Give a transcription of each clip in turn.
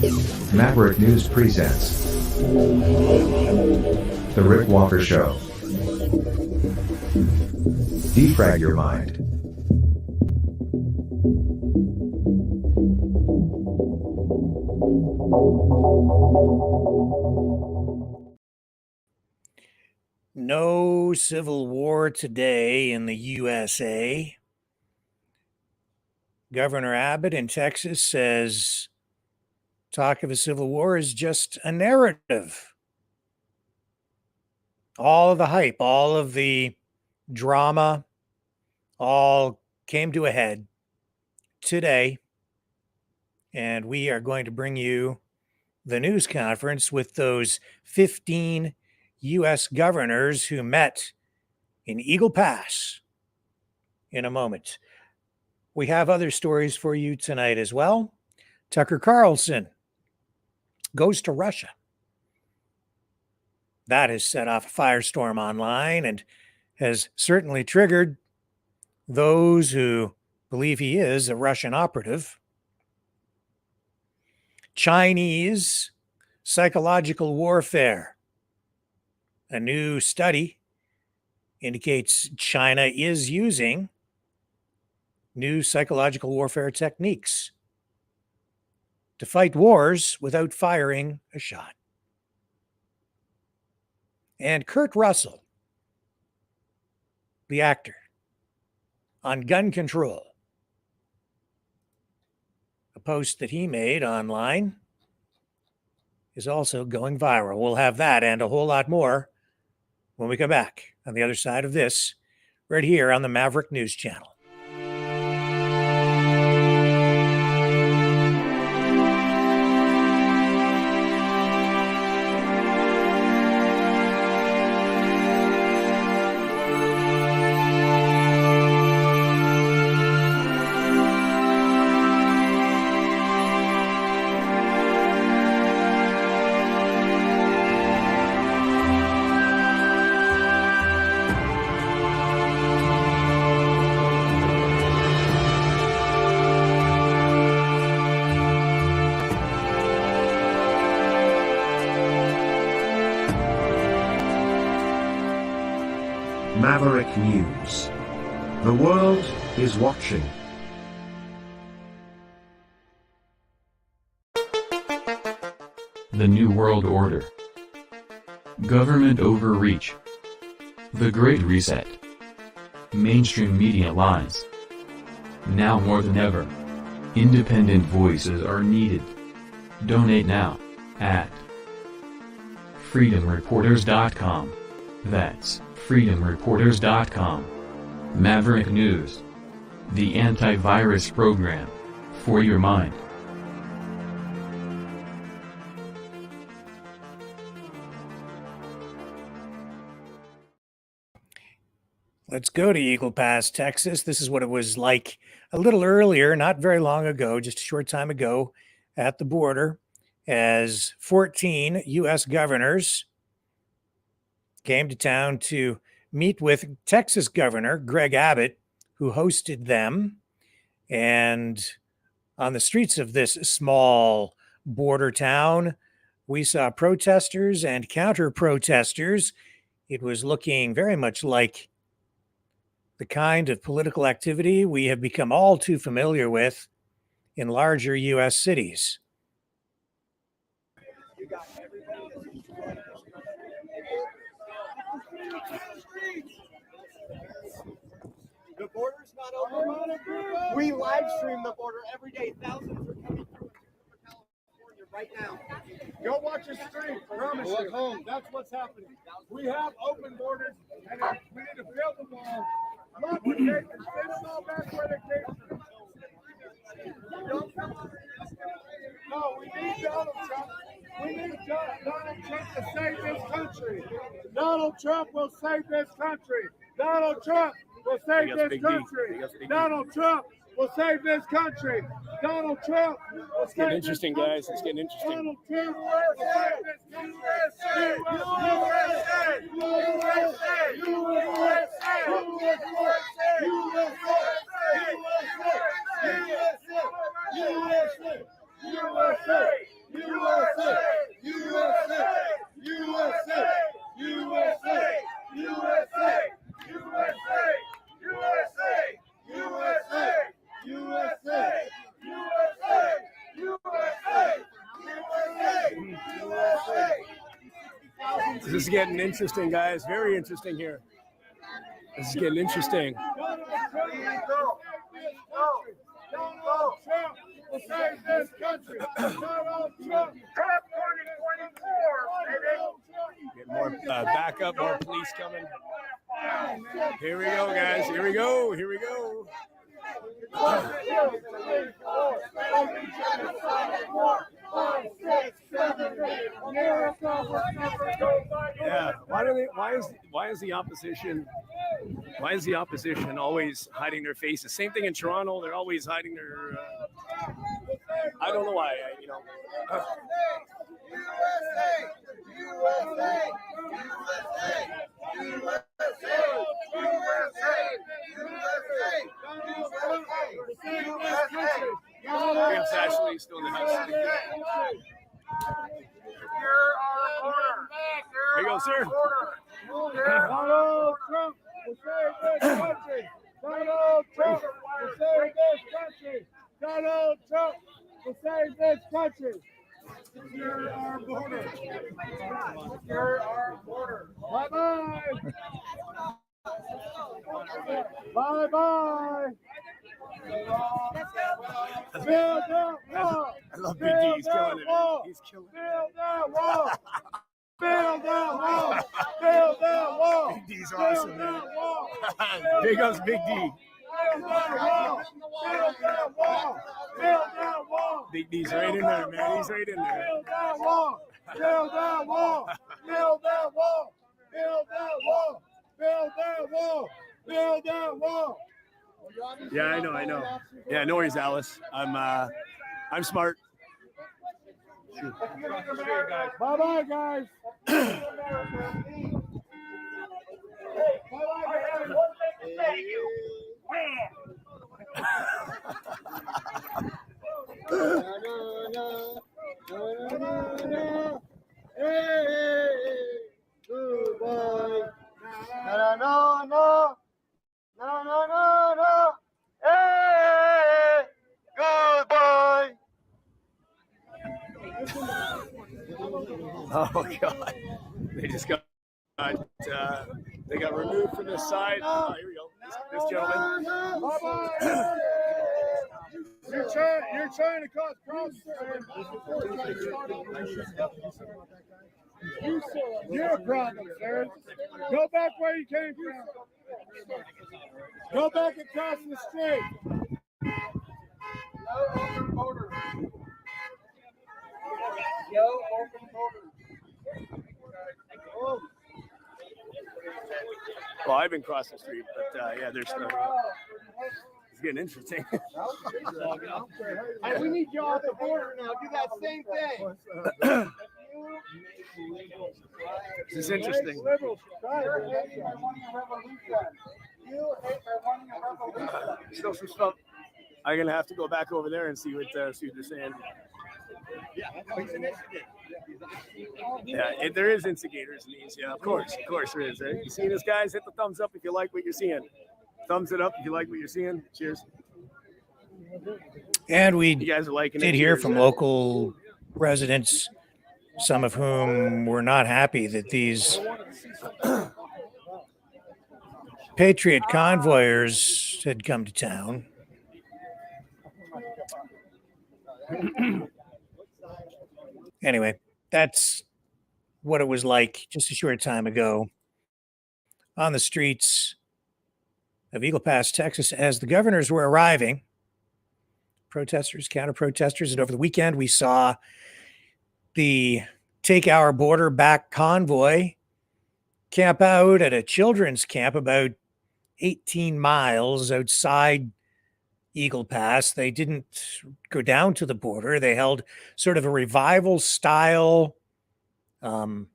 Maverick News presents The Rick Walker Show. Defrag your mind. No civil war today in the USA. Governor Abbott in Texas says talk of a civil war is just a narrative. All of the hype, all of the drama, all came to a head today. And we are going to bring you the news conference with those 15 U.S. governors who met in Eagle Pass in a moment. We have other stories for you tonight as well. Tucker Carlson goes to Russia. That has set off a firestorm online and has certainly triggered those who believe he is a Russian operative. Chinese psychological warfare. A new study indicates China is using new psychological warfare techniques to fight wars without firing a shot. And Kurt Russell, the actor, on gun control. A post that he made online is also going viral. We'll have that and a whole lot more when we come back on the other side of this, right here on the Maverick News Channel. Maverick News. The world is watching. The New World Order. Government overreach. The Great Reset. Mainstream media lies. Now more than ever, independent voices are needed. Donate now at freedomreporters.com. That's freedomreporters.com. Maverick News. The antivirus program for your mind. Let's go to Eagle Pass, Texas. This is what it was like a little earlier, not very long ago, just a short time ago at the border, as 14 U.S. governors came to town to meet with Texas Governor Greg Abbott, who hosted them. And on the streets of this small border town, we saw protesters and counter-protesters. It was looking very much like the kind of political activity we have become all too familiar with in larger U.S. cities. The border's not open. We live stream the border every day. Thousands are coming through California right now. Go watch a stream. Promise you. Home. That's what's happening. We have open borders, and we need to fill them all. Look, we send them all back where they came from. Don't come over here. No, we need Donald Trump. We need Donald Trump to save this country. Donald Trump will save this country. Donald Trump will save this country. Donald Trump will save this country. Donald Trump will save this country. It's getting interesting, guys. It's getting interesting. Donald Trump will save this country. USA. This is getting interesting, guys. Very interesting here. This is getting interesting. Get more backup, more police coming. Here we go, guys. Here we go. Here we go. Yeah. Why is the opposition always hiding their faces? Same thing in Toronto. They're always hiding their. I don't know why. James Ashley still in the house. Here you go, sir. Donald Trump will save this country. Donald Trump will save this country. Donald Trump will save this country. Secure our border. Secure our border. Bye-bye. Bye-bye. Build that wall. I love Big D. He's killing it. He's killing it. Build that wall. Build that wall. Build that wall. Big D's awesome, man. Big ups, Big D. Build that wall. Build that wall. Build that wall. Big D's right in there, man. He's right in there. Build that wall. Build that wall. Build that wall. Build that wall. Build that wall. Build that wall. Yeah, I know. Yeah, no worries, Alice. I'm smart. Bye-bye, guys. No. Hey, goodbye. Oh God! They just got they got removed from the side. Oh, here we go. This gentleman. Bye-bye. You're trying to cause problems. You're a problem, sir. Go back where you came from. Go back across the street. No open border. No open border. Well, I've been crossing the street, but yeah, there's no. It's getting interesting. We need you off the border now. Do that same thing. This is interesting. Still some stuff. I'm gonna have to go back over there and see what they're saying. Yeah, there is instigators in these. Yeah, of course there is. Right? You see this, guys? Hit the thumbs up if you like what you're seeing. Thumbs it up if you like what you're seeing. Cheers. And we You guys are liking did it. hear Cheers. from local residents, some of whom were not happy that these Patriot convoyers had come to town. Anyway, that's what it was like just a short time ago on the streets of Eagle Pass, Texas, as the governors were arriving. Protesters, counter-protesters, and over the weekend we saw the Take Our Border Back convoy camp out at a children's camp about 18 miles outside Eagle Pass. They didn't go down to the border. They held sort of a revival style, what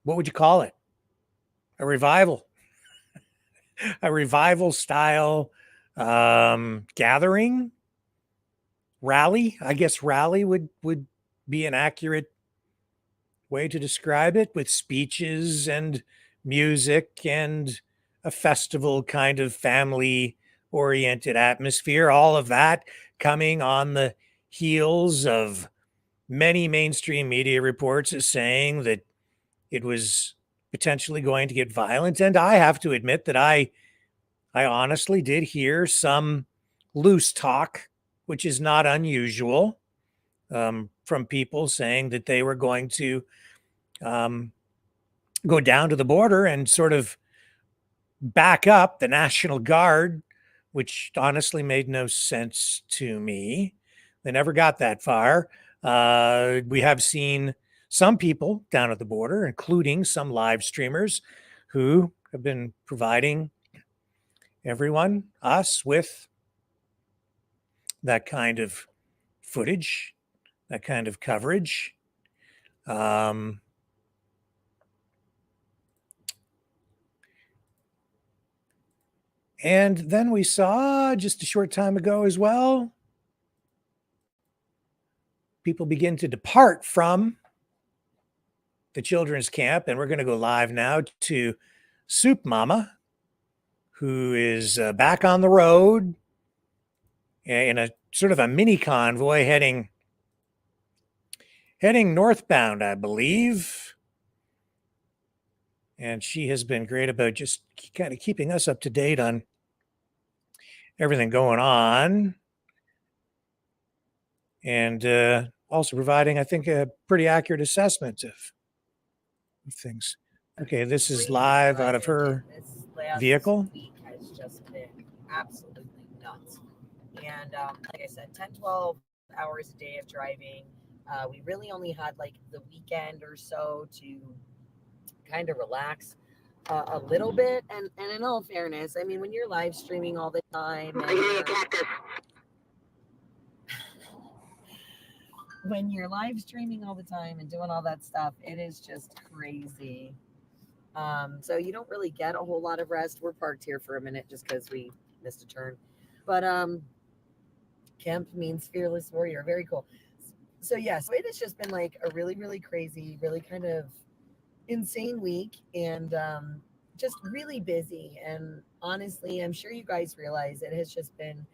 would you call it? A revival style gathering, rally. I guess rally would be an accurate way to describe it, with speeches and music and a festival kind of family oriented atmosphere, all of that coming on the heels of many mainstream media reports as saying that it was potentially going to get violent. And I have to admit that I honestly did hear some loose talk, which is not unusual, from people saying that they were going to um, go down to the border and sort of back up the National Guard, which honestly made no sense to me. They never got that far. We have seen some people down at the border, including some live streamers who have been providing everyone, us, with that kind of footage, that kind of coverage. Um, and then we saw just a short time ago as well, people begin to depart from the children's camp. And we're going to go live now to Soup Mama, who is back on the road in a sort of a mini convoy heading northbound, I believe. And she has been great about just kind of keeping us up to date on everything going on. And also providing, I think, a pretty accurate assessment of things. Okay, this is live out of her vehicle. Week has just been absolutely nuts. And like I said, 10, 12 hours a day of driving. We really only had like the weekend or so to kind of relax a little bit. And in all fairness, I mean, when you're live streaming all the time, when you're live streaming all the time and doing all that stuff, it is just crazy. So you don't really get a whole lot of rest. We're parked here for a minute just because we missed a turn. But Kemp means fearless warrior. Very cool. So yeah, so it has just been like a really, really crazy, really kind of insane week, and just really busy. And honestly, I'm sure you guys realize it has just been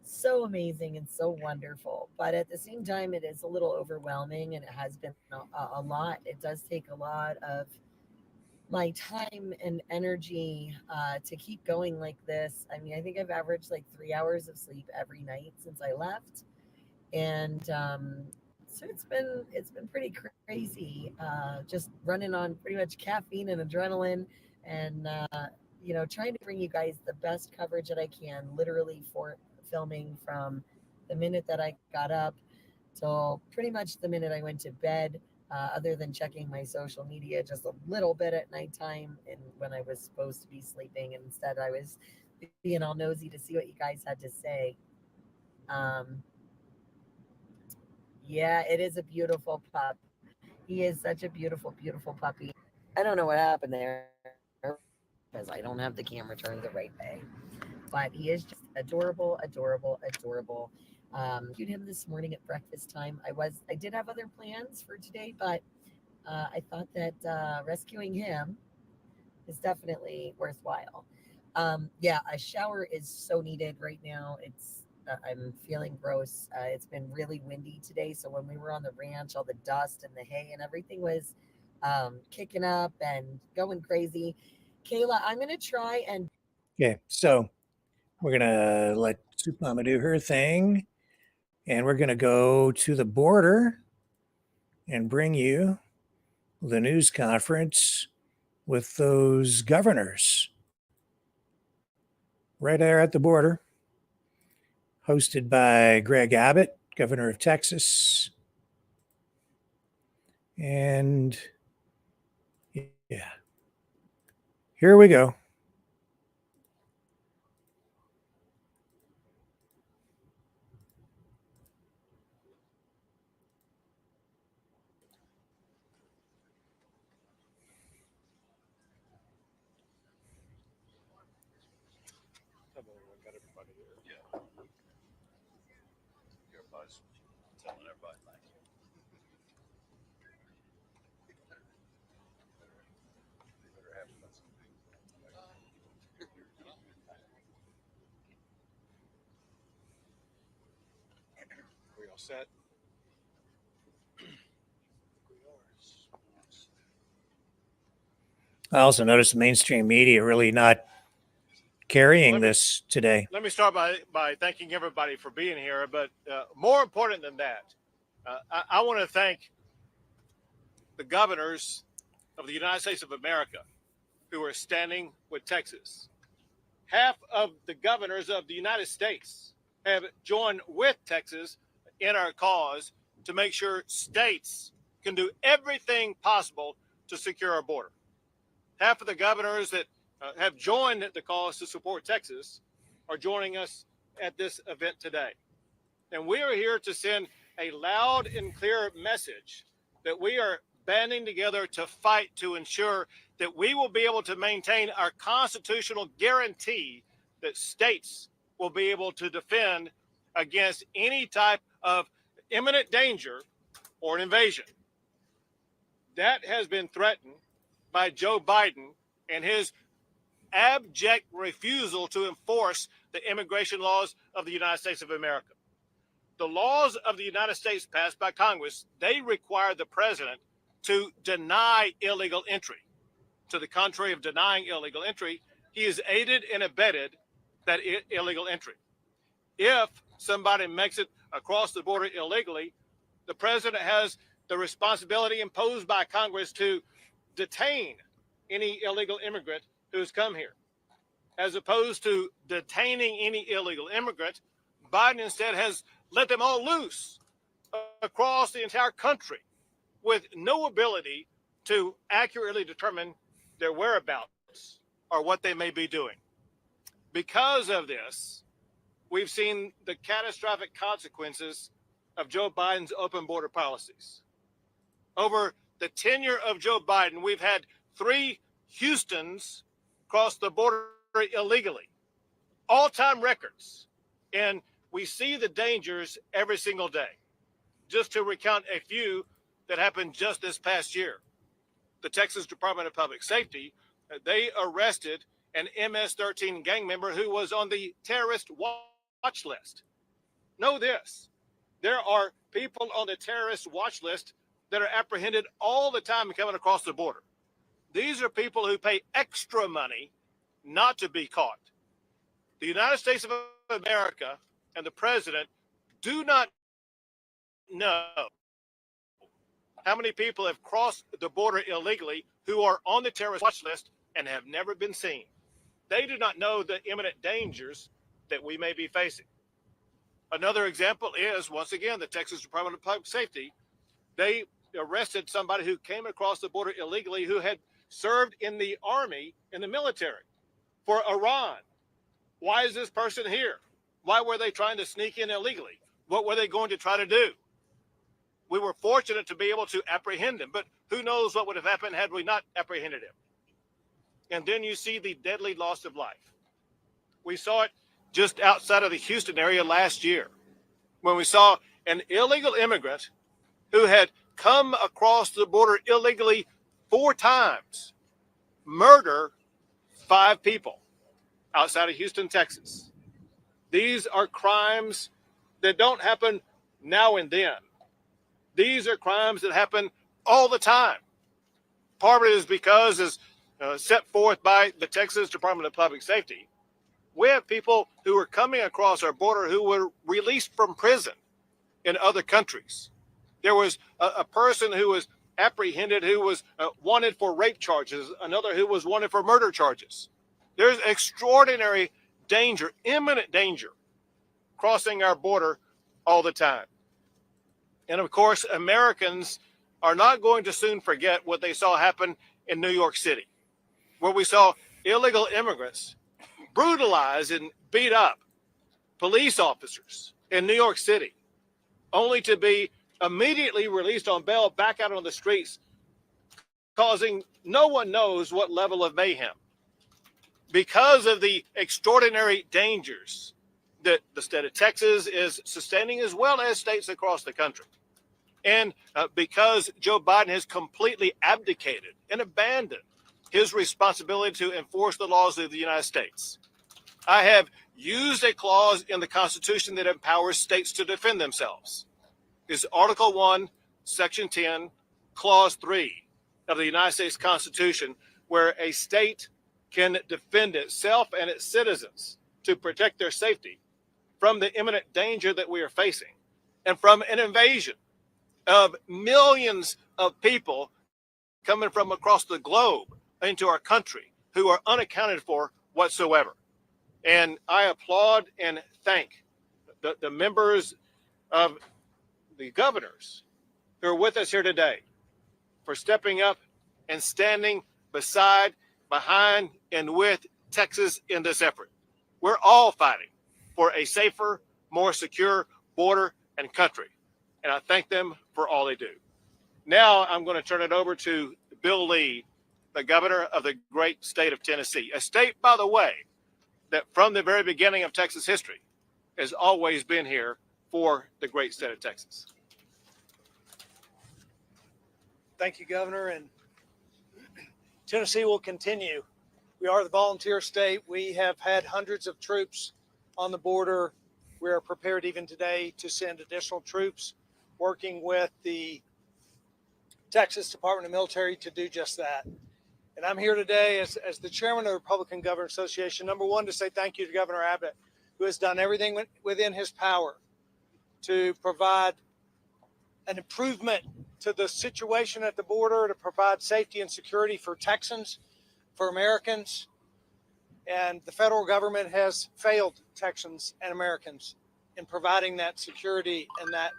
so amazing and so wonderful. But at the same time, it is a little overwhelming, and it has been a lot. It does take a lot of my time and energy to keep going like this. I mean, I think I've averaged like 3 hours of sleep every night since I left, and so it's been pretty crazy. Just running on pretty much caffeine and adrenaline, and trying to bring you guys the best coverage that I can. Literally for filming from the minute that I got up till pretty much the minute I went to bed. Other than checking my social media just a little bit at nighttime and when I was supposed to be sleeping, and instead I was being all nosy to see what you guys had to say. Yeah, it is a beautiful pup. He is such a beautiful, beautiful puppy. I don't know what happened there because I don't have the camera turned the right way, but he is just adorable, adorable, adorable. Viewed him this morning at breakfast time. I did have other plans for today, but I thought that rescuing him is definitely worthwhile. Yeah, a shower is so needed right now. I'm feeling gross. It's been really windy today, so when we were on the ranch, all the dust and the hay and everything was kicking up and going crazy. Kayla, I'm gonna try and Okay, so we're gonna let Soup Mama do her thing, and we're gonna go to the border and bring you the news conference with those governors right there at the border, hosted by Greg Abbott, governor of Texas. And yeah, here we go. We all set? I also noticed the mainstream media really not carrying this today. Let me start by thanking everybody for being here. But more important than that, I want to thank the governors of the United States of America who are standing with Texas. Half of the governors of the United States have joined with Texas in our cause to make sure states can do everything possible to secure our border. Half of the governors that have joined the cause to support Texas are joining us at this event today. And we are here to send a loud and clear message that we are banding together to fight to ensure that we will be able to maintain our constitutional guarantee that states will be able to defend against any type of imminent danger or an invasion. That has been threatened by Joe Biden and his abject refusal to enforce the immigration laws of the United States of America. The laws of the United States passed by Congress, they require the president to deny illegal entry. To the contrary of denying illegal entry, he has aided and abetted that illegal entry. If somebody makes it across the border illegally, the president has the responsibility imposed by Congress to detain any illegal immigrant who's come here. As opposed to detaining any illegal immigrant, Biden instead has let them all loose across the entire country with no ability to accurately determine their whereabouts or what they may be doing. Because of this, we've seen the catastrophic consequences of Joe Biden's open border policies. Over the tenure of Joe Biden, we've had 3 Houstons cross the border illegally, all-time records. And we see the dangers every single day. Just to recount a few that happened just this past year. The Texas Department of Public Safety, they arrested an MS-13 gang member who was on the terrorist watch list. Know this, there are people on the terrorist watch list that are apprehended all the time coming across the border. These are people who pay extra money not to be caught. The United States of America and the president do not know how many people have crossed the border illegally who are on the terrorist watch list and have never been seen. They do not know the imminent dangers that we may be facing. Another example is, once again, the Texas Department of Public Safety. They arrested somebody who came across the border illegally who had served in the army, in the military, for Iran. Why is this person here? Why were they trying to sneak in illegally? What were they going to try to do? We were fortunate to be able to apprehend him, but who knows what would have happened had we not apprehended him. And then you see the deadly loss of life. We saw it just outside of the Houston area last year when we saw an illegal immigrant who had come across the border illegally 4 times, murder 5 people outside of Houston, Texas. These are crimes that don't happen now and then. These are crimes that happen all the time. Part of it is because, as set forth by the Texas Department of Public Safety, we have people who are coming across our border who were released from prison in other countries. There was a person who was apprehended who was wanted for rape charges, another who was wanted for murder charges. There's extraordinary danger, imminent danger, crossing our border all the time. And of course, Americans are not going to soon forget what they saw happen in New York City, where we saw illegal immigrants brutalize and beat up police officers in New York City, only to be immediately released on bail back out on the streets, causing no one knows what level of mayhem. Because of the extraordinary dangers that the state of Texas is sustaining, as well as states across the country. And because Joe Biden has completely abdicated and abandoned his responsibility to enforce the laws of the United States, I have used a clause in the Constitution that empowers states to defend themselves. It's Article 1, Section 10, Clause 3 of the United States Constitution, where a state can defend itself and its citizens to protect their safety from the imminent danger that we are facing and from an invasion of millions of people coming from across the globe into our country who are unaccounted for whatsoever. And I applaud and thank the members of the governors who are with us here today for stepping up and standing beside, behind, and with Texas in this effort. We're all fighting for a safer, more secure border and country. And I thank them for all they do. Now I'm going to turn it over to Bill Lee, the governor of the great state of Tennessee, a state, by the way, that from the very beginning of Texas history has always been here for the great state of Texas. Thank you, Governor. And Tennessee will continue. We are the volunteer state. We have had hundreds of troops on the border. We are prepared even today to send additional troops, working with the Texas Department of Military to do just that. And I'm here today as the chairman of the Republican Governors Association, number one, to say thank you to Governor Abbott, who has done everything within his power to provide an improvement to the situation at the border, to provide safety and security for Texans, for Americans. And the federal government has failed Texans and Americans in providing that security and that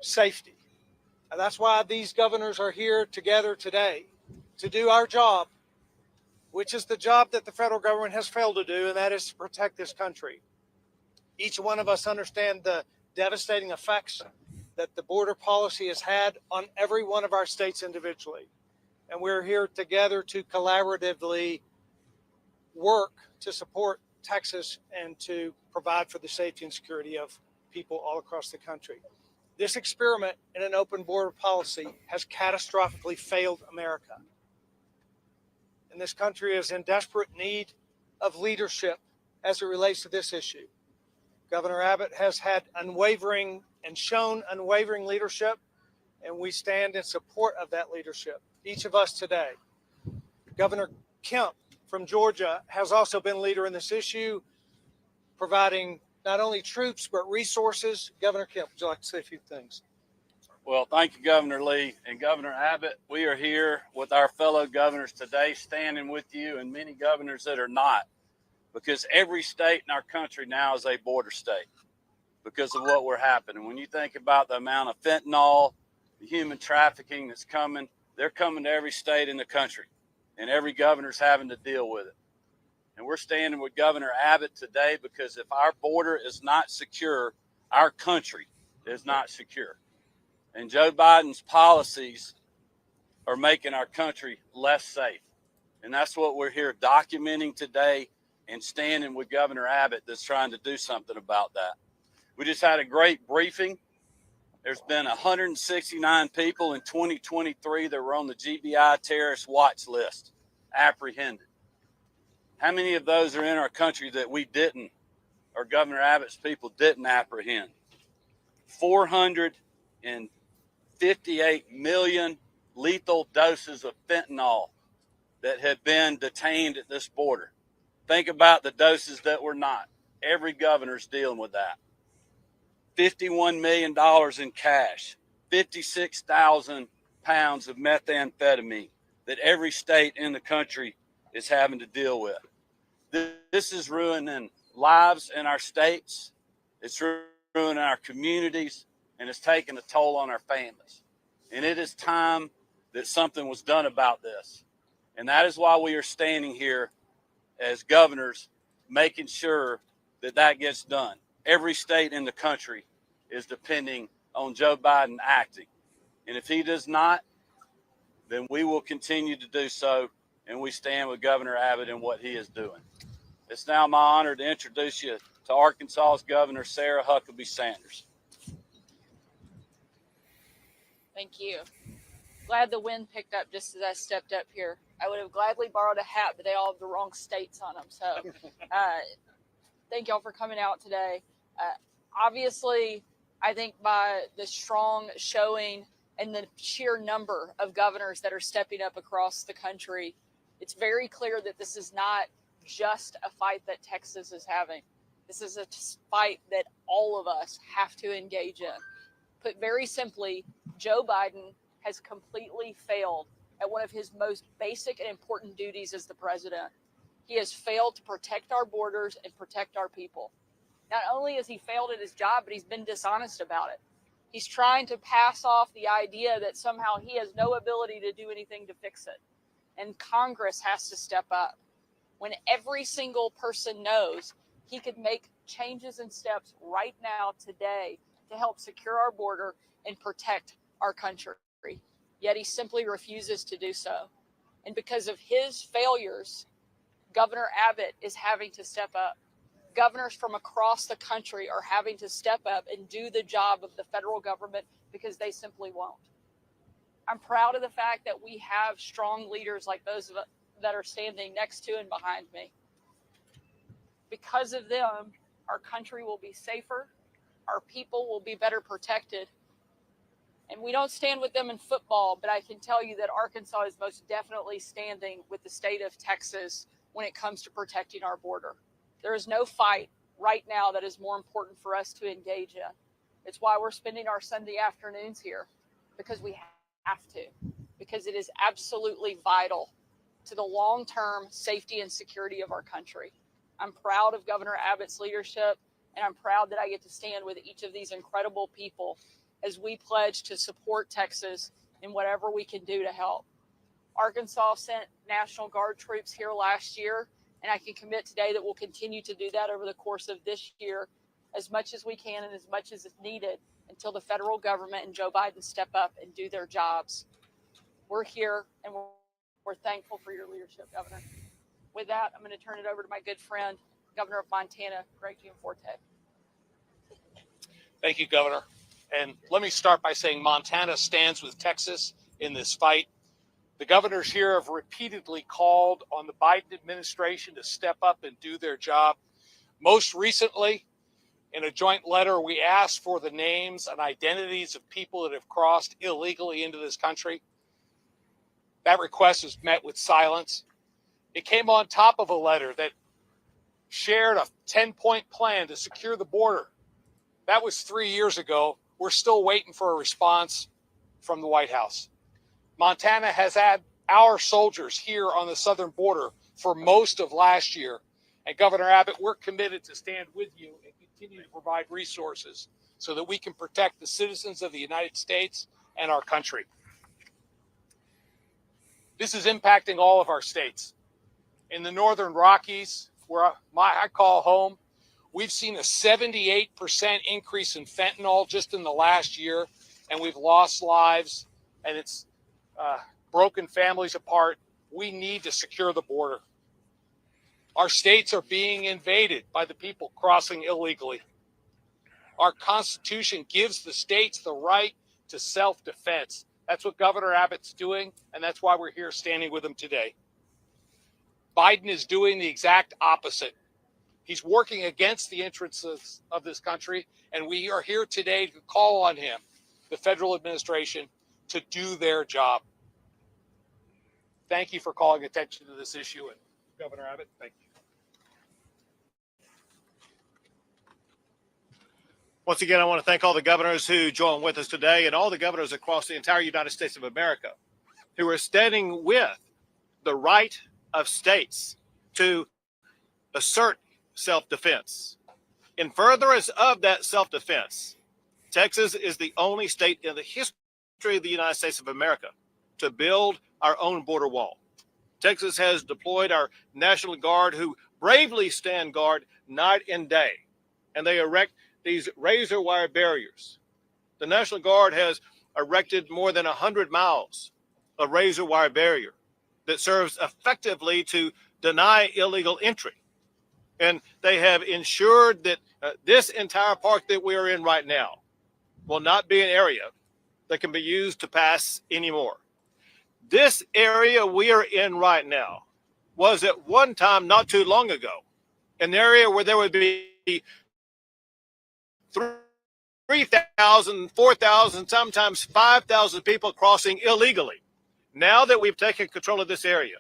safety. And that's why these governors are here together today to do our job, which is the job that the federal government has failed to do, and that is to protect this country. Each one of us understand the devastating effects that the border policy has had on every one of our states individually. And we're here together to collaboratively work to support Texas and to provide for the safety and security of people all across the country. This experiment in an open border policy has catastrophically failed America. And this country is in desperate need of leadership as it relates to this issue. Governor Abbott has had unwavering and shown unwavering leadership, and we stand in support of that leadership, each of us today. Governor Kemp from Georgia has also been a leader in this issue, providing not only troops, but resources. Governor Kemp, would you like to say a few things? Well, thank you, Governor Lee and Governor Abbott. We are here with our fellow governors today, standing with you and many governors that are not, because every state in our country now is a border state because of what we're happening. When you think about the amount of fentanyl, the human trafficking that's coming, they're coming to every state in the country, and every governor's having to deal with it. And we're standing with Governor Abbott today because if our border is not secure, our country is not secure. And Joe Biden's policies are making our country less safe. And that's what we're here documenting today and standing with Governor Abbott that's trying to do something about that. We just had a great briefing. There's been 169 people in 2023 that were on the GBI terrorist watch list, apprehended. How many of those are in our country that we didn't, or Governor Abbott's people didn't apprehend? 458 million lethal doses of fentanyl that have been detained at this border. Think about the doses that were not. Every governor's dealing with that. $51 million in cash, 56,000 pounds of methamphetamine that every state in the country is having to deal with. This is ruining lives in our states. It's ruining our communities, and it's taking a toll on our families. And it is time that something was done about this. And that is why we are standing here as governors, making sure that that gets done. Every state in the country is depending on Joe Biden acting. And if he does not, then we will continue to do so. And we stand with Governor Abbott in what he is doing. It's now my honor to introduce you to Arkansas's Governor, Sarah Huckabee Sanders. Thank you. Glad the wind picked up just as I stepped up here. I would have gladly borrowed a hat, but they all have the wrong states on them. So thank y'all for coming out today. Obviously, I think by the strong showing and the sheer number of governors that are stepping up across the country, it's very clear that this is not just a fight that Texas is having. This is a fight that all of us have to engage in. Put very simply, Joe Biden has completely failed at one of his most basic and important duties as the president. He has failed to protect our borders and protect our people. Not only has he failed at his job, but he's been dishonest about it. He's trying to pass off the idea that somehow he has no ability to do anything to fix it. And Congress has to step up. When every single person knows he could make changes and steps right now, today, to help secure our border and protect our country. Yet he simply refuses to do so. And because of his failures, Governor Abbott is having to step up. Governors from across the country are having to step up and do the job of the federal government because they simply won't. I'm proud of the fact that we have strong leaders like those that are standing next to and behind me. Because of them, our country will be safer, our people will be better protected. And we don't stand with them in football, but I can tell you that Arkansas is most definitely standing with the state of Texas when it comes to protecting our border. There is no fight right now that is more important for us to engage in. It's why we're spending our Sunday afternoons here, because we have to, because it is absolutely vital to the long-term safety and security of our country. I'm proud of Governor Abbott's leadership, and I'm proud that I get to stand with each of these incredible people as we pledge to support Texas in whatever we can do to help. Arkansas sent National Guard troops here last year, and I can commit today that we'll continue to do that over the course of this year as much as we can and as much as is needed until the federal government and Joe Biden step up and do their jobs. We're here, and we're thankful for your leadership, Governor. With that, I'm going to turn it over to my good friend, Governor of Montana, Greg Gianforte. Thank you, Governor. And let me start by saying Montana stands with Texas in this fight. The governors here have repeatedly called on the Biden administration to step up and do their job. Most recently, in a joint letter, we asked for the names and identities of people that have crossed illegally into this country. That request was met with silence. It came on top of a letter that shared a 10-point plan to secure the border. That was 3 years ago. We're still waiting for a response from the White House. Montana has had our soldiers here on the southern border for most of last year. And Governor Abbott, we're committed to stand with you and continue to provide resources so that we can protect the citizens of the United States and our country. This is impacting all of our states. In the Northern Rockies, where I call home, we've seen a 78% increase in fentanyl just in the last year, and we've lost lives, and it's broken families apart. We need to secure the border. Our states are being invaded by the people crossing illegally. Our Constitution gives the states the right to self-defense. That's what Governor Abbott's doing, and that's why we're here standing with him today. Biden is doing the exact opposite. He's working against the interests of this country, and we are here today to call on him, the federal administration, to do their job. Thank you for calling attention to this issue, and Governor Abbott, thank you. Once again, I want to thank all the governors who joined with us today and all the governors across the entire United States of America who are standing with the right of states to assert self-defense. In furtherance of that self-defense, Texas is the only state in the history of the United States of America to build our own border wall. Texas has deployed our National Guard who bravely stand guard night and day, and they erect these razor wire barriers. The National Guard has erected more than 100 miles of razor wire barrier that serves effectively to deny illegal entry. And they have ensured that this entire park that we are in right now will not be an area that can be used to pass anymore. This area we are in right now was at one time, not too long ago, an area where there would be 3,000, 4,000, sometimes 5,000 people crossing illegally. Now that we've taken control of this area,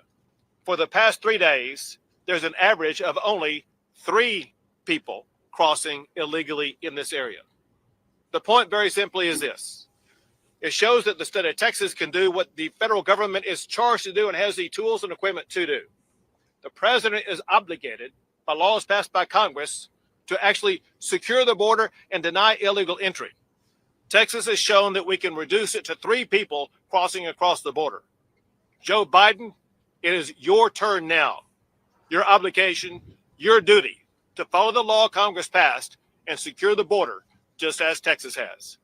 for the past 3 days, there's an average of only 3 people crossing illegally in this area. The point very simply is this. It shows that the state of Texas can do what the federal government is charged to do and has the tools and equipment to do. The president is obligated by laws passed by Congress to actually secure the border and deny illegal entry. Texas has shown that we can reduce it to 3 people crossing across the border. Joe Biden, it is your turn now. Your obligation, your duty to follow the law Congress passed and secure the border just as Texas has.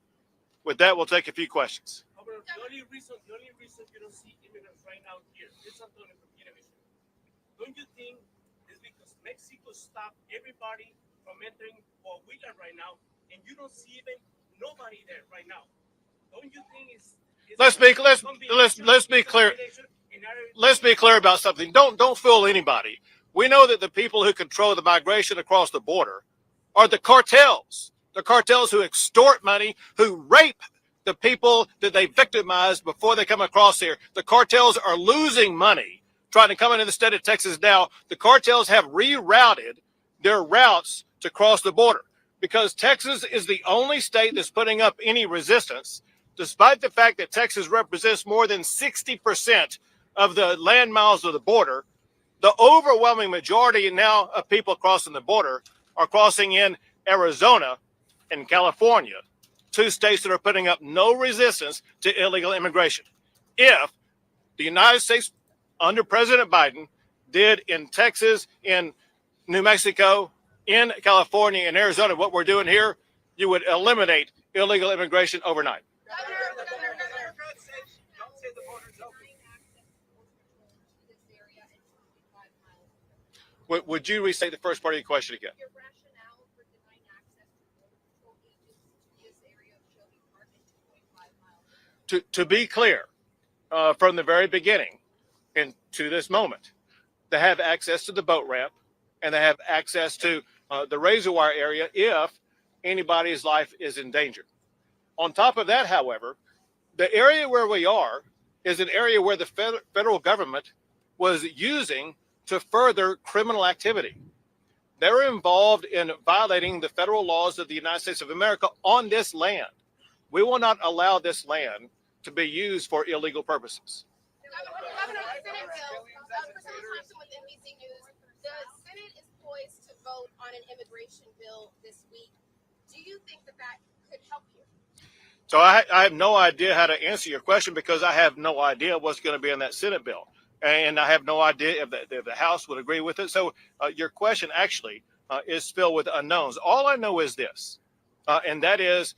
With that, we'll take a few questions. The only reason you don't see immigrants right now here is Antonio from Univision. Don't you think it's because Mexico stopped everybody from entering Coahuila right now, and you don't see even nobody there right now? Don't you think it's let's be clear. Let's be clear about something. Don't fool anybody. We know that the people who control the migration across the border are the cartels. The cartels who extort money, who rape the people that they victimize before they come across here. The cartels are losing money trying to come into the state of Texas now. The cartels have rerouted their routes to cross the border because Texas is the only state that's putting up any resistance, despite the fact that Texas represents more than 60% of the land miles of the border. The overwhelming majority now of people crossing the border are crossing in Arizona and California, 2 states that are putting up no resistance to illegal immigration. If the United States under President Biden did in Texas, in New Mexico, in California, and Arizona, what we're doing here, you would eliminate illegal immigration overnight. Would you restate the first part of your question again? To be clear, from the very beginning and to this moment, they have access to the boat ramp and they have access to the razor wire area if anybody's life is in danger. On top of that, however, the area where we are is an area where the federal government was using to further criminal activity. They're involved in violating the federal laws of the United States of America on this land. We will not allow this land to be used for illegal purposes. Governor, the Senate bill, for some time with NBC News, the Senate is poised to vote on an immigration bill this week. Do you think that could help you? So I have no idea how to answer your question because I have no idea what's going to be in that Senate bill. And I have no idea if the House would agree with it. So your question actually is filled with unknowns. All I know is this, and that is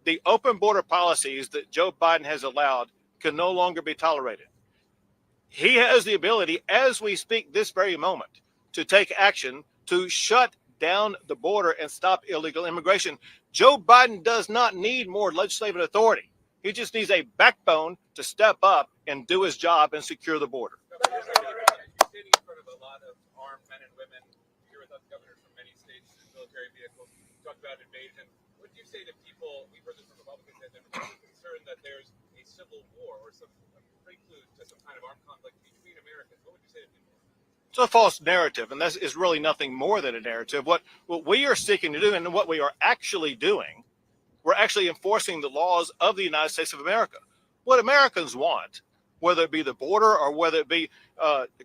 the open border policies that Joe Biden has allowed can no longer be tolerated. He has the ability, as we speak this very moment, to take action to shut down the border and stop illegal immigration. Joe Biden does not need more legislative authority. He just needs a backbone to step up and do his job and secure the border. You're standing in front of a lot of armed men and women. You're with us, governors from many states, military vehicles. Talk about invasion. What do you say to people? We've heard this from Republicans and Democrats concerned that there's a civil war or some prelude to some kind of armed conflict between Americans. What would you say to people? It's a false narrative, and that is really nothing more than a narrative. What we are seeking to do and what we are actually doing, we're actually enforcing the laws of the United States of America. What Americans want, whether it be the border or whether it be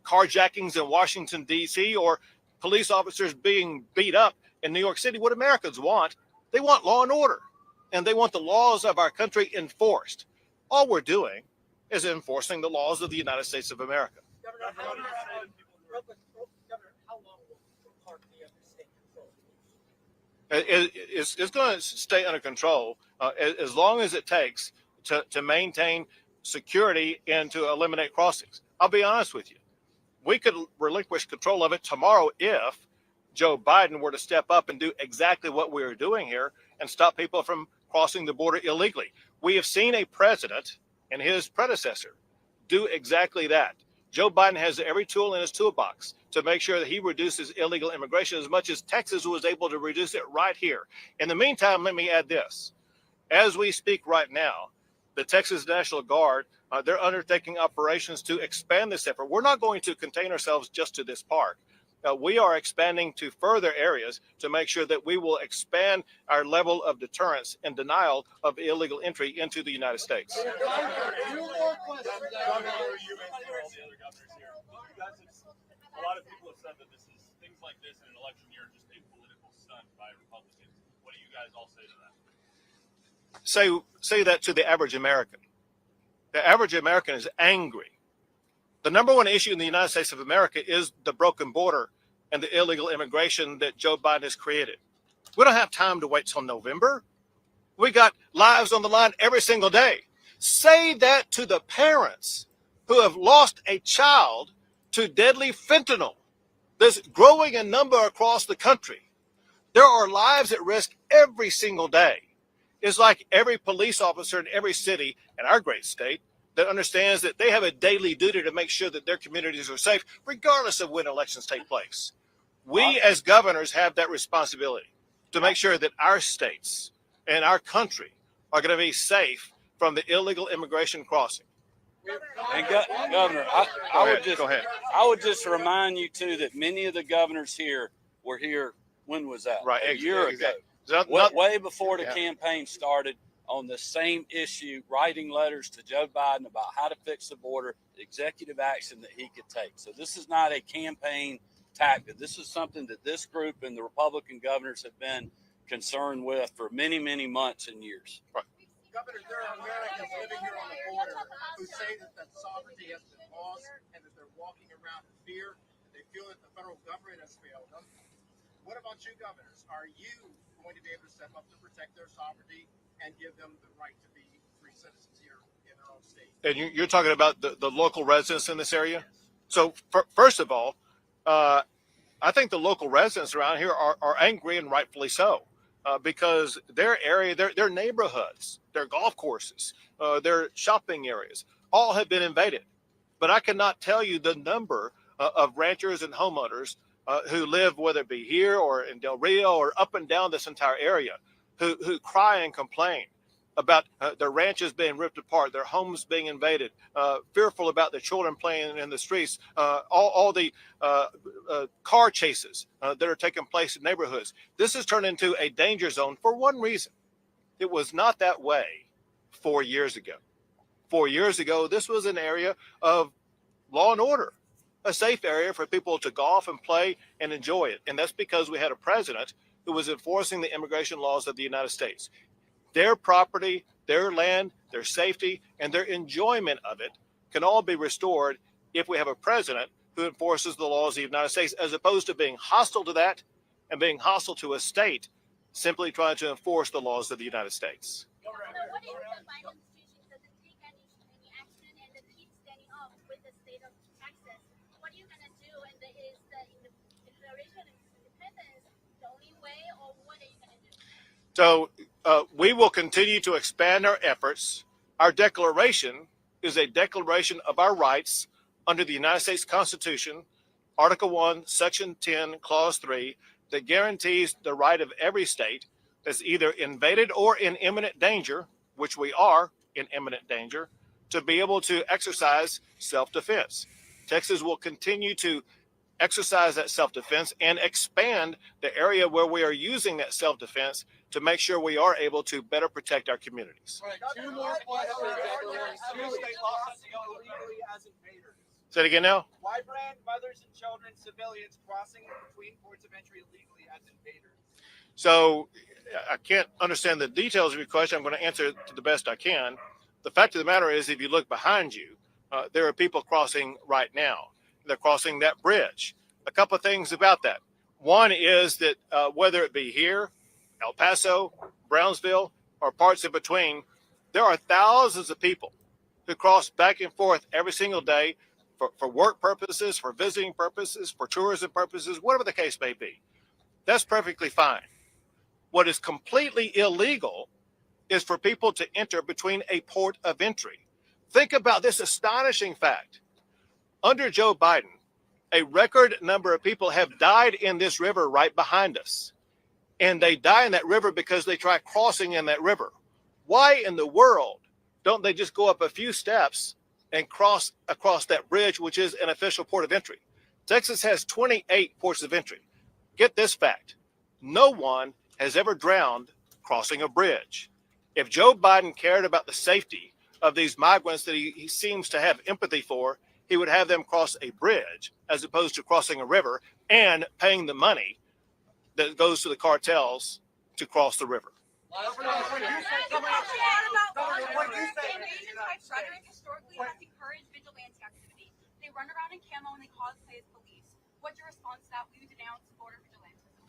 carjackings in Washington, D.C., or police officers being beat up in New York City, what Americans want, they want law and order, and they want the laws of our country enforced. All we're doing is enforcing the laws of the United States of America. Governor, how long will part be under state control? It's going to stay under control as long as it takes to maintain security and to eliminate crossings. I'll be honest with you. We could relinquish control of it tomorrow if Joe Biden were to step up and do exactly what we are doing here and stop people from crossing the border illegally. We have seen a president and his predecessor do exactly that. Joe Biden has every tool in his toolbox to make sure that he reduces illegal immigration as much as Texas was able to reduce it right here. In the meantime, let me add this. As we speak right now, the Texas National Guard, they're undertaking operations to expand this effort. We're not going to contain ourselves just to this park. We are expanding to further areas to make sure that we will expand our level of deterrence and denial of illegal entry into the United States. A lot of people have said that this is things like this in an election year are just a political stunt by Republicans. What do you guys all say to that? Say that to the average American. The average American is angry. The number one issue in the United States of America is the broken border and the illegal immigration that Joe Biden has created. We don't have time to wait till November. We got lives on the line every single day. Say that to the parents who have lost a child to deadly fentanyl. There's growing in number across the country. There are lives at risk every single day. It's like every police officer in every city in our great state that understands that they have a daily duty to make sure that their communities are safe, regardless of when elections take place. We as governors have that responsibility to make sure that our states and our country are going to be safe from the illegal immigration crossing. And Governor, I would just remind you too that many of the governors here were here. When was that? Right, a year ago. Way before the campaign started, on the same issue, writing letters to Joe Biden about how to fix the border, executive action that he could take. So this is not a campaign tactic. This is something that this group and the Republican governors have been concerned with for many, many months and years. Right. Governor, there are Americans living here on the border who say that sovereignty has been lost and that they're walking around in fear. They feel that the federal government has failed them. What about you, governors? Are you going to be able to step up to protect their sovereignty and give them the right to be free citizens here in their own state? And you're talking about the local residents in this area? So first of all, I think the local residents around here are angry, and rightfully so, because their area, their neighborhoods, their golf courses, their shopping areas, all have been invaded. But I cannot tell you the number of ranchers and homeowners who live, whether it be here or in Del Rio or up and down this entire area, who cry and complain about their ranches being ripped apart, their homes being invaded, fearful about their children playing in the streets, all the car chases that are taking place in neighborhoods. This has turned into a danger zone for one reason. It was not that way 4 years ago. 4 years ago, this was an area of law and order, a safe area for people to golf and play and enjoy it. And that's because we had a president who was enforcing the immigration laws of the United States. Their property, their land, their safety, and their enjoyment of it can all be restored if we have a president who enforces the laws of the United States, as opposed to being hostile to that and being hostile to a state simply trying to enforce the laws of the United States. So we will continue to expand our efforts. Our declaration is a declaration of our rights under the United States Constitution, Article 1, Section 10, Clause 3, that guarantees the right of every state that's either invaded or in imminent danger, which we are in imminent danger, to be able to exercise self-defense. Texas will continue to exercise that self-defense and expand the area where we are using that self-defense to make sure we are able to better protect our communities. Right, two more questions. Illegally as invaders. Say it again now. Why brand mothers and children, civilians crossing between ports of entry illegally as invaders? So I can't understand the details of your question. I'm going to answer it to the best I can. The fact of the matter is, if you look behind you, there are people crossing right now. They're crossing that bridge. A couple of things about that. One is that whether it be here, El Paso, Brownsville, or parts in between, there are thousands of people who cross back and forth every single day for work purposes, for visiting purposes, for tourism purposes, whatever the case may be. That's perfectly fine. What is completely illegal is for people to enter between a port of entry. Think about this astonishing fact. Under Joe Biden, a record number of people have died in this river right behind us. And they die in that river because they try crossing in that river. Why in the world don't they just go up a few steps and cross across that bridge, which is an official port of entry? Texas has 28 ports of entry. Get this fact. No one has ever drowned crossing a bridge. If Joe Biden cared about the safety of these migrants that he seems to have empathy for, he would have them cross a bridge as opposed to crossing a river and paying the money that goes to the cartels to cross the river. Historically has encouraged vigilante activity. They run around in camo and they cosplay as police. What's your response to that? We denounce border vigilantism.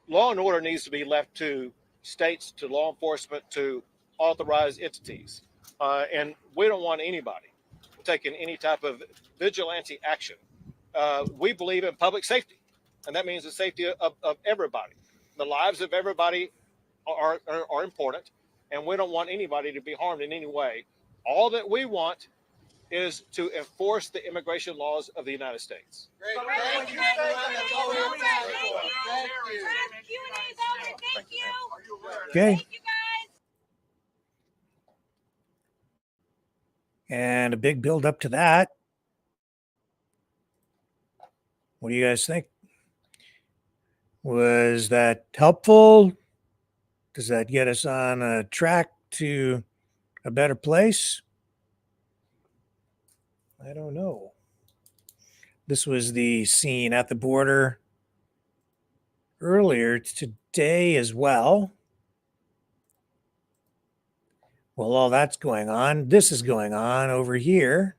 Law and order needs to be left to states, to law enforcement, to authorized entities. And we don't want anybody taking any type of vigilante action. We believe in public safety, and that means the safety of everybody. The lives of everybody are important, and we don't want anybody to be harmed in any way. All that we want is to enforce the immigration laws of the United States. Thank you. Okay. Thank you, guys. And a big build up to that. What do you guys think? Was that helpful? Does that get us on a track to a better place? I don't know. This was the scene at the border earlier today as well. Well, all that's going on. This is going on over here.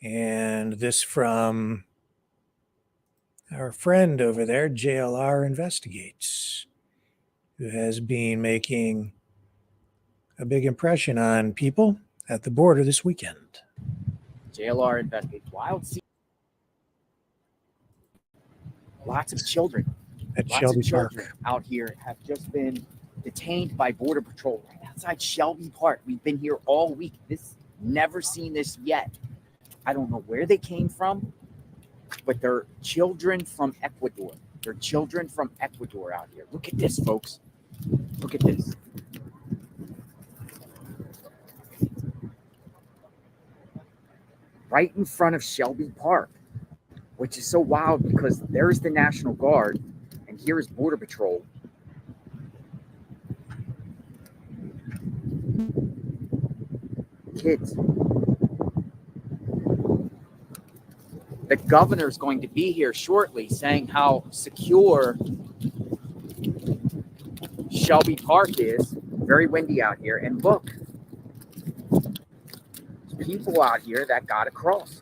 And this from our friend over there, JLR Investigates, who has been making a big impression on people at the border this weekend. JLR Investigates. Wild scene. Lots of children. At Lots Shelby of children Park. out here have just been detained by Border Patrol right outside Shelby Park. We've been here all week. Never seen this yet. I don't know where they came from, but they're children from Ecuador. They're children from Ecuador out here. Look at this, folks. Look at this. Right in front of Shelby Park, which is so wild because there's the National Guard and here is Border Patrol. Kids. The governor's going to be here shortly saying how secure Shelby Park is. Very windy out here. And look, people out here that got across.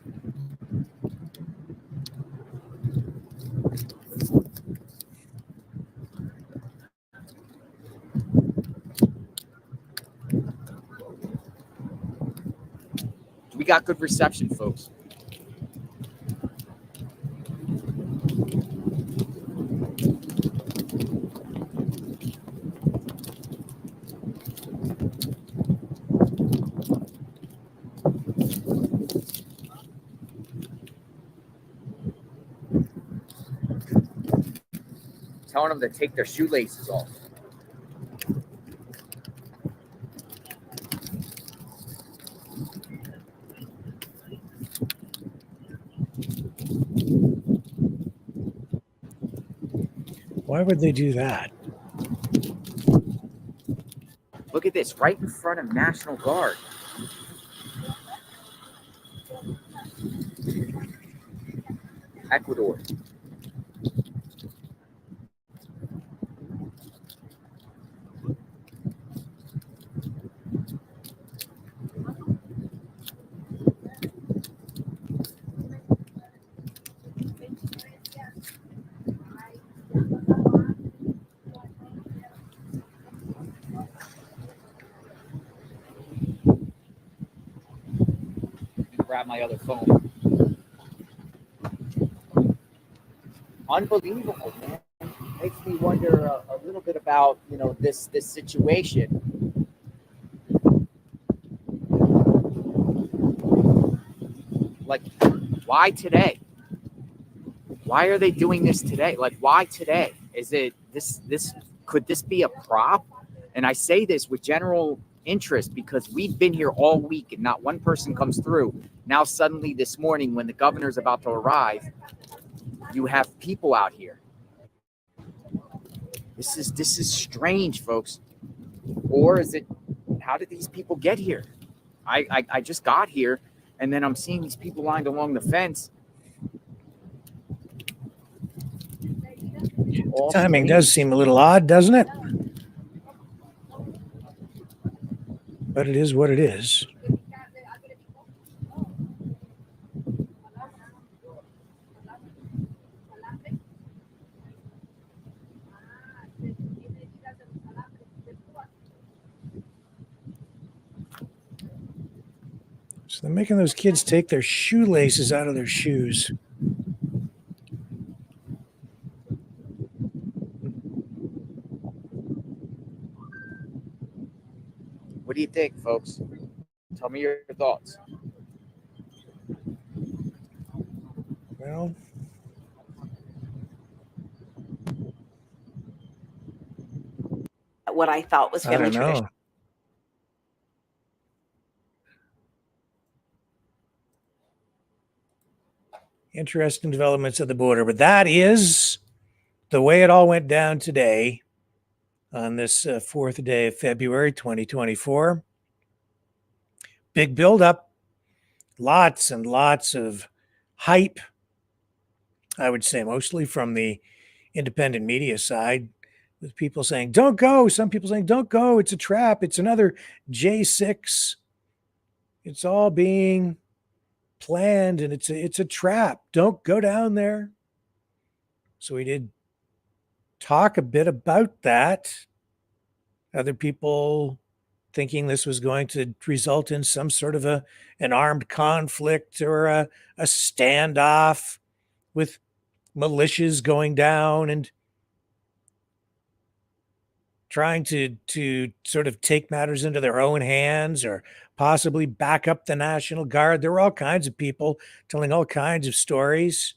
We got good reception, folks. Telling them to take their shoelaces off. Why would they do that? Look at this, right in front of National Guard. Ecuador. Grab my other phone. Unbelievable, man. Makes me wonder a little bit about, this situation. Like, why today? Why are they doing this today? Like, why today? Is it this could this be a prop? And I say this with general interest because we've been here all week and not one person comes through. Now suddenly this morning when the governor's about to arrive, you have people out here. This is strange, folks. Or is it, how did these people get here? I just got here and then I'm seeing these people lined along the fence. The timing does seem a little odd, doesn't it? But it is what it is. So they're making those kids take their shoelaces out of their shoes. What do you think, folks? Tell me your thoughts. Well, what I thought was I family don't know. tradition. Interesting developments at the border, but that is the way it all went down today on this fourth day of February 2024. Big buildup, lots and lots of hype, I would say mostly from the independent media side, with people saying, don't go. Some people saying, don't go. It's a trap. It's another J6. It's all being planned and it's a trap. Don't go down there. So we did talk a bit about that. Other people thinking this was going to result in some sort of an armed conflict or a standoff with militias going down and trying to sort of take matters into their own hands or possibly back up the National Guard. There were all kinds of people telling all kinds of stories.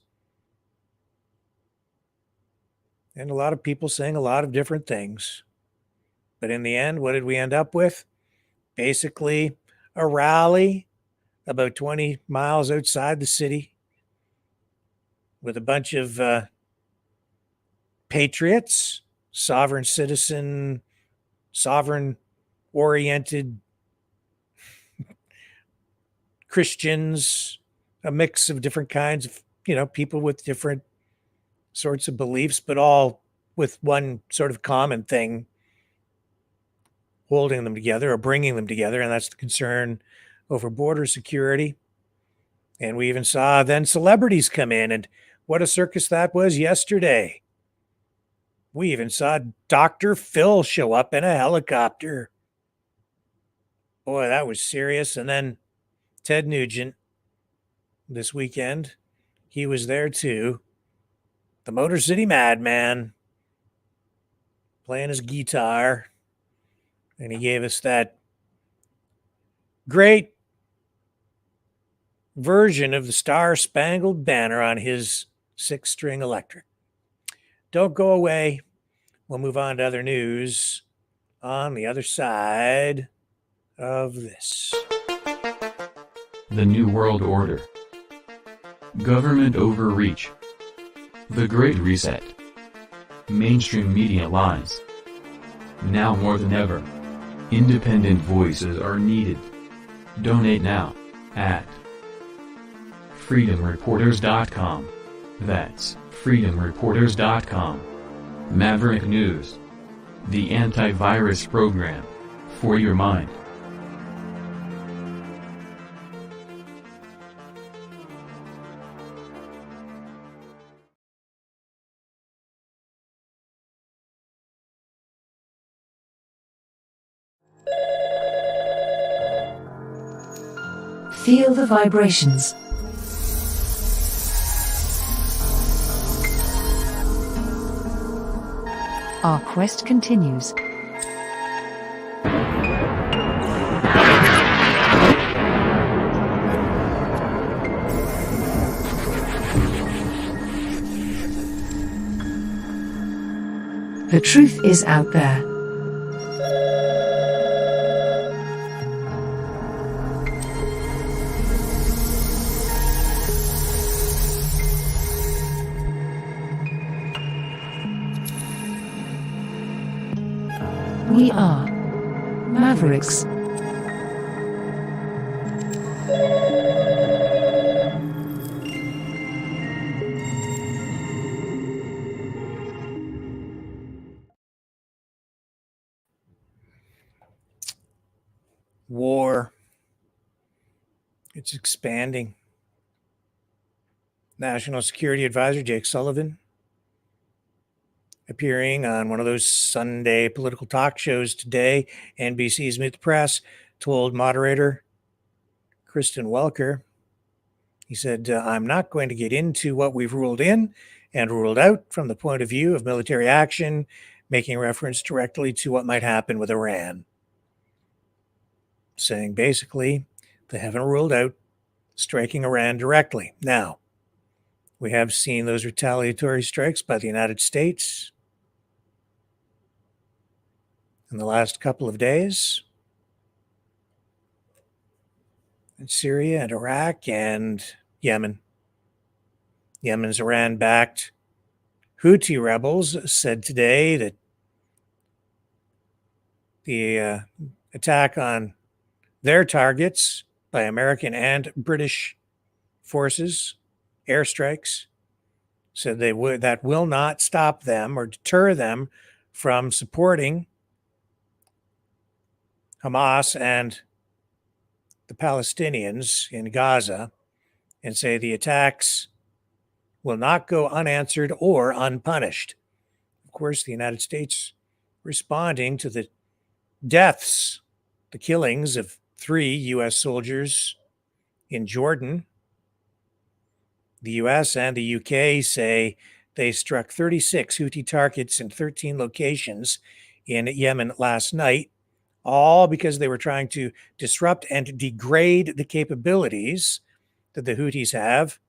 And a lot of people saying a lot of different things. But in the end, what did we end up with? Basically, a rally about 20 miles outside the city with a bunch of patriots, sovereign citizen, sovereign-oriented Christians, a mix of different kinds of, people with different sorts of beliefs, but all with one sort of common thing holding them together or bringing them together, and that's the concern over border security. And we even saw then celebrities come in, and what a circus that was yesterday. We even saw Dr. Phil show up in a helicopter. Boy, that was serious. And then Ted Nugent this weekend, he was there too. The Motor City Madman playing his guitar. And he gave us that great version of the Star Spangled Banner on his 6-string electric. Don't go away. We'll move on to other news on the other side of this. The New World Order. Government overreach. The Great Reset. Mainstream media lies. Now more than ever, independent voices are needed. Donate now at freedomreporters.com. That's freedomreporters.com. Maverick News. The antivirus program for your mind. Feel the vibrations. Our quest continues. The truth is out there. We are Mavericks. War. It's expanding. National Security Advisor Jake Sullivan, appearing on one of those Sunday political talk shows today, NBC's Meet the Press, told moderator Kristen Welker, he said, I'm not going to get into what we've ruled in and ruled out from the point of view of military action, making reference directly to what might happen with Iran. Saying basically, they haven't ruled out striking Iran directly. Now, we have seen those retaliatory strikes by the United States in the last couple of days in Syria and Iraq and Yemen. Yemen's Iran-backed Houthi rebels said today that the attack on their targets by American and British forces, airstrikes, said that will not stop them or deter them from supporting Hamas and the Palestinians in Gaza, and say the attacks will not go unanswered or unpunished. Of course, the United States responding to the deaths, the killings of 3 U.S. soldiers in Jordan. The U.S. and the U.K. say they struck 36 Houthi targets in 13 locations in Yemen last night, all because they were trying to disrupt and degrade the capabilities that the Houthis have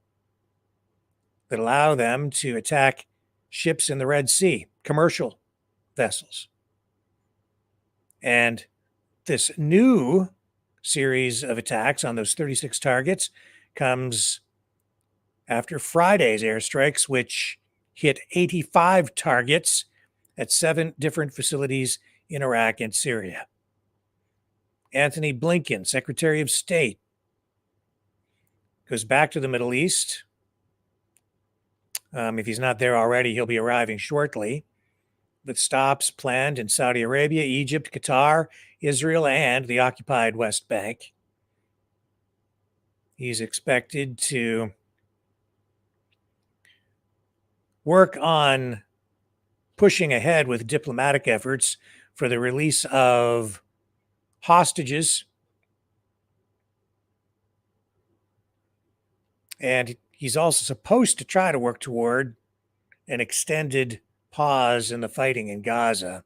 that allow them to attack ships in the Red Sea, commercial vessels. And this new series of attacks on those 36 targets comes after Friday's airstrikes, which hit 85 targets at 7 different facilities in Iraq and Syria. Anthony Blinken, Secretary of State, goes back to the Middle East. If he's not there already, he'll be arriving shortly, with stops planned in Saudi Arabia, Egypt, Qatar, Israel, and the occupied West Bank. He's expected to work on pushing ahead with diplomatic efforts for the release of hostages. And he's also supposed to try to work toward an extended pause in the fighting in Gaza.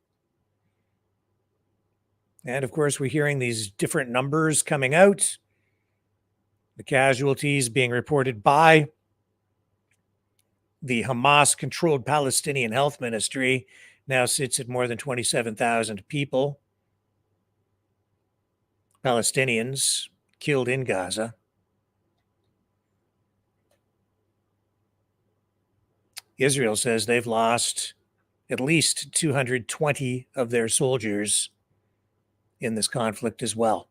And of course, we're hearing these different numbers coming out. The casualties being reported by the Hamas-controlled Palestinian Health Ministry now sits at more than 27,000 people, Palestinians killed in Gaza. Israel says they've lost at least 220 of their soldiers in this conflict as well.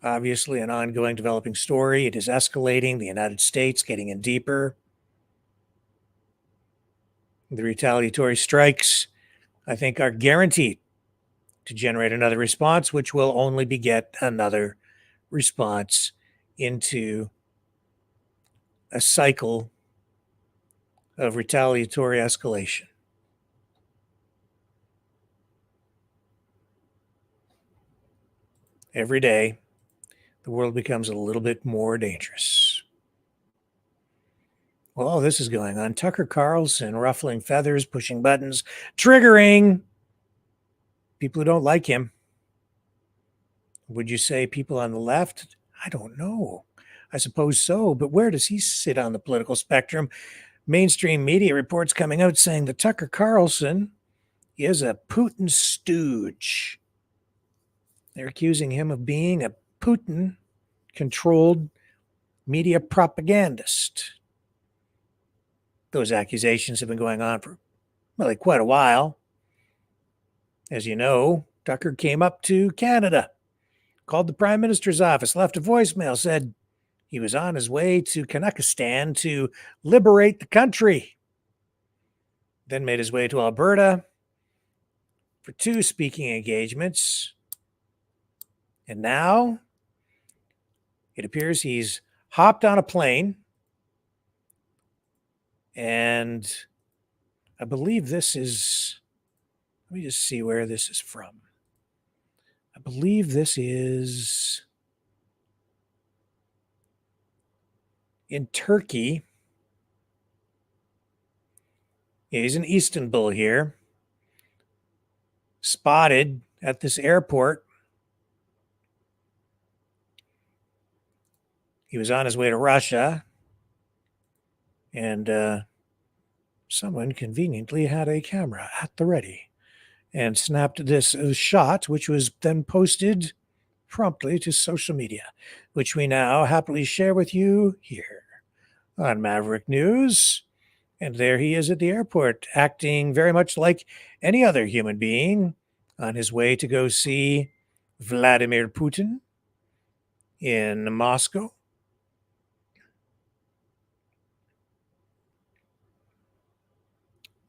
Obviously, an ongoing developing story. It is escalating. The United States getting in deeper. The retaliatory strikes, I think, are guaranteed to generate another response, which will only beget another response into a cycle of retaliatory escalation. Every day, the world becomes a little bit more dangerous. Well, all this is going on. Tucker Carlson ruffling feathers, pushing buttons, triggering people who don't like him. Would you say people on the left? I don't know. I suppose so, but where does he sit on the political spectrum? mainstream media reports coming out saying that Tucker Carlson is a Putin stooge. They're accusing him of being a Putin-controlled media propagandist. Those accusations have been going on for really quite a while. As you know, Tucker came up to Canada, called the Prime Minister's office, left a voicemail, said he was on his way to Kazakhstan to liberate the country. Then made his way to Alberta for 2 speaking engagements. And now it appears he's hopped on a plane, and I believe this is, let me just see where this is from. I believe this is in Turkey. Yeah, he's in Istanbul here. Spotted at this airport. He was on his way to Russia, and someone conveniently had a camera at the ready and snapped this shot, which was then posted promptly to social media, which we now happily share with you here on Maverick News. And there he is at the airport, acting very much like any other human being on his way to go see Vladimir Putin in Moscow.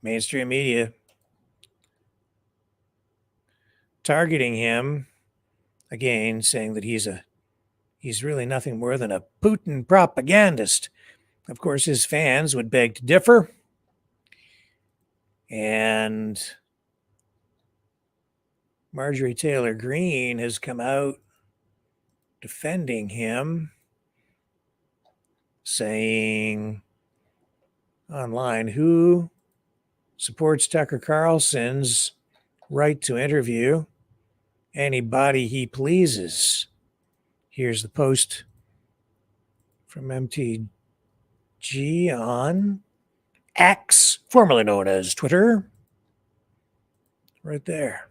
Mainstream media targeting him again, saying that he's really nothing more than a Putin propagandist. Of course, his fans would beg to differ. And Marjorie Taylor Greene has come out defending him, saying online, who supports Tucker Carlson's right to interview anybody he pleases? Here's the post from MTG on X, formerly known as Twitter. Right there.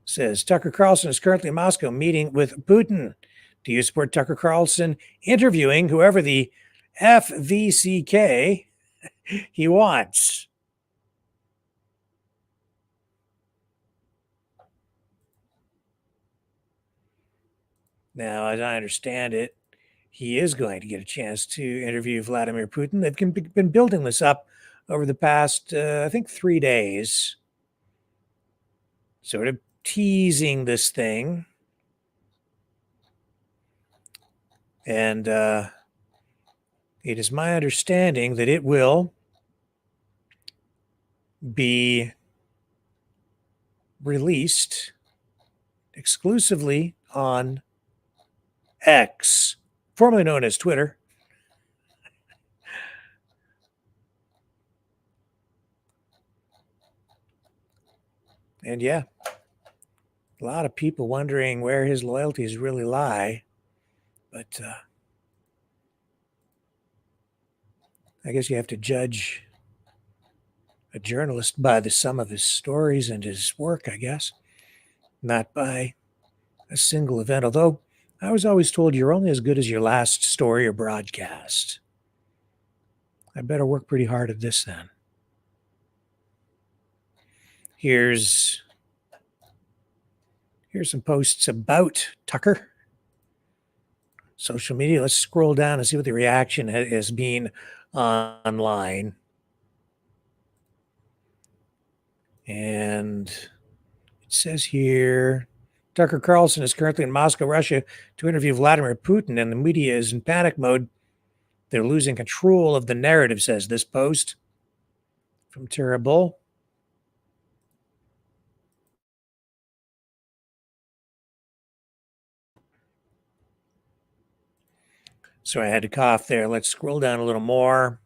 Says Tucker Carlson is currently in Moscow meeting with Putin. Do you support Tucker Carlson interviewing whoever the FVCK he wants? Now, as I understand it, he is going to get a chance to interview Vladimir Putin. They've been building this up over the past, I think, 3 days, sort of teasing this thing. And it is my understanding that it will be released exclusively on X, formerly known as Twitter. And yeah, a lot of people wondering where his loyalties really lie. But I guess you have to judge a journalist by the sum of his stories and his work, I guess, not by a single event. Although I was always told you're only as good as your last story or broadcast. I better work pretty hard at this then. Here's some posts about Tucker. Social media. Let's scroll down and see what the reaction has been online. And it says here, Tucker Carlson is currently in Moscow, Russia, to interview Vladimir Putin, and the media is in panic mode. They're losing control of the narrative, says this post from Terrible. So I had to cough there. Let's scroll down a little more.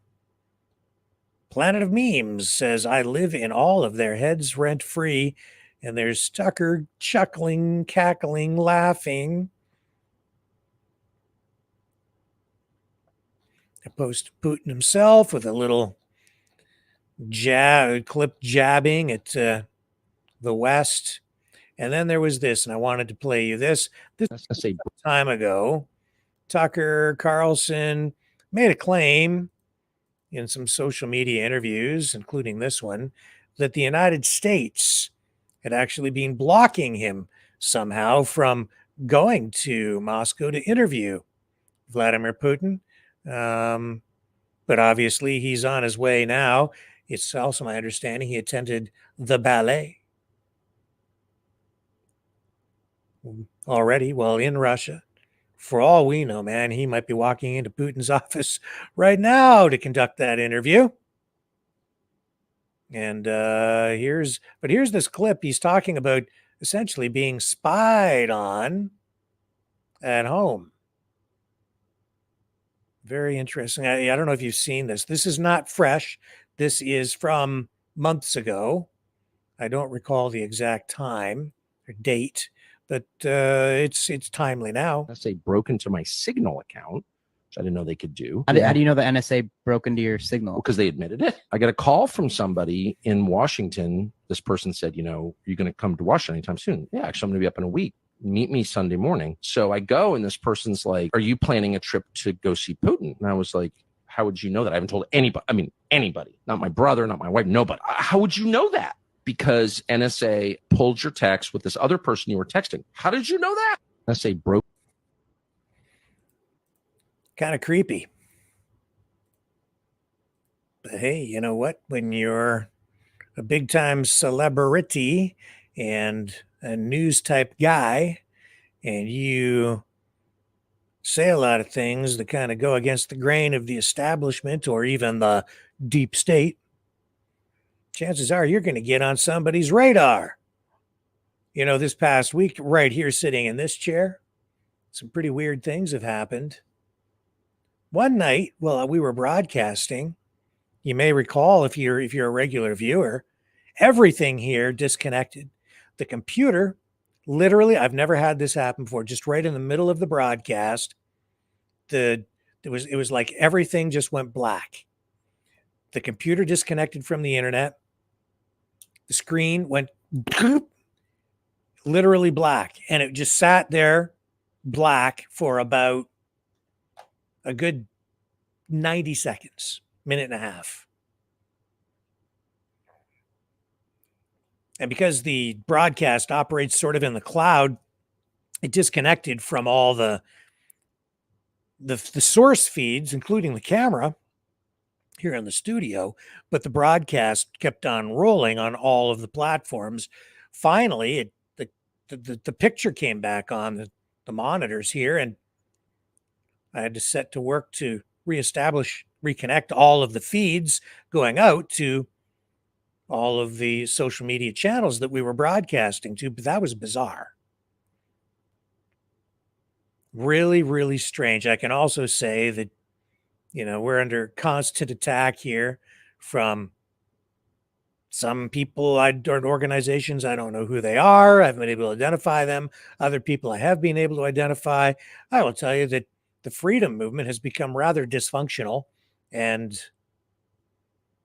Planet of Memes says, I live in all of their heads rent-free. And there's Tucker chuckling, cackling, laughing. A post Putin himself with a little clip jabbing at the West. And then there was this, and I wanted to play you this. This time ago, Tucker Carlson made a claim in some social media interviews, including this one, that the United States had actually been blocking him somehow from going to Moscow to interview Vladimir Putin. But obviously, he's on his way now. It's also my understanding he attended the ballet already while in Russia. For all we know, man, he might be walking into Putin's office right now to conduct that interview. And here's this clip. He's talking about essentially being spied on at home. Very interesting. I don't know if you've seen this. This is not fresh. This is from months ago. I don't recall the exact time or date, but it's timely now. NSA broke into my Signal account, which I didn't know they could do. How do you know the NSA broke into your Signal? Because they admitted it. I got a call from somebody in Washington. This person said, you know, you're going to come to Washington anytime soon. Yeah, actually, I'm going to be up in a week. Meet me Sunday morning. So I go, and this person's like, are you planning a trip to go see Putin? And I was like, how would you know that? I haven't told anybody. I mean, anybody, not my brother, not my wife, nobody. How would you know that? Because NSA pulled your text with this other person you were texting. How did you know that? NSA broke. Kind of creepy. But hey, you know what? When you're a big time celebrity and a news type guy, and you say a lot of things that kind of go against the grain of the establishment or even the deep state, chances are you're going to get on somebody's radar. You know, this past week, right here sitting in this chair, some pretty weird things have happened. One night, while we were broadcasting, you may recall if you're a regular viewer, everything here disconnected. The computer, literally, I've never had this happen before, just right in the middle of the broadcast, it was like everything just went black. The computer disconnected from the internet. The screen went literally black, and it just sat there black for about a good 90 seconds, minute and a half. And because the broadcast operates sort of in the cloud, it disconnected from all the source feeds, including the camera here in the studio, but the broadcast kept on rolling on all of the platforms. Finally, the picture came back on the monitors here, and I had to set to work to reconnect all of the feeds going out to all of the social media channels that we were broadcasting to. But that was bizarre. Really, really strange. I can also say that, you know, we're under constant attack here from some people or organizations. I don't know who they are. I haven't been able to identify them. Other people I have been able to identify. I will tell you that the freedom movement has become rather dysfunctional, and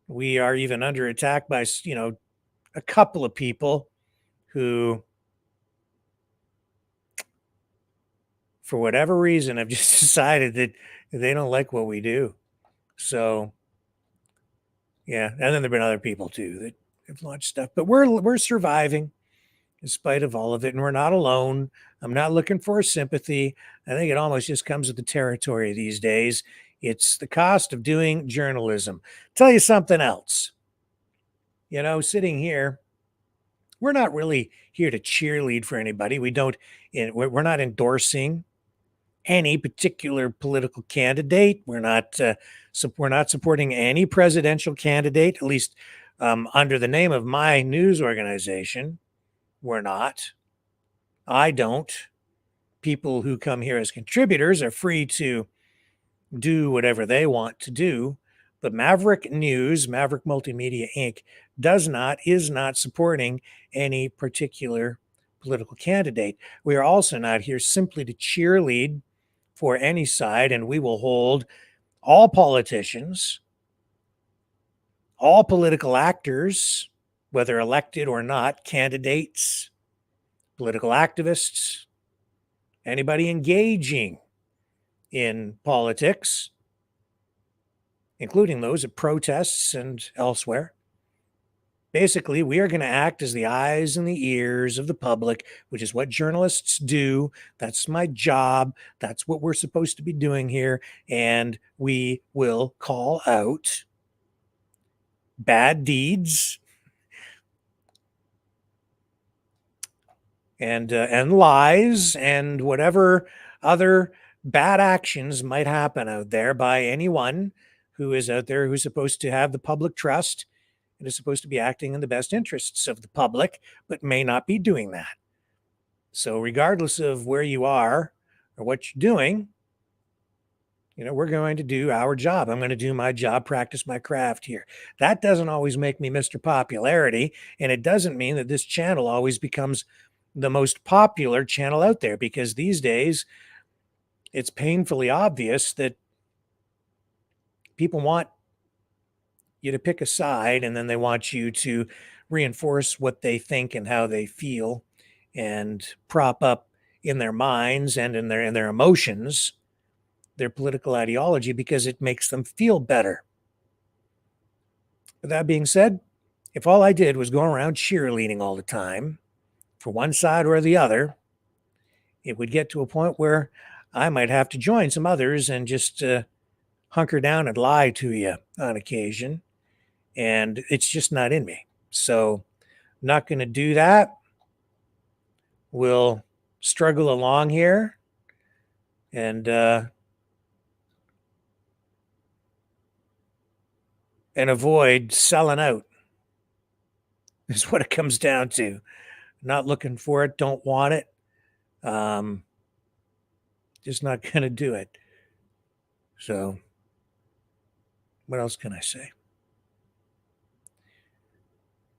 we are even under attack by, you know, a couple of people who, for whatever reason, have just decided that they don't like what we do. So, yeah, and then there've been other people too that have launched stuff, but we're surviving in spite of all of it, and we're not alone. I'm not looking for sympathy. I think it almost just comes with the territory these days. It's the cost of doing journalism. Tell you something else. You know, sitting here, we're not really here to cheerlead for anybody. We're not endorsing any particular political candidate. We're not supporting any presidential candidate, at least under the name of my news organization. We're not. I don't. People who come here as contributors are free to do whatever they want to do. But Maverick News, Maverick Multimedia Inc., is not supporting any particular political candidate. We are also not here simply to cheerlead for any side, and we will hold all politicians, all political actors, whether elected or not, candidates, political activists, anybody engaging in politics, including those at protests and elsewhere. Basically, we are going to act as the eyes and the ears of the public, which is what journalists do. That's my job. That's what we're supposed to be doing here. And we will call out bad deeds and lies and whatever other bad actions might happen out there by anyone who is out there who's supposed to have the public trust and is supposed to be acting in the best interests of the public, but may not be doing that. So regardless of where you are or what you're doing, we're going to do our job. I'm going to do my job, practice my craft here. That doesn't always make me Mr. Popularity, and it doesn't mean that this channel always becomes the most popular channel out there, because these days it's painfully obvious that people want you to pick a side, and then they want you to reinforce what they think and how they feel and prop up in their minds and in their emotions their political ideology because it makes them feel better. With that being said, if all I did was go around cheerleading all the time for one side or the other, it would get to a point where I might have to join some others and just hunker down and lie to you on occasion. And it's just not in me. So not going to do that. We'll struggle along here and avoid selling out is what it comes down to. Not looking for it, don't want it. Just not going to do it. So what else can I say?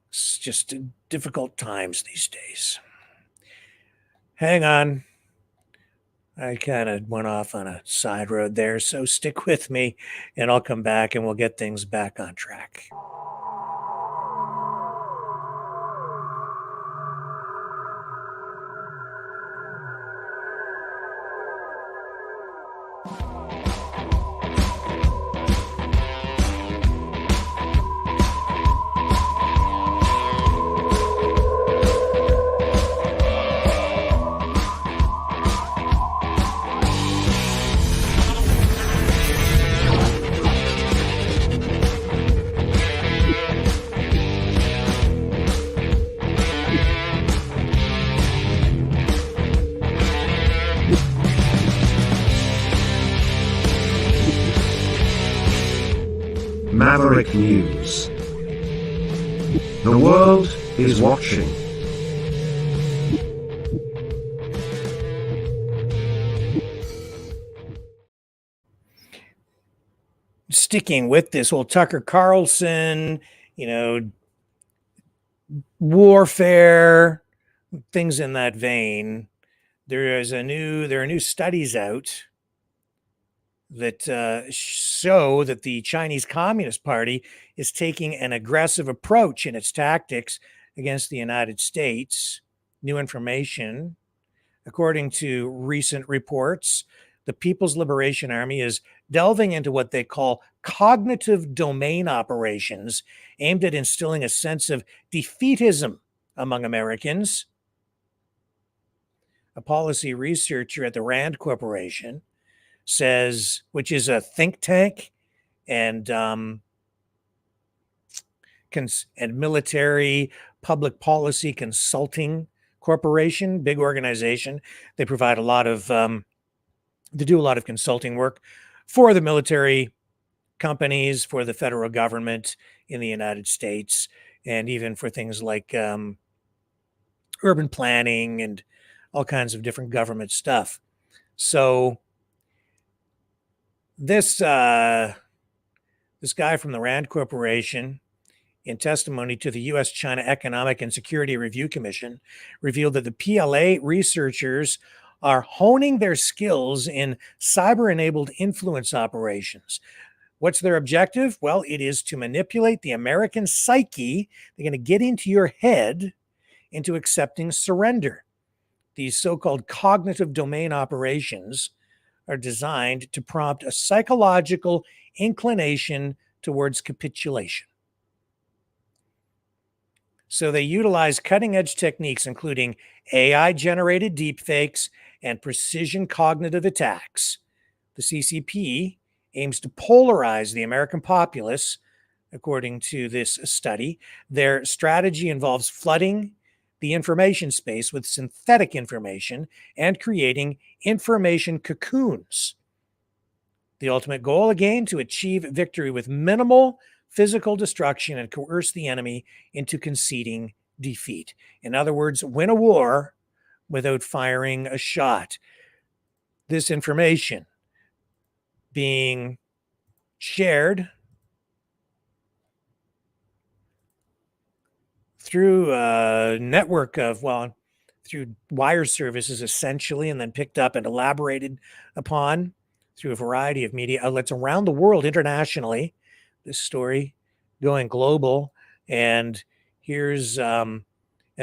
It's just difficult times these days. Hang on. I kind of went off on a side road there, so stick with me and I'll come back and we'll get things back on track. Maverick News. The world is watching. Sticking with this whole Tucker Carlson, warfare, things in that vein, there are new studies out that show that the Chinese Communist Party is taking an aggressive approach in its tactics against the United States. New information, according to recent reports, the People's Liberation Army is delving into what they call cognitive domain operations aimed at instilling a sense of defeatism among Americans. A policy researcher at the Rand Corporation says, which is a think tank and military public policy consulting corporation, big organization. They provide a lot of, they do a lot of consulting work for the military companies, for the federal government in the United States, and even for things like urban planning and all kinds of different government stuff. So this guy from the Rand Corporation, in testimony to the U.S.-China Economic and Security Review Commission, revealed that the PLA researchers are honing their skills in cyber-enabled influence operations. What's their objective? Well, it is to manipulate the American psyche. They're going to get into your head into accepting surrender. These so-called cognitive domain operations are designed to prompt a psychological inclination towards capitulation. So they utilize cutting-edge techniques, including AI-generated deepfakes and precision cognitive attacks. The CCP aims to polarize the American populace, according to this study. Their strategy involves flooding the information space with synthetic information and creating information cocoons. The ultimate goal, again, to achieve victory with minimal physical destruction and coerce the enemy into conceding defeat. In other words, win a war without firing a shot. This information being shared through a network of, through wire services essentially, and then picked up and elaborated upon through a variety of media outlets around the world internationally. This story going global. And here's an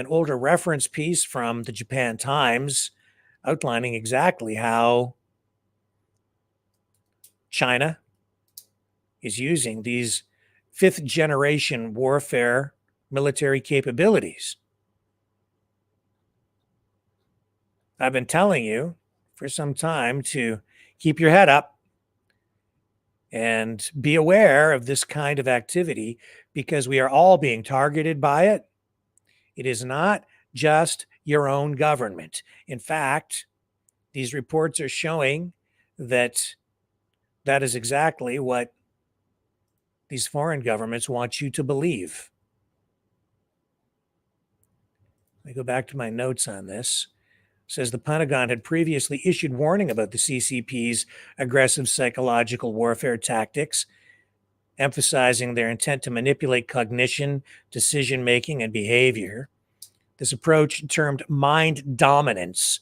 older reference piece from the Japan Times outlining exactly how China is using these fifth generation warfare military capabilities. I've been telling you for some time to keep your head up and be aware of this kind of activity because we are all being targeted by it. It is not just your own government. In fact, these reports are showing that that is exactly what these foreign governments want you to believe. Let me go back to my notes on this. It says the Pentagon had previously issued warning about the CCP's aggressive psychological warfare tactics, emphasizing their intent to manipulate cognition, decision-making, and behavior. This approach, termed mind dominance,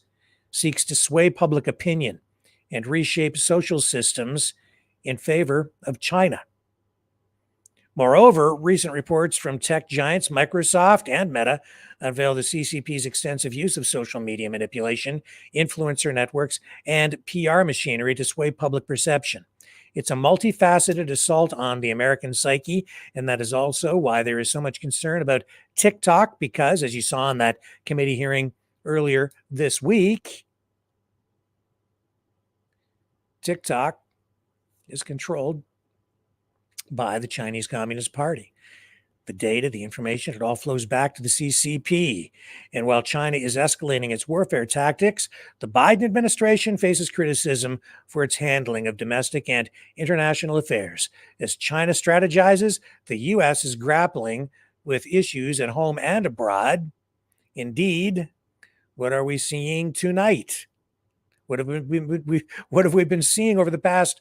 seeks to sway public opinion and reshape social systems in favor of China. Moreover, recent reports from tech giants Microsoft and Meta unveil the CCP's extensive use of social media manipulation, influencer networks, and PR machinery to sway public perception. It's a multifaceted assault on the American psyche, and that is also why there is so much concern about TikTok, because, as you saw in that committee hearing earlier this week, TikTok is controlled by the Chinese Communist Party. The data, the information, it all flows back to the CCP. And while China is escalating its warfare tactics, the Biden administration faces criticism for its handling of domestic and international affairs. As China strategizes, the U.S. is grappling with issues at home and abroad. Indeed, what are we seeing tonight? What have we been seeing over the past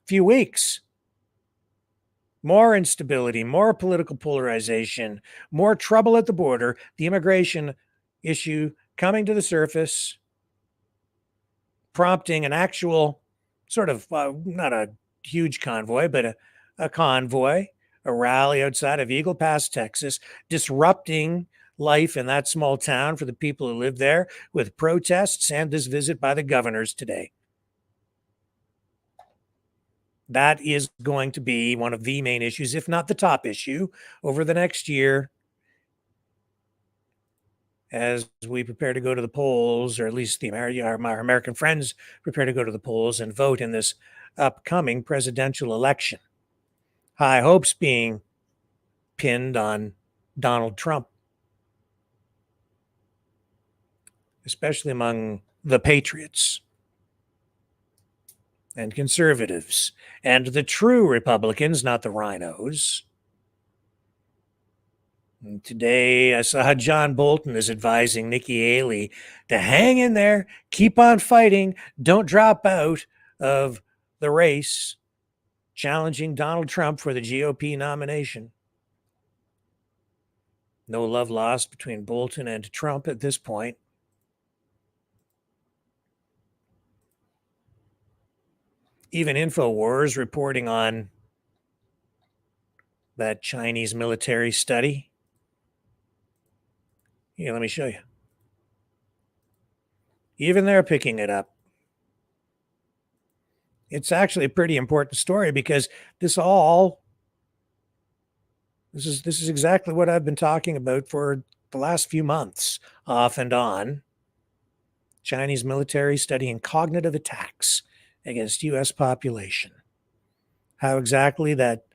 few weeks? More instability, more political polarization, more trouble at the border, the immigration issue coming to the surface, prompting an actual sort of, not a huge convoy, but a convoy, a rally outside of Eagle Pass, Texas, disrupting life in that small town for the people who live there with protests and this visit by the governors today. That is going to be one of the main issues, if not the top issue, over the next year as we prepare to go to the polls, or at least our American friends prepare to go to the polls and vote in this upcoming presidential election. High hopes being pinned on Donald Trump, especially among the patriots and conservatives and the true Republicans, not the rhinos. And today, I saw John Bolton is advising Nikki Haley to hang in there, keep on fighting, don't drop out of the race, challenging Donald Trump for the GOP nomination. No love lost between Bolton and Trump at this point. Even InfoWars reporting on that Chinese military study. Here, let me show you. Even they're picking it up. It's actually a pretty important story because this is exactly what I've been talking about for the last few months, off and on. Chinese military studying cognitive attacks against U.S. population. How exactly that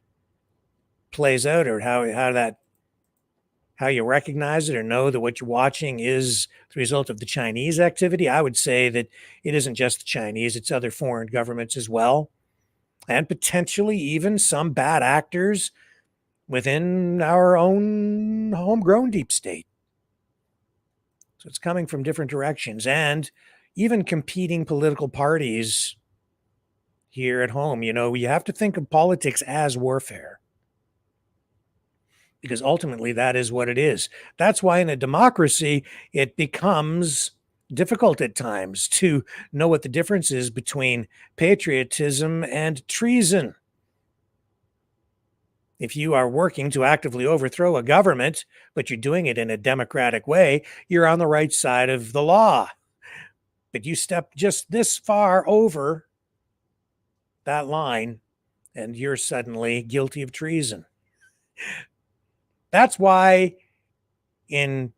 plays out, or how you recognize it or know that what you're watching is the result of the Chinese activity. I would say that it isn't just the Chinese, it's other foreign governments as well, and potentially even some bad actors within our own homegrown deep state. So it's coming from different directions, and even competing political parties here at home. You know, you have to think of politics as warfare, because ultimately that is what it is. That's why in a democracy, it becomes difficult at times to know what the difference is between patriotism and treason. If you are working to actively overthrow a government, but you're doing it in a democratic way, you're on the right side of the law. But you step just this far over that line, and you're suddenly guilty of treason. That's why in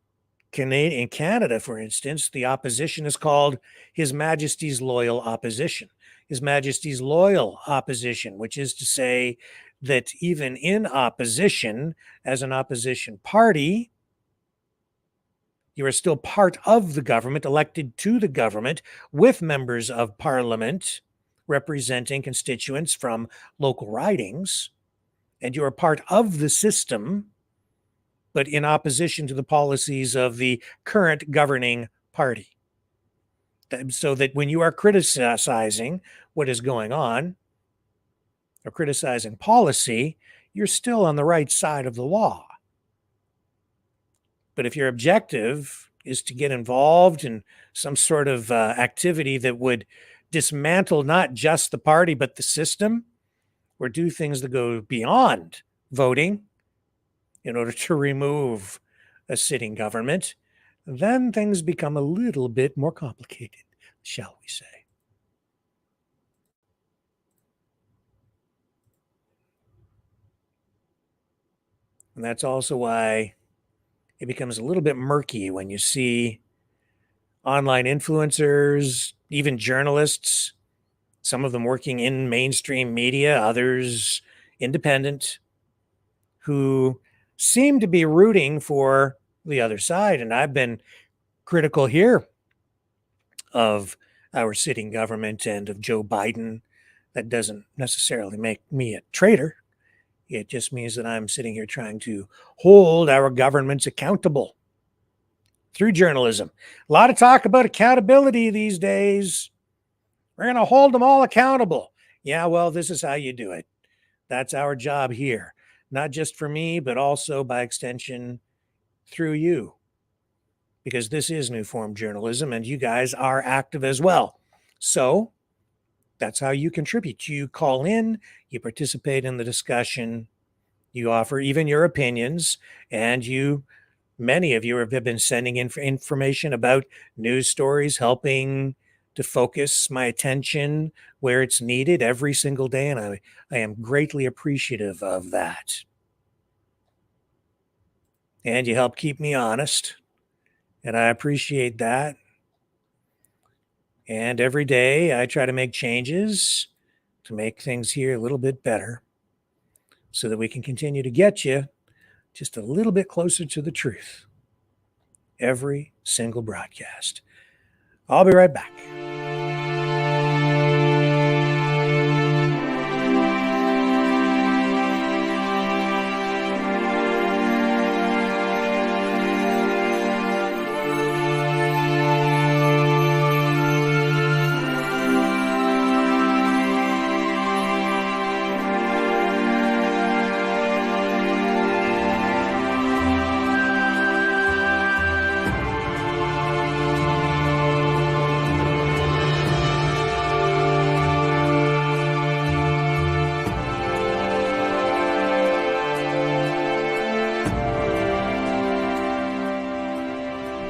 Canada, for instance, the opposition is called His Majesty's Loyal Opposition. His Majesty's Loyal Opposition, which is to say that even in opposition, as an opposition party, you are still part of the government, elected to the government, with members of parliament representing constituents from local ridings, and you are part of the system, but in opposition to the policies of the current governing party. So that when you are criticizing what is going on, or criticizing policy, you're still on the right side of the law. But if your objective is to get involved in some sort of activity that would dismantle not just the party, but the system, or do things that go beyond voting in order to remove a sitting government, then things become a little bit more complicated, shall we say. And that's also why it becomes a little bit murky when you see online influencers, even journalists, some of them working in mainstream media, others independent, who seem to be rooting for the other side. And I've been critical here of our sitting government and of Joe Biden. That doesn't necessarily make me a traitor. It just means that I'm sitting here trying to hold our governments accountable through journalism. A lot of talk about accountability these days. We're going to hold them all accountable. Yeah, well, this is how you do it. That's our job here. Not just for me, but also by extension through you. Because this is new form journalism and you guys are active as well. So that's how you contribute. You call in, you participate in the discussion, you offer even your opinions, and many of you have been sending in information about news stories, helping to focus my attention where it's needed every single day. And I am greatly appreciative of that. And you help keep me honest. And I appreciate that. And every day I try to make changes to make things here a little bit better so that we can continue to get you just a little bit closer to the truth. Every single broadcast. I'll be right back.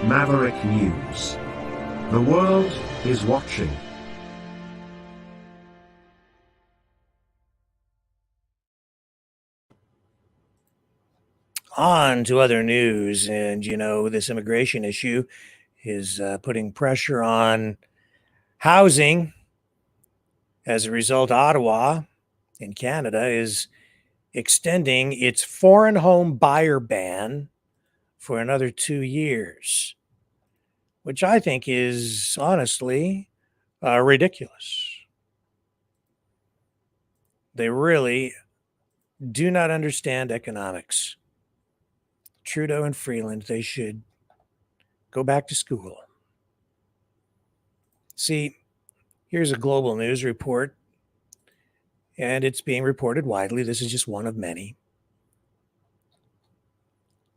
Maverick News. The world is watching. On to other news. And, this immigration issue is putting pressure on housing. As a result, Ottawa in Canada is extending its foreign home buyer ban for another 2 years, which I think is honestly ridiculous. They really do not understand economics. Trudeau and Freeland, they should go back to school. See, here's a global news report, and it's being reported widely. This is just one of many.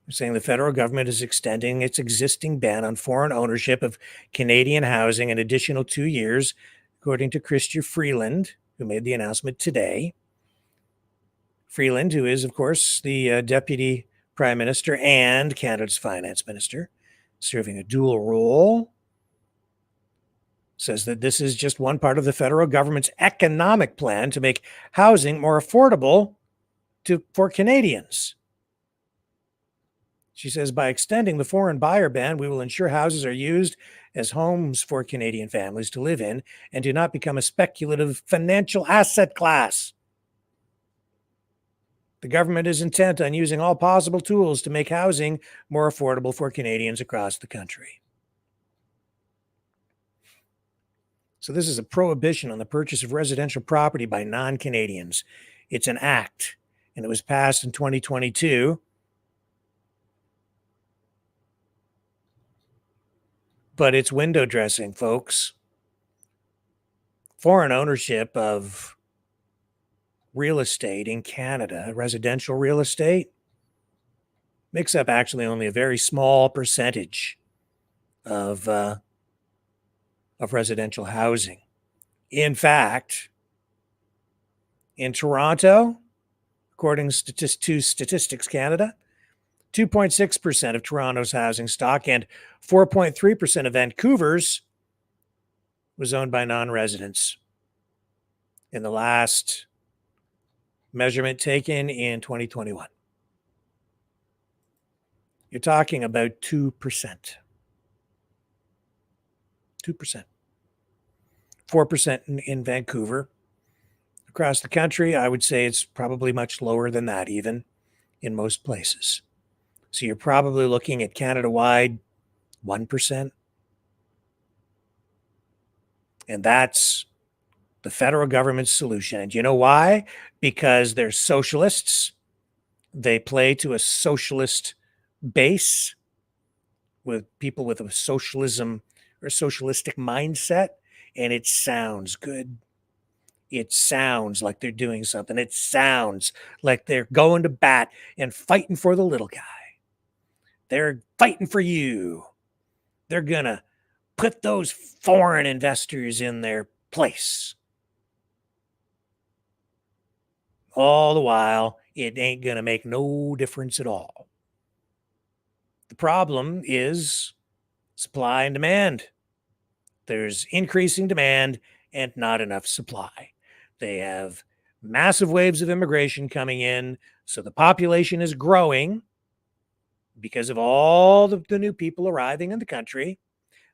They're saying the federal government is extending its existing ban on foreign ownership of Canadian housing an additional 2 years, according to Chrystia Freeland, who made the announcement today. Freeland, who is, of course, the Deputy Prime Minister and Canada's Finance Minister, serving a dual role, says that this is just one part of the federal government's economic plan to make housing more affordable for Canadians. She says, by extending the foreign buyer ban, we will ensure houses are used as homes for Canadian families to live in and do not become a speculative financial asset class. The government is intent on using all possible tools to make housing more affordable for Canadians across the country. So this is a prohibition on the purchase of residential property by non-Canadians. It's an act, and it was passed in 2022. But it's window dressing, folks. Foreign ownership of real estate in Canada, residential real estate, makes up actually only a very small percentage of residential housing. In fact, in Toronto, according to Statistics Canada, 2.6% of Toronto's housing stock and 4.3% of Vancouver's was owned by non-residents. In the last measurement taken in 2021. You're talking about 2%. 2%. 4% in Vancouver. Across the country, I would say it's probably much lower than that even in most places. So you're probably looking at Canada-wide 1%. And that's the federal government's solution. And you know why? Because they're socialists. They play to a socialist base with people with a socialism or socialistic mindset, and it sounds good. It sounds like they're doing something. It sounds like they're going to bat and fighting for the little guy. They're fighting for you. They're going to put those foreign investors in their place. All the while, it ain't going to make no difference at all. The problem is supply and demand. There's increasing demand and not enough supply. They have massive waves of immigration coming in, so the population is growing because of all the new people arriving in the country.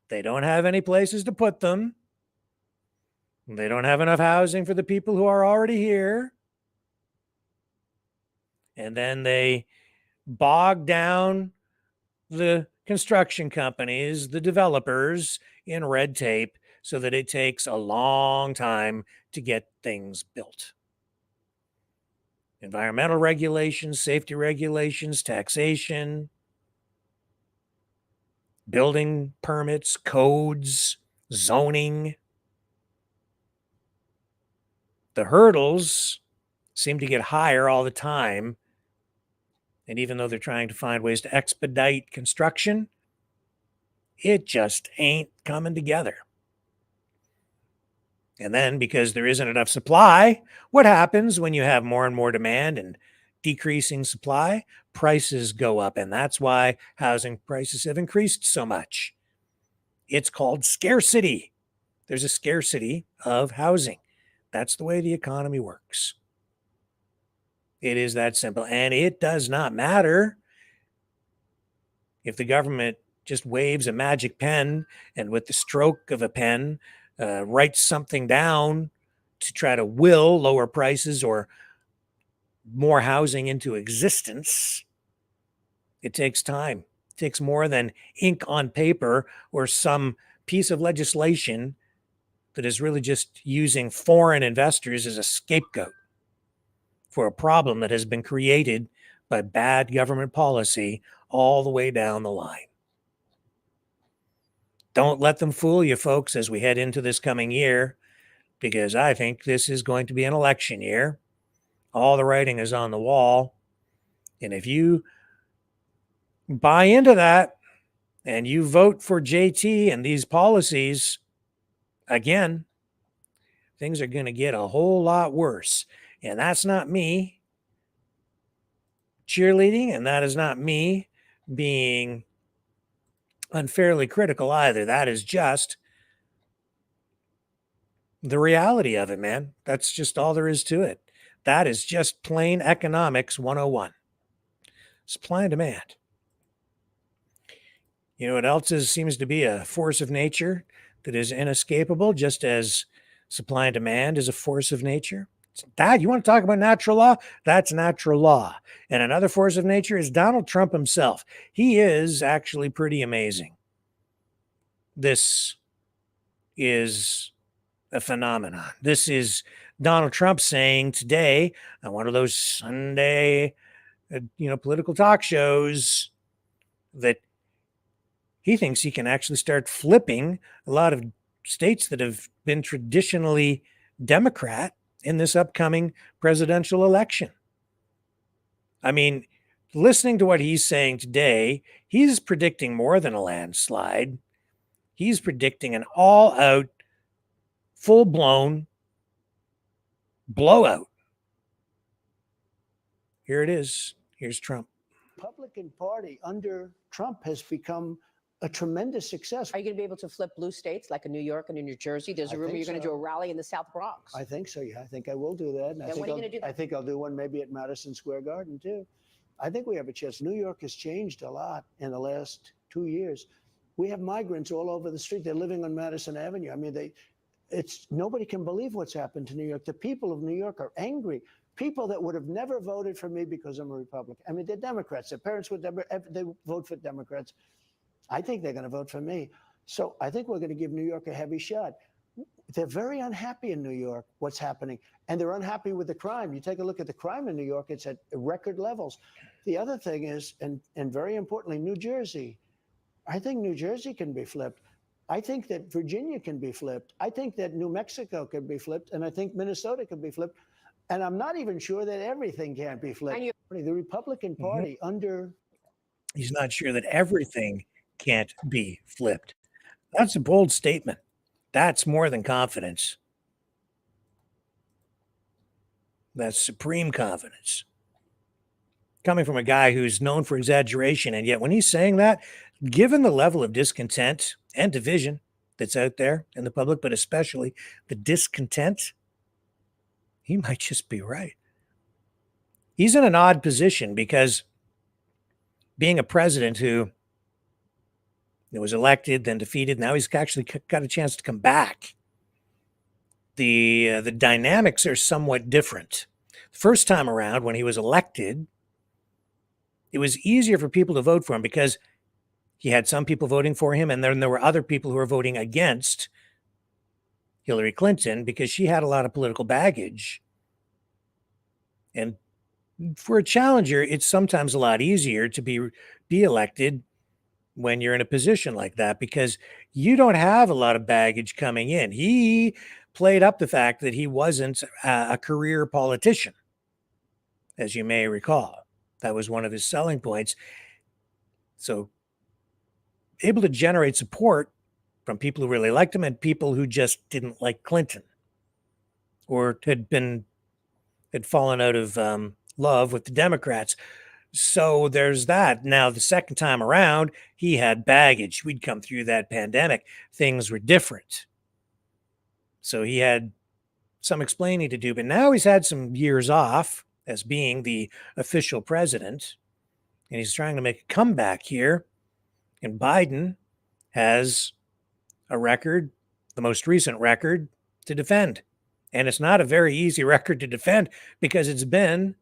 They don't have any places to put them. They don't have enough housing for the people who are already here. And then they bog down the construction companies, the developers, in red tape so that it takes a long time to get things built. Environmental regulations, safety regulations, taxation, building permits, codes, zoning. The hurdles seem to get higher all the time. And even though they're trying to find ways to expedite construction, it just ain't coming together. And then because there isn't enough supply, what happens when you have more and more demand and decreasing supply, prices go up. And that's why housing prices have increased so much. It's called scarcity. There's a scarcity of housing. That's the way the economy works. It is that simple. And it does not matter if the government just waves a magic pen and with the stroke of a pen writes something down to try to will lower prices or more housing into existence. It takes time. It takes more than ink on paper or some piece of legislation that is really just using foreign investors as a scapegoat for a problem that has been created by bad government policy all the way down the line. Don't let them fool you, folks, as we head into this coming year, because I think this is going to be an election year. All the writing is on the wall. And if you buy into that and you vote for JT and these policies, again, things are going to get a whole lot worse. And that's not me cheerleading, and that is not me being unfairly critical either. That is just the reality of it, man. That's just all there is to it. That is just plain economics 101. Supply and demand. You know what else seems to be a force of nature that is inescapable, just as supply and demand is a force of nature? Dad, you want to talk about natural law? That's natural law. And another force of nature is Donald Trump himself. He is actually pretty amazing. This is a phenomenon. This is Donald Trump saying today on one of those Sunday, political talk shows that he thinks he can actually start flipping a lot of states that have been traditionally Democrat in this upcoming presidential election. I mean, listening to what he's saying today, he's predicting more than a landslide. He's predicting an all-out, full-blown blowout. Here it is. Here's Trump. Republican Party under Trump has become a tremendous success. Are you going to be able to flip blue states like in New York and in New Jersey? There's a rumor you're going to do a rally in the South Bronx. I think so, yeah. I think I will do that. And when are you going to do that? I think I'll do one maybe at Madison Square Garden, too. I think we have a chance. New York has changed a lot in the last 2 years. We have migrants all over the street. They're living on Madison Avenue. I mean, nobody can believe what's happened to New York. The people of New York are angry. People that would have never voted for me because I'm a Republican. I mean, they're Democrats. Their parents would they vote for Democrats. I think they're going to vote for me. So I think we're going to give New York a heavy shot. They're very unhappy in New York, what's happening. And they're unhappy with the crime. You take a look at the crime in New York, it's at record levels. The other thing is, and very importantly, New Jersey. I think New Jersey can be flipped. I think that Virginia can be flipped. I think that New Mexico can be flipped. And I think Minnesota can be flipped. And I'm not even sure that everything can't be flipped. The Republican Party under... He's not sure that everything can't be flipped. That's a bold statement. That's more than confidence. That's supreme confidence. Coming from a guy who's known for exaggeration, and yet when he's saying that, given the level of discontent and division that's out there in the public, but especially the discontent, he might just be right. He's in an odd position because being a president who was elected, then defeated, now he's actually got a chance to come back. The dynamics are somewhat different. First time around, when he was elected, it was easier for people to vote for him because he had some people voting for him, and then there were other people who were voting against Hillary Clinton because she had a lot of political baggage. And for a challenger, it's sometimes a lot easier to be elected when you're in a position like that because you don't have a lot of baggage coming in. He played up the fact that he wasn't a career politician, as you may recall. That was one of his selling points. So able to generate support from people who really liked him and people who just didn't like Clinton or had fallen out of love with the Democrats. So there's that. Now, the second time around, he had baggage. We'd come through that pandemic. Things were different. So he had some explaining to do, but now he's had some years off as being the official president, and he's trying to make a comeback here. And Biden has a record, the most recent record, to defend. And it's not a very easy record to defend because it's been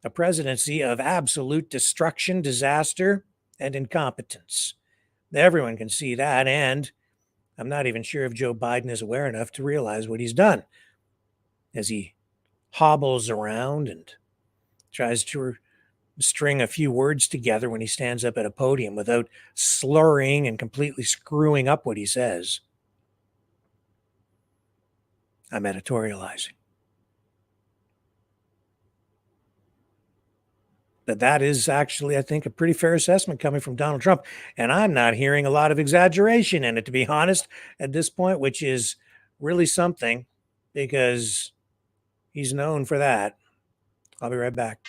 a presidency of absolute destruction, disaster, and incompetence. Everyone can see that. And I'm not even sure if Joe Biden is aware enough to realize what he's done as he hobbles around and tries to string a few words together when he stands up at a podium without slurring and completely screwing up what he says. I'm editorializing. But that is actually, I think, a pretty fair assessment coming from Donald Trump. And I'm not hearing a lot of exaggeration in it, to be honest, at this point, which is really something because he's known for that. I'll be right back.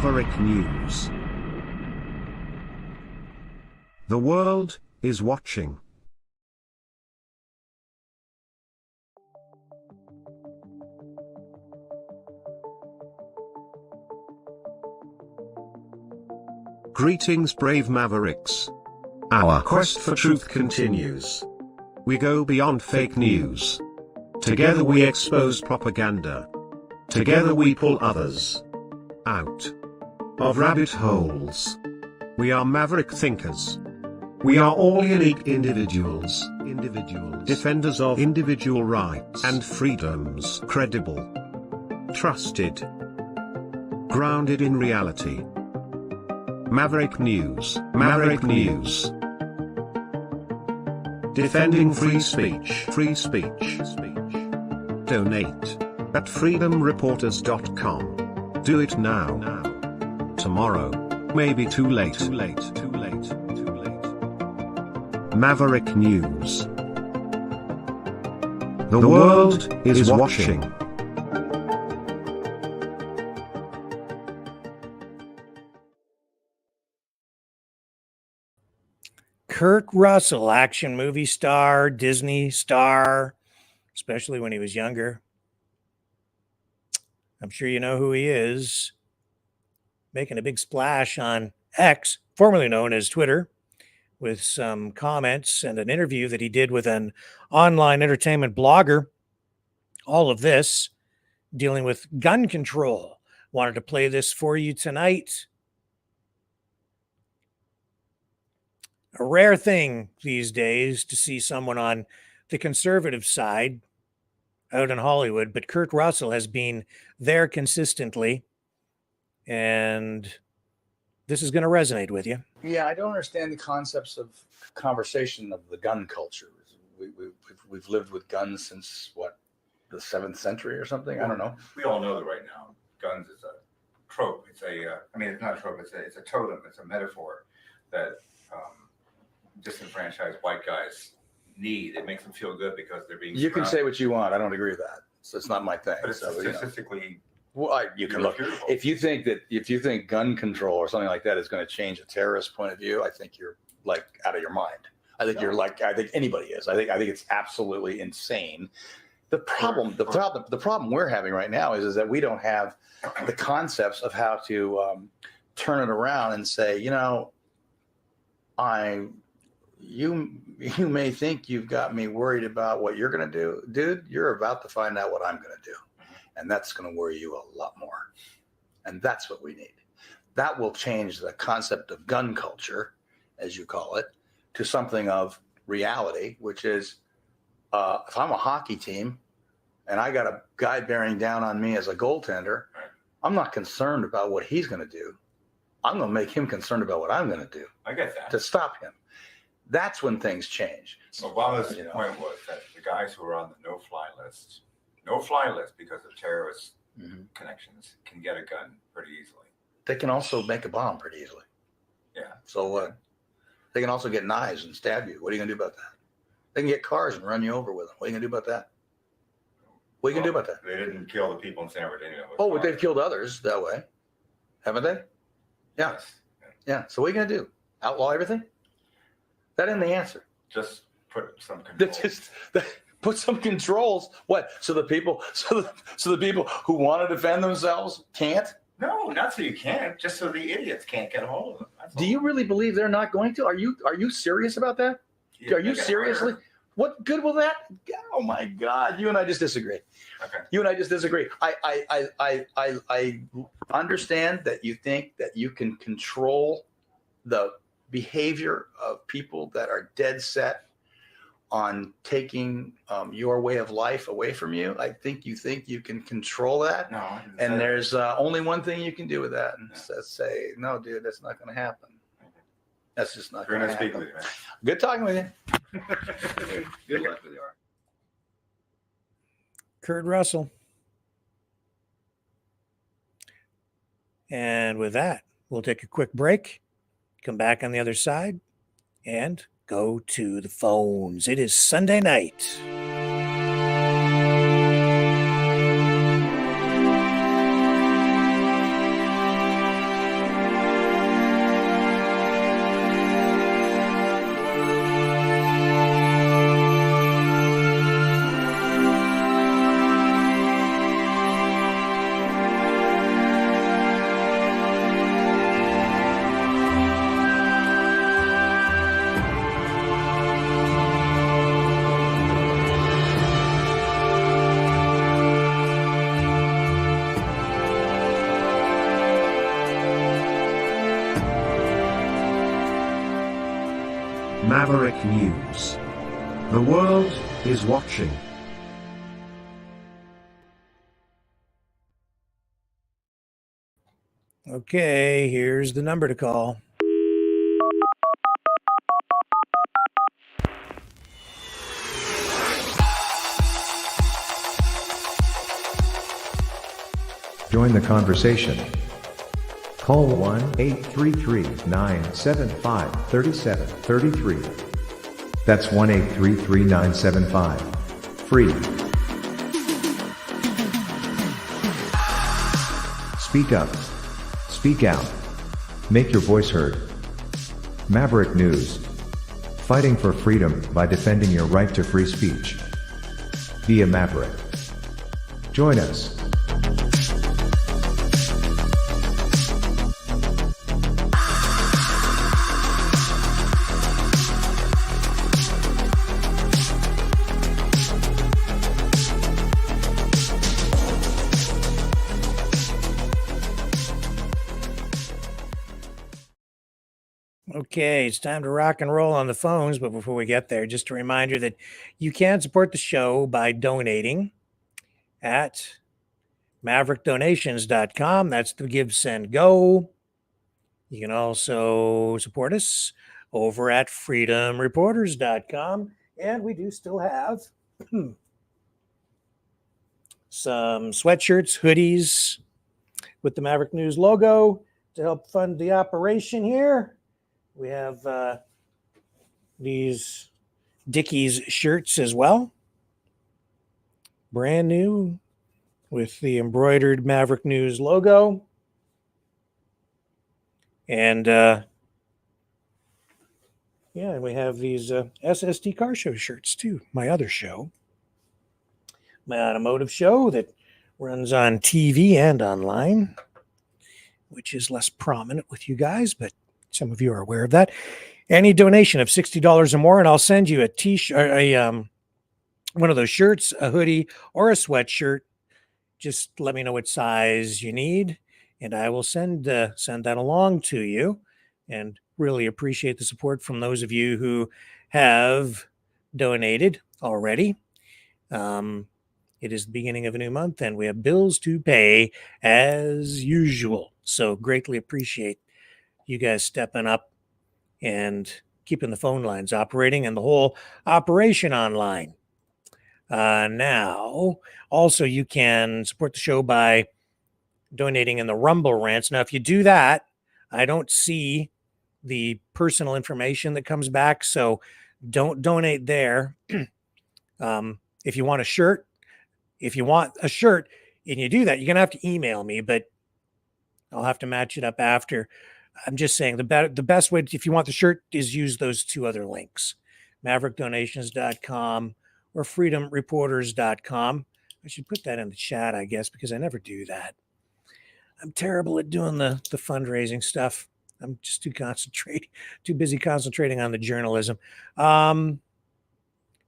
Maverick News. The world is watching. Greetings, brave Mavericks. Our quest for truth continues. We go beyond fake news. Together we expose propaganda. Together we pull others out of rabbit holes. We are maverick thinkers. We are all unique individuals, defenders of individual rights and freedoms, credible, trusted, grounded in reality. Maverick News, Maverick News. Defending free speech, free speech. Donate at freedomreporters.com. Do it now. Tomorrow may be too late. Maverick News. The world is watching. Kurt Russell, action movie star, Disney star, especially when he was younger. I'm sure you know who he is. Making a big splash on X, formerly known as Twitter, with some comments and an interview that he did with an online entertainment blogger. All of this dealing with gun control. Wanted to play this for you tonight. A rare thing these days to see someone on the conservative side out in Hollywood, but Kurt Russell has been there consistently, and this is going to resonate with you. Yeah, I don't understand the concepts of conversation of the gun culture. We've lived with guns since, what, the 7th century or something? I don't know. We all know that right now, guns is a trope. It's it's not a trope, it's a totem, it's a metaphor that disenfranchised white guys need. It makes them feel good because they're being You can say what you want. I don't agree with that. So it's not my thing. But it's so, statistically well, you can look. If you think gun control or something like that is going to change a terrorist point of view, I think you're like out of your mind. I think you're like, I think anybody is. I think it's absolutely insane The problem we're having right now is that we don't have the concepts of how to turn it around and say, you may think you've got me worried about what you're going to do, dude. You're about to find out what I'm going to do, and that's going to worry you a lot more. And that's what we need. That will change the concept of gun culture, as you call it, to something of reality, which is if I'm a hockey team and I got a guy bearing down on me as a goaltender, I'm not concerned about what he's going to do. I'm going to make him concerned about what I'm going to do. I get that. To stop him. That's when things change. Obama's point was that the guys who are on the no-fly list because of terrorist connections, can get a gun pretty easily. They can also make a bomb pretty easily. Yeah. So what? They can also get knives and stab you. What are you going to do about that? They can get cars and run you over with them. What are you going to do about that? What are you going to do about that? They didn't kill the people in San Bernardino. Oh, but they've killed others that way. Haven't they? Yeah. Yeah. So what are you going to do? Outlaw everything? That isn't the answer. Just put some controls. Put some controls. What? So the people who want to defend themselves can't? No, not so you can't. Just so the idiots can't get a hold of them. Do you really believe they're not going to? Are you serious about that? Yeah, are you seriously? What good will that? Oh my God! You and I just disagree. Okay. You and I just disagree. I understand that you think that you can control the behavior of people that are dead set on taking your way of life away from you. I think you can control that. No. And there's only one thing you can do with that, and say, no, dude, that's not going to happen. That's just not going to happen. Speak with you, man. Good talking with you. Good luck with you. Kurt Russell. And with that, we'll take a quick break, come back on the other side, and go to the phones. It is Sunday night. Maverick News. The world is watching. Okay, here's the number to call. Join the conversation. Call 1-833-975-3733. That's 1-833-975. Free. Speak up. Speak out. Make your voice heard. Maverick News. Fighting for freedom by defending your right to free speech. Be a Maverick. Join us. Okay, it's time to rock and roll on the phones. But before we get there, just a reminder that you can support the show by donating at maverickdonations.com. That's the Give, Send, Go. You can also support us over at freedomreporters.com. And we do still have some sweatshirts, hoodies with the Maverick News logo to help fund the operation here. We have these Dickies shirts as well. Brand new with the embroidered Maverick News logo. And we have these SSD Car Show shirts too, my other show. my automotive show that runs on TV and online, which is less prominent with you guys, but some of you are aware of that. Any donation of $60 or more, and I'll send you a t-shirt, one of those shirts, a hoodie, or a sweatshirt. Just let me know what size you need, and I will send that along to you. And really appreciate the support from those of you who have donated already. It is the beginning of a new month, and we have bills to pay as usual. So greatly appreciate you guys stepping up and keeping the phone lines operating and the whole operation online. Now, also, you can support the show by donating in the Rumble Rants. Now, if you do that, I don't see the personal information that comes back, so don't donate there. If you want a shirt, and you do that, you're going to have to email me, but I'll have to match it up after. I'm just saying the best way, if you want the shirt, is use those two other links, maverickdonations.com or freedomreporters.com. I should put that in the chat, I guess, because I never do that. I'm terrible at doing the fundraising stuff. I'm just too busy concentrating on the journalism.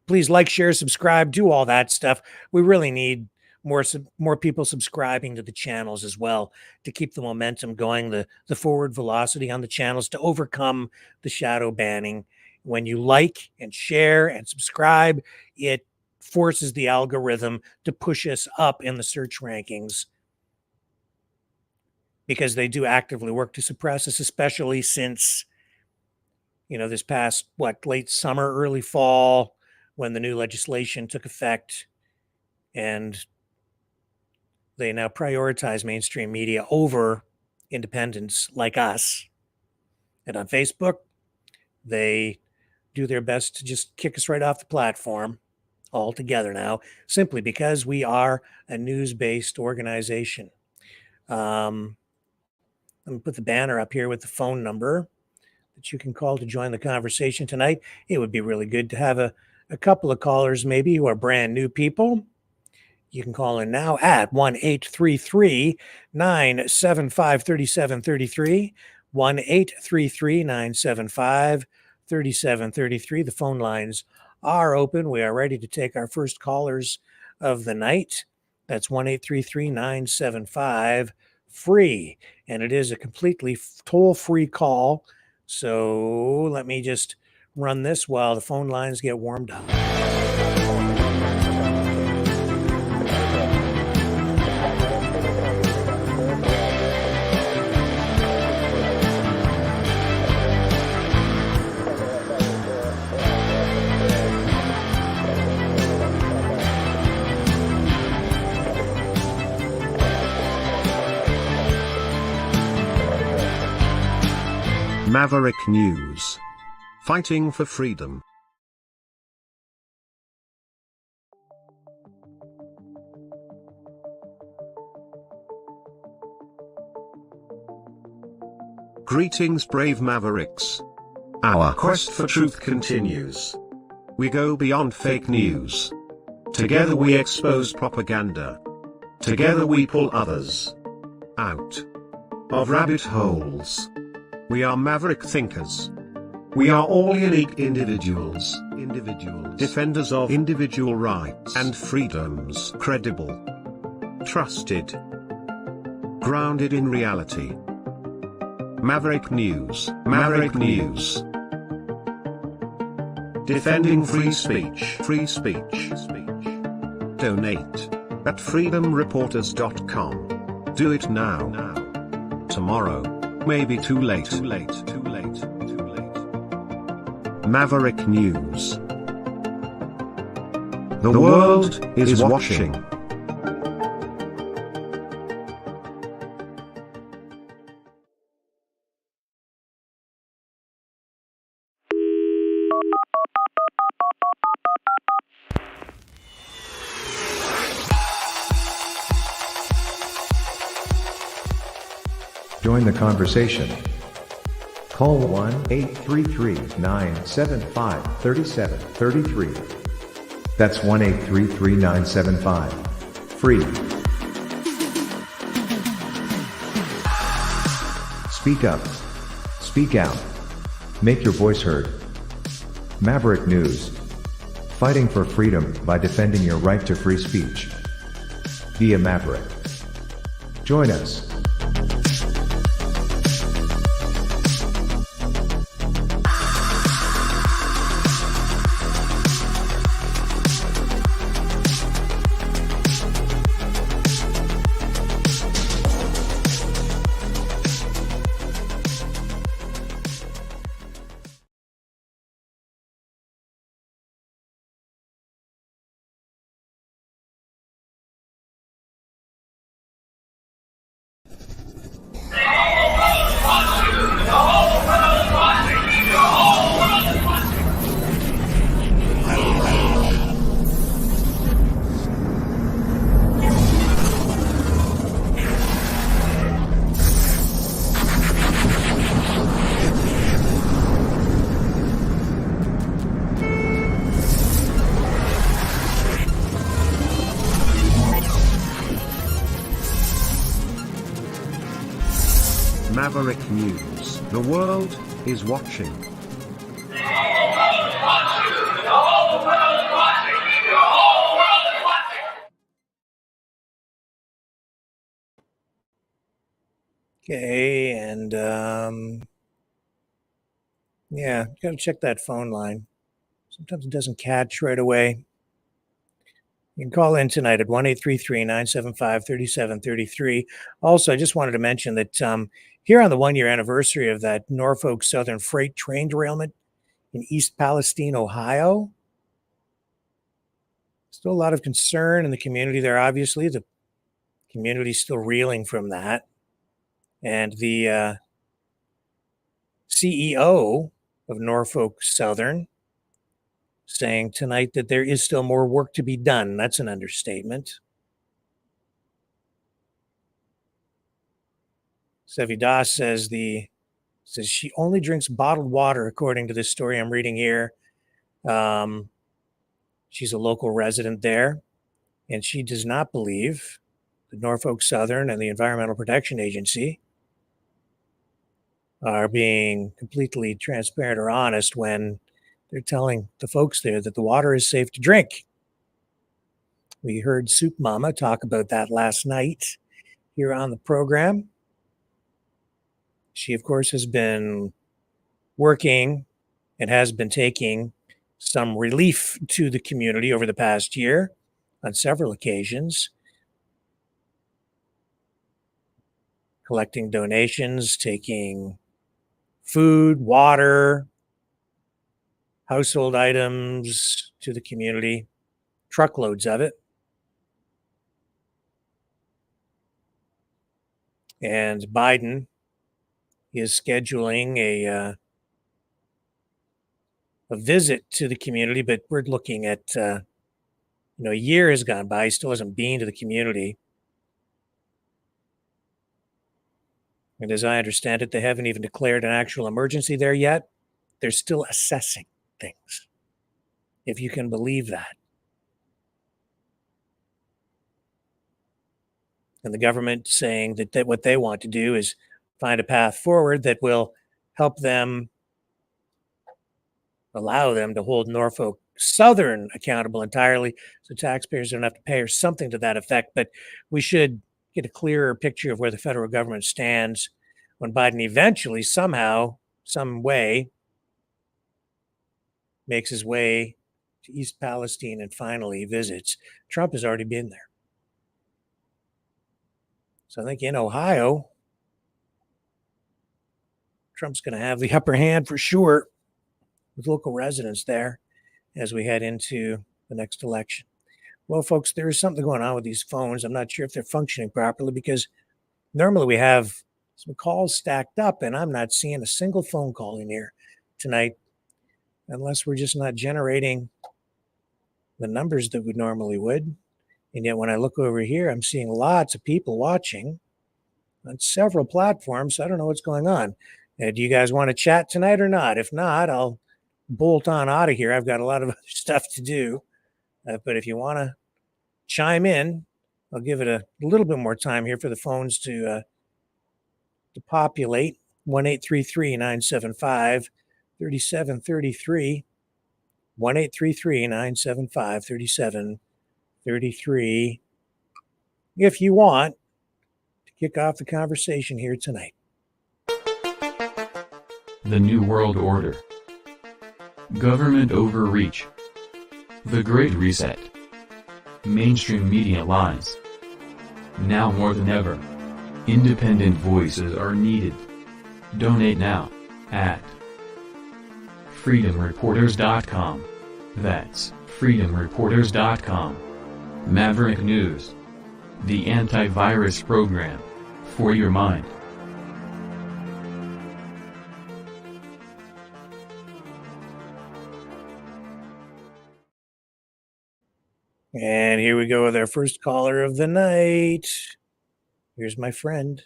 Please like, share, subscribe, do all that stuff. We really need more people subscribing to the channels as well to keep the momentum going, the forward velocity on the channels, to overcome the shadow banning. When you like and share and subscribe, it forces the algorithm to push us up in the search rankings, because they do actively work to suppress us, especially since, this past, late summer, early fall, when the new legislation took effect, and they now prioritize mainstream media over independents like us. And on Facebook, they do their best to just kick us right off the platform altogether now, simply because we are a news-based organization. Let me put the banner up here with the phone number that you can call to join the conversation tonight. It would be really good to have a couple of callers maybe who are brand new people. You can call in now at 1-833-975-3733, 1-833-975-3733. The phone lines are open. We are ready to take our first callers of the night. That's 1-833-975-FREE. And it is a completely toll-free call. So let me just run this while the phone lines get warmed up. Maverick News. Fighting for freedom. Greetings, brave Mavericks. Our quest for truth continues. We go beyond fake news. Together we expose propaganda. Together we pull others out of rabbit holes. We are maverick thinkers. We are all unique individuals, defenders of individual rights and freedoms, credible, trusted, grounded in reality. Maverick News, Maverick News. Defending free speech, Donate at freedomreporters.com. Do it now. Tomorrow may be too late. Maverick News. The world is watching. Join the conversation. Call 1-833-975-3733. That's 1-833-975. Free. Speak up. Speak out. Make your voice heard. Maverick News. Fighting for freedom by defending your right to free speech. Be a Maverick. Join us. Maverick News. The world is watching. Okay, and yeah, gotta check that phone line. Sometimes it doesn't catch right away. You can call in tonight at 1-833-975-3733. Also, I just wanted to mention that here on the 1-year anniversary of that Norfolk Southern freight train derailment in East Palestine, Ohio, still a lot of concern in the community there. Obviously, the community's still reeling from that. And the CEO of Norfolk Southern saying tonight that there is still more work to be done. That's an understatement. Sevi Das says she only drinks bottled water, according to this story I'm reading here. She's a local resident there, and she does not believe the Norfolk Southern and the Environmental Protection Agency are being completely transparent or honest when they're telling the folks there that the water is safe to drink. We heard Soup Mama talk about that last night here on the program. She, of course, has been working and has been taking some relief to the community over the past year on several occasions, collecting donations, taking food, water, household items to the community, truckloads of it. And Biden is scheduling a visit to the community, but we're looking at, a year has gone by. He still hasn't been to the community. And as I understand it, they haven't even declared an actual emergency there yet. They're still assessing things, if you can believe that. And the government saying that what they want to do is find a path forward that will help them, allow them to hold Norfolk Southern accountable entirely so taxpayers don't have to pay, or something to that effect. But we should get a clearer picture of where the federal government stands when Biden eventually, somehow, some way, makes his way to East Palestine and finally visits. Trump has already been there. So I think in Ohio, Trump's going to have the upper hand for sure with local residents there as we head into the next election. Well, folks, there is something going on with these phones. I'm not sure if they're functioning properly, because normally we have some calls stacked up, and I'm not seeing a single phone call in here tonight, unless we're just not generating the numbers that we normally would. And yet when I look over here, I'm seeing lots of people watching on several platforms. I don't know what's going on. Do you guys want to chat tonight or not? If not, I'll bolt on out of here. I've got a lot of other stuff to do. But if you want to chime in, I'll give it a little bit more time here for the phones to populate. 1-833-975-3733. 1-833-975-3733. If you want to kick off the conversation here tonight. The New World Order. Government overreach. The Great Reset. Mainstream media lies. Now more than ever, independent voices are needed. Donate now at freedomreporters.com. That's freedomreporters.com. Maverick News. The antivirus program for your mind. And here we go with our first caller of the night. Here's my friend.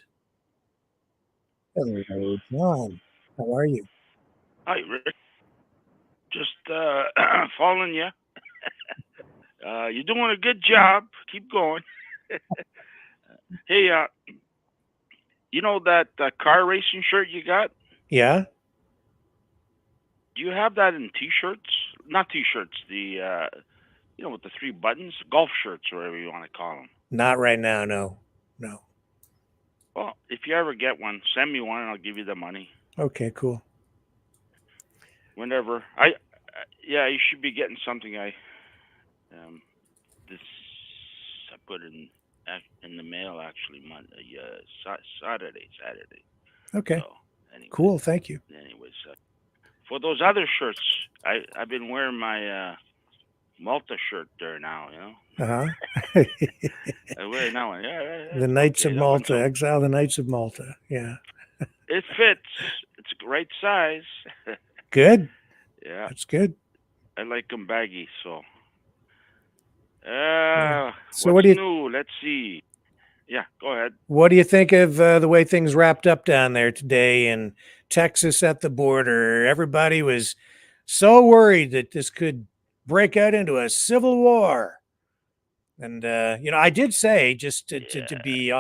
Hello, John. How are you? Hi, Rick. Just following you. You're doing a good job. Keep going. Hey, you know that car racing shirt you got? Yeah? Do you have that in T-shirts? Not T-shirts. The with the 3 buttons, golf shirts, or whatever you want to call them. Not right now, no. Well, if you ever get one, send me one, and I'll give you the money. Okay, cool. Whenever you should be getting something. I put in the mail actually Monday, Saturday. Okay. So, anyways, cool, thank you. Anyways, for those other shirts, I've been wearing my Malta shirt there now. Uh-huh. I wear it now. Yeah. The Knights okay, of that one Malta, too. Exile the Knights of Malta. Yeah. It fits. It's a great size. Good. Yeah. That's good. I like them baggy, so. So what's what do you new? Let's see. Yeah, go ahead. What do you think of the way things wrapped up down there today in Texas at the border? Everybody was so worried that this could break out into a civil war. And I did say, just to be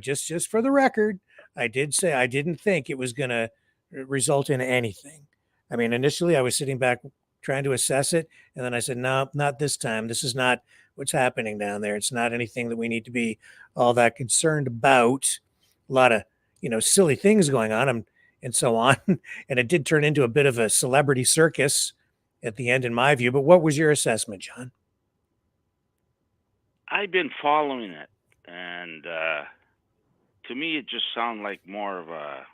just for the record, I did say I didn't think it was going to result in anything. I mean, initially I was sitting back trying to assess it, and then I said, no, not this time. This is not what's happening down there. It's not anything that we need to be all that concerned about. A lot of silly things going on and so on. And it did turn into a bit of a celebrity circus at the end, in my view. But what was your assessment, John? I've been following it, and to me, it just sounded like more of a.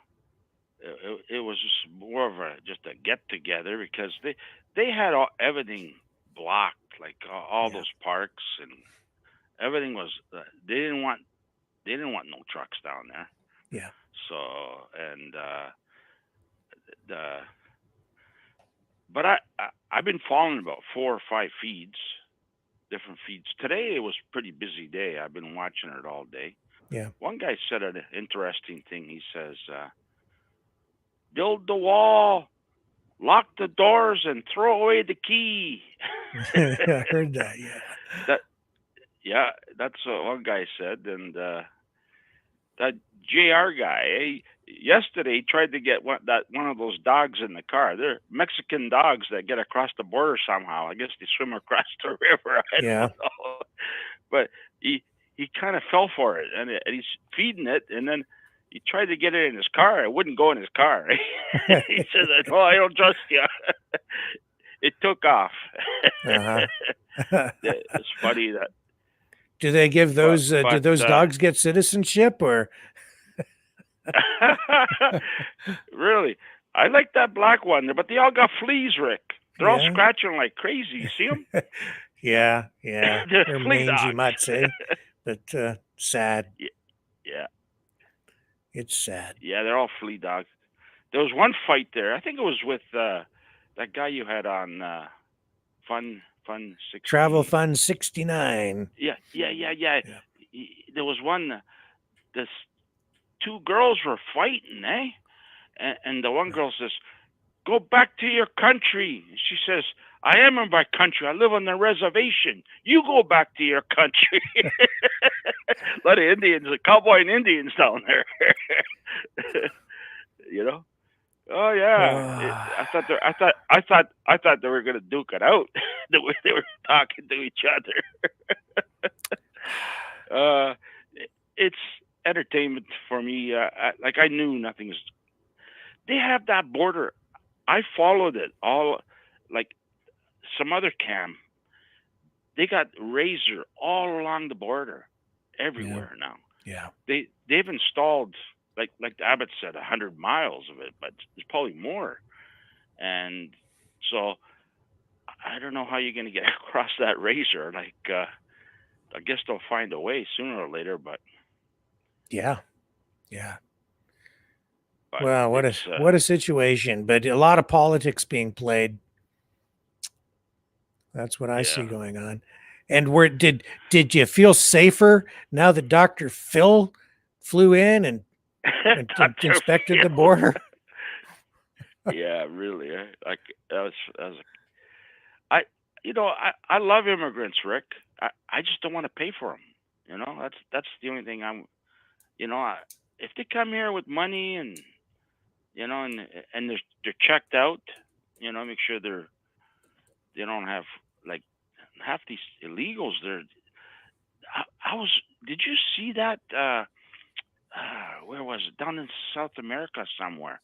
It was just more of a get together, because they had everything blocked, like all those parks, and everything was. They didn't want no trucks down there. Yeah. So and but I've been following about 4 or 5 feeds. Different feeds. Today it was a pretty busy day. I've been watching it all day. Yeah. One guy said an interesting thing. He says, build the wall, lock the doors, and throw away the key. I heard that, yeah. That's what one guy said. And that JR guy, yesterday he tried to get one of those dogs in the car. They're Mexican dogs that get across the border somehow. I guess they swim across the river. I don't know. But he kind of fell for it, and he's feeding it, and then he tried to get it in his car. It wouldn't go in his car. He said, "No, I don't trust you." It took off. It's funny that. Do they give those? Did those dogs get citizenship, or? Really, I like that black one, but they all got fleas, Rick. They're all scratching like crazy. You see them? Yeah. They're flea mange, you dogs. might say, but sad. Yeah. It's sad. Yeah, they're all flea dogs. There was one fight there. I think it was with that guy you had on Fun 60. Travel Fun 69. Yeah. There was one. This 2 girls were fighting, and the one girl says, "Go back to your country." She says, I am in my country. I live on the reservation. You go back to your country. A lot of Indians, cowboy and Indians down there. You know? Oh yeah. I thought they were gonna duke it out the way they were talking to each other. It's entertainment for me. I knew nothing's. They have that border. I followed it all, like some other cam. They got razor all along the border, everywhere now. Yeah. They've installed, like Abbott said, 100 miles of it, but it's probably more. And so I don't know how you're going to get across that razor. I guess they'll find a way sooner or later, but Yeah. Yeah. but Wow, what a situation. But a lot of politics being played. That's what I see Yeah. going on. And where did you feel safer now that Dr. Phil flew in and Dr. inspected the Phil. border? Yeah, really. Like that was I love immigrants, Rick. I just don't want to pay for them. That's the only thing if they come here with money and and they're checked out, make sure they don't have like half these illegals. I was. Did you see that? Where was it? Down in South America somewhere.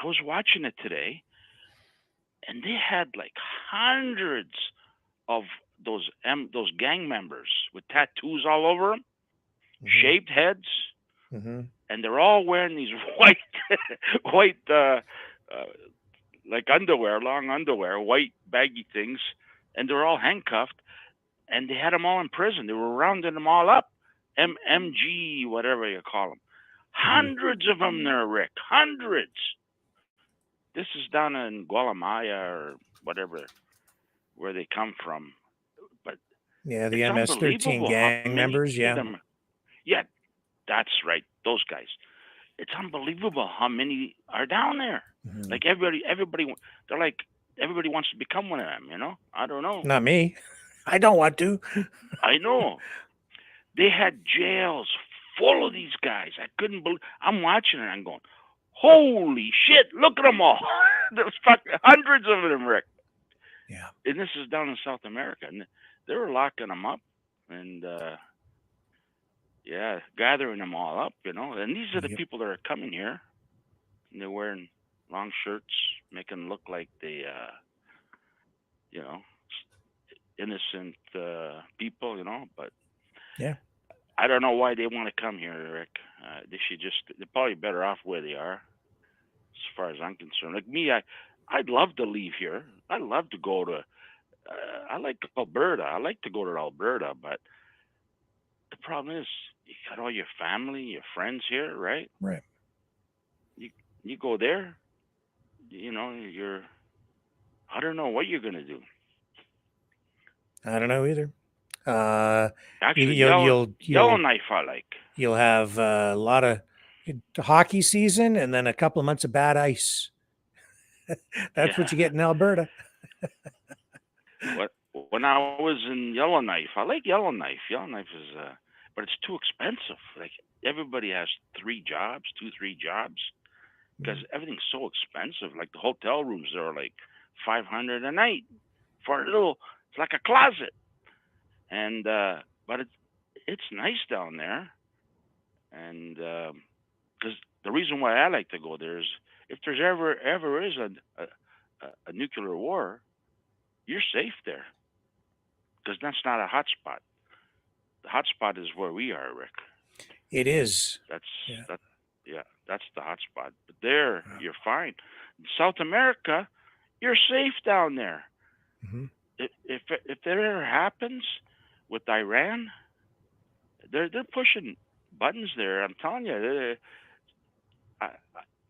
I was watching it today, and they had like hundreds of those gang members with tattoos all over them, shaved heads, Mm-hmm. and they're all wearing these white like underwear, long underwear, white baggy things, and they're all handcuffed, and they had them all in prison. They were rounding them all up, MG, whatever you call them. Hundreds of them there, Rick. Hundreds. This is down in Guatemala or whatever, where they come from. But Yeah, the it's MS-13 unbelievable how gang many members, of yeah. them. Yeah, that's right. Those guys. It's unbelievable how many are down there. Mhm. Like everybody. They're like everybody wants to become one of them. I don't know. Not me. I don't want to. I know. They had jails full of these guys. I couldn't believe. I'm watching it. I'm going, holy shit! Look at them all. There's hundreds of them, Rick. Yeah. And this is down in South America, and they were locking them up, and gathering them all up. And these are the people that are coming here, and they're wearing long shirts, making them look like they, innocent people. But yeah. I don't know why they want to come here, Rick. They're probably better off where they are, as far as I'm concerned. Like me, I'd love to leave here. I'd love to go to, I like Alberta. I like to go to Alberta, but the problem is you got all your family, your friends here, right? Right. You go there, I don't know what you're going to do. I don't know either. Actually, you'll Yellowknife I like. You'll have a lot of hockey season and then a couple of months of bad ice. That's what you get in Alberta. When I was in Yellowknife, I like Yellowknife. Yellowknife is, but it's too expensive. Like everybody has 3 jobs, 2-3 jobs, because everything's so expensive. Like the hotel rooms are like $500 a night for a little. It's like a closet, and but it's nice down there, and because the reason why I like to go there is if there's ever is a nuclear war, you're safe there because that's not a hot spot. The hot spot is where we are, Rick. It is. That's the hot spot. But there, you're fine. In South America, you're safe down there. Mm-hmm. If that ever happens with Iran, they're pushing buttons there. I'm telling you,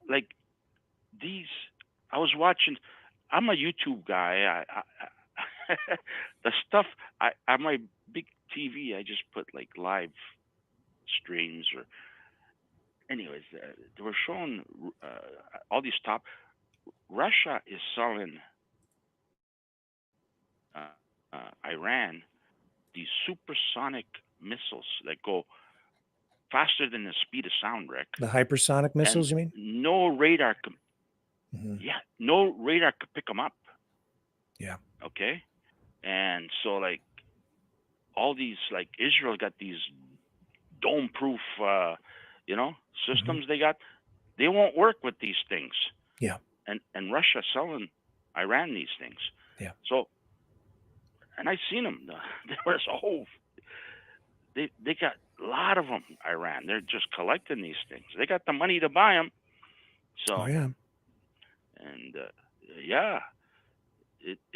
like these. I was watching. I'm a YouTube guy. The stuff on my big TV, I just put like live streams or. Anyways, they were showing all these top. Russia is selling Iran these supersonic missiles that go faster than the speed of sound, Rick. The hypersonic missiles, you mean? No radar can, yeah, no radar could pick them up. Yeah. Okay. And so, like, all these, like, Israel got these dome-proof, systems they got. They won't work with these things. Yeah. And Russia selling Iran these things. Yeah. So, and I seen them. There was they got a lot of them. Iran. They're just collecting these things. They got the money to buy them. So. Oh yeah. And yeah, it's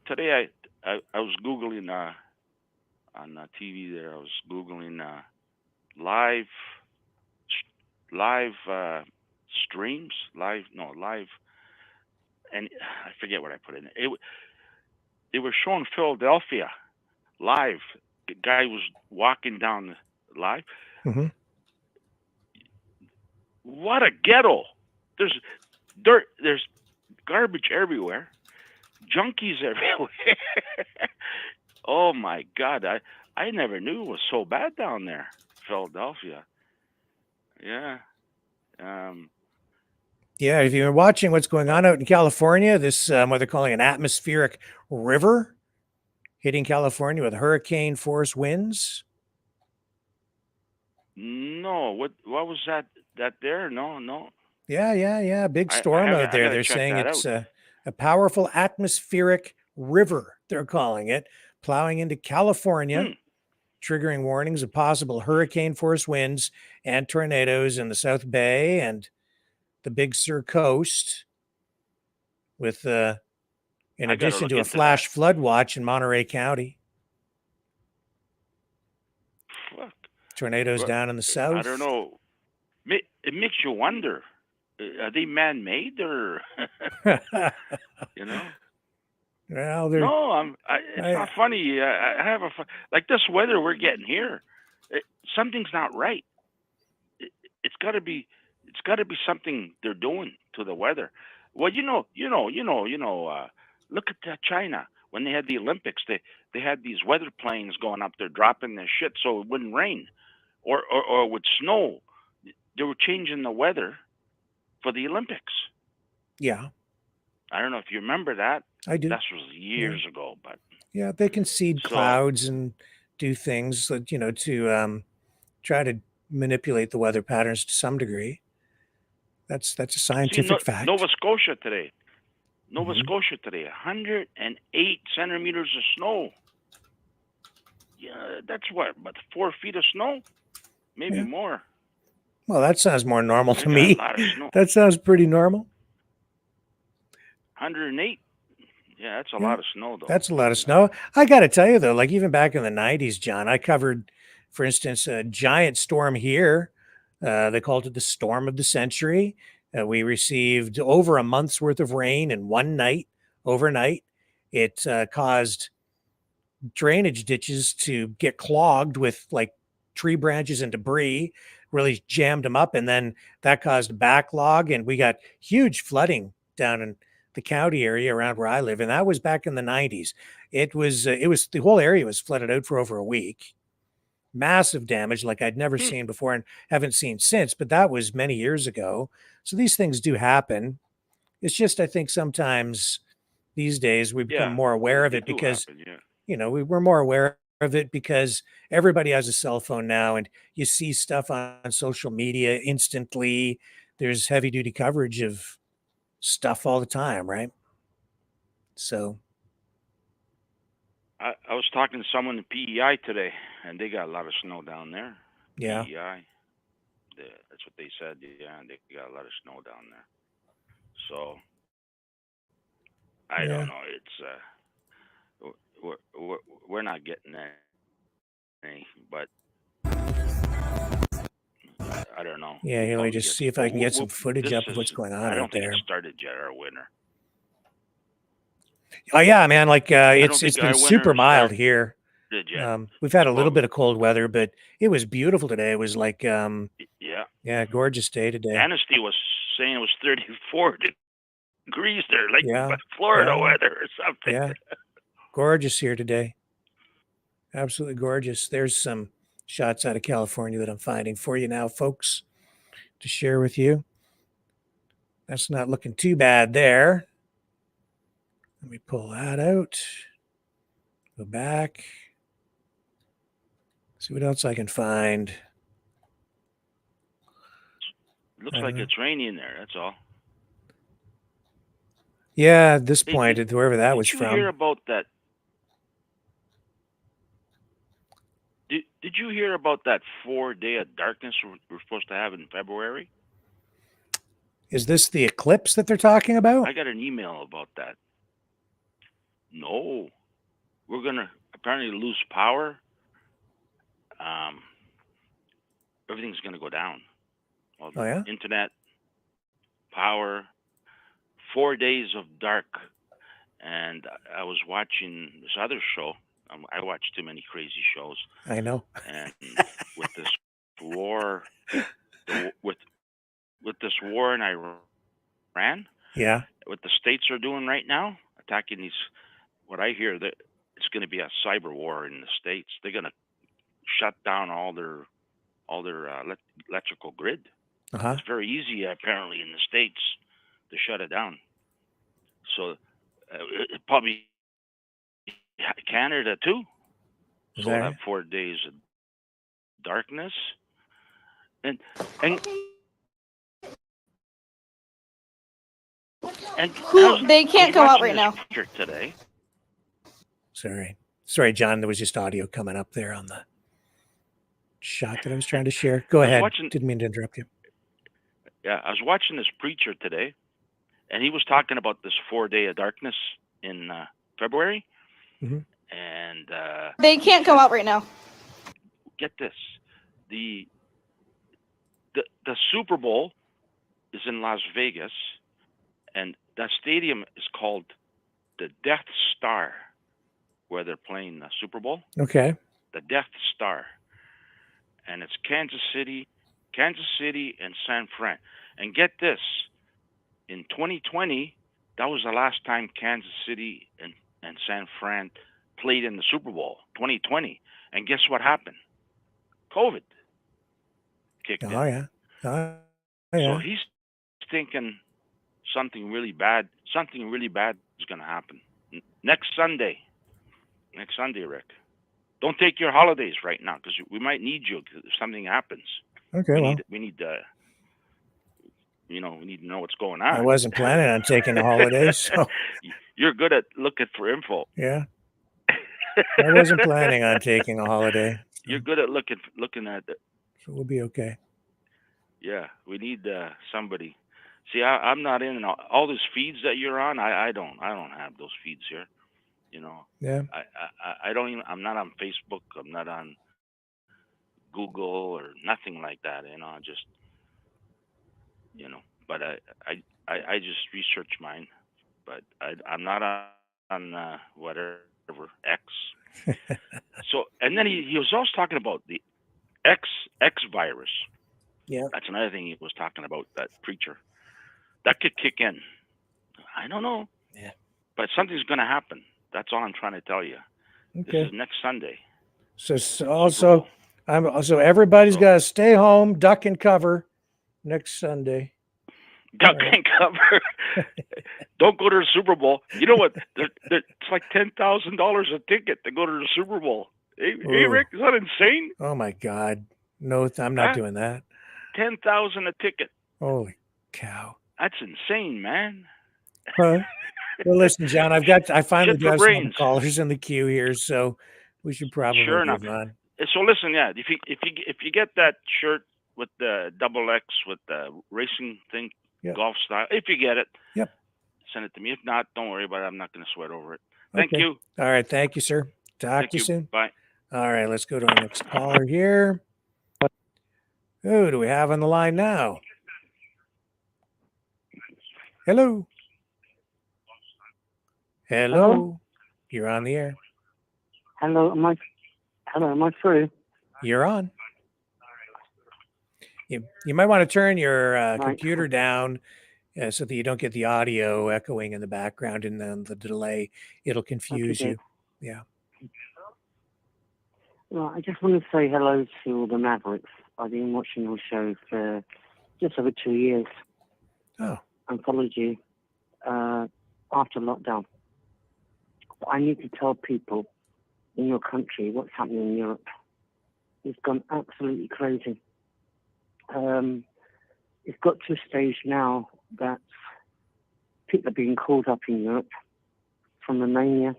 today I was googling on TV there. I was googling live streams, live, and I forget what I put in it. They were showing Philadelphia live. The guy was walking down live. Mm-hmm. What a ghetto! There's dirt. There's garbage everywhere. Junkies everywhere. Oh my God! I never knew it was so bad down there, Philadelphia. Yeah. Yeah, if you're watching what's going on out in California, this what they're calling an atmospheric river hitting California with hurricane force winds. No, what was that there? No. Yeah. Big storm out there. They're saying it's a powerful atmospheric river, they're calling it, plowing into California, triggering warnings of possible hurricane force winds and tornadoes in the South Bay and the Big Sur coast, with in addition to a flash flood watch in Monterey County. Fuck. Tornadoes down in the south. I don't know. It makes you wonder. Are they man-made or Well, no, it's not funny. I have like this weather we're getting here. Something's not right. It's got to be something they're doing to the weather. Well, look at China when they had the Olympics. They had these weather planes going up there dropping their shit so it wouldn't rain, or it would snow. They were changing the weather for the Olympics. Yeah. I don't know if you remember that. I do. That was years ago, but yeah, they can seed clouds and do things that to try to manipulate the weather patterns to some degree. That's a scientific fact. Nova Scotia today, 108 centimeters of snow. Yeah, that's what 4 feet of snow, maybe more. Well, that sounds more normal to me. That sounds pretty normal. 108. Yeah, that's a lot of snow, though. That's a lot of snow. I got to tell you, though, like even back in the 90s, John, I covered, for instance, a giant storm here. They called it the storm of the century. We received over a month's worth of rain in one night, overnight. It caused drainage ditches to get clogged with like tree branches and debris, really jammed them up. And then that caused a backlog, and we got huge flooding down in the county area around where I live. And that was back in the 90s. It was the whole area was flooded out for over a week. Massive damage like I'd never seen before and haven't seen since, but that was many years ago. So these things do happen. It's just, I think sometimes these days we become more aware of it because, we're more aware of it because everybody has a cell phone now, and you see stuff on social media instantly. There's heavy duty coverage of stuff all the time, right? So I was talking to someone in PEI today, and they got a lot of snow down there. Yeah. PEI. That's what they said. Yeah, they got a lot of snow down there. So I don't know. It's we're not getting any, but I don't know. Yeah, let me just see if I can get some footage up of what's going on I don't out think there. it started yet, our winter. Oh yeah, man! Like it's been super mild here. Yeah. We've had a little bit of cold weather, but it was beautiful today. It was like gorgeous day today. Anasty was saying it was 34 degrees there, like Yeah. Florida Yeah. weather or something. Yeah. Gorgeous here today. Absolutely gorgeous. There's some shots out of California that I'm finding for you now, folks, to share with you. That's not looking too bad there. Let me pull that out. Go back. See what else I can find. Looks like it's raining there. That's all. Yeah, at this Hey, point, wherever that was did you hear from. about that? Did you hear about that 4-day of darkness we're supposed to have in February? Is this the eclipse that they're talking about? I got an email about that. No, we're gonna apparently lose power. Everything's gonna go down. All the Oh, yeah? internet, power, 4 days of dark. And I was watching this other show. I watch too many crazy shows. I know. And with this war, with this war in Iran, Yeah. what the states are doing right now, attacking these. What I hear that it's going to be a cyber war in the states. They're going to shut down all their electrical grid. Uh-huh. It's very easy apparently in the states to shut it down. So probably Canada too. Is So that we'll have right? 4 days of darkness, and They can't go out right now. Today. Sorry, John. There was just audio coming up there on the shot that I was trying to share. Go ahead. Didn't mean to interrupt you. Yeah, I was watching this preacher today, and he was talking about this 4-day of darkness in February. Mhm. And They can't go out right now. get this, the Super Bowl is in Las Vegas, and that stadium is called the Death Star, where they're playing the Super Bowl. Okay. The Death Star, and it's Kansas City, and San Fran. And get this, in 2020, that was the last time Kansas City and San Fran played in the Super Bowl. 2020, and guess what happened? COVID kicked in. Oh yeah. Oh So yeah. he's thinking something really bad is going to happen next Sunday. Next Sunday, Rick. Don't take your holidays right now because we might need you if something happens. Okay. We Well, need we need to know what's going on. I wasn't planning on taking the holidays, so You're good at looking for info. yeah. I wasn't planning on taking a holiday, You're good at looking at it. so we'll be okay. Yeah, we need somebody. See, I'm not in all those feeds that you're on. I don't have those feeds here. You know. Yeah. I don't even. I'm not on Facebook. I'm not on Google or nothing like that. You know, just But I just research mine. But I'm not on whatever X. So and then he was also talking about the X virus. Yeah. That's another thing he was talking about, that preacher. That could kick in. I don't know. Yeah. But something's going to happen. That's all I'm trying to tell you. Okay. This is next Sunday. So everybody's got to stay home, duck and cover next Sunday. Duck and cover. Don't go to the Super Bowl. You know what? It's like $10,000 a ticket to go to the Super Bowl. Hey, Rick, is that insane? Oh my God. No, I'm not doing that. $10,000 a ticket. Holy cow. That's insane, man. Huh? Well, listen, John, I finally Shit do for have some brains. callers in the queue here, so we should probably Sure enough. move on. So listen, yeah, if you get that shirt with the XX with the racing thing, Yep. golf style, if you get it, Yep. send it to me. If not, don't worry about it. I'm not going to sweat over it. Thank Okay. you. All right. Thank you, sir. Talk Thank to you soon. Bye. All right. Let's go to our next caller here. Who do we have on the line now? Hello. Hello. You're on the air. Hello, am I through? You're on. You might want to turn your computer down so that you don't get the audio echoing in the background and then the delay. It'll confuse you. Yeah. Well, I just want to say hello to all the Mavericks. I've been watching your show for just over 2 years. Oh. And followed you after lockdown. But I need to tell people in your country what's happening in Europe. It's gone absolutely crazy. It's got to a stage now that people are being called up in Europe from Romania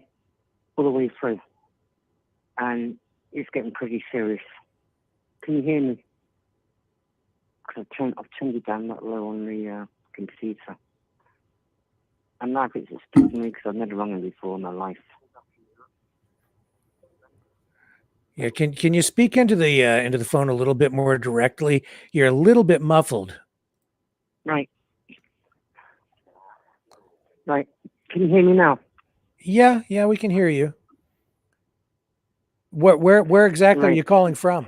all the way through. And it's getting pretty serious. Can you hear me? Because I've turned it down that low on the computer. And now it's just speaking to me because I've never rung him before in my life. Yeah, can you speak into the phone a little bit more directly? You're a little bit muffled. Right. Right. Can you hear me now? Yeah, we can hear you. Where exactly are you calling from?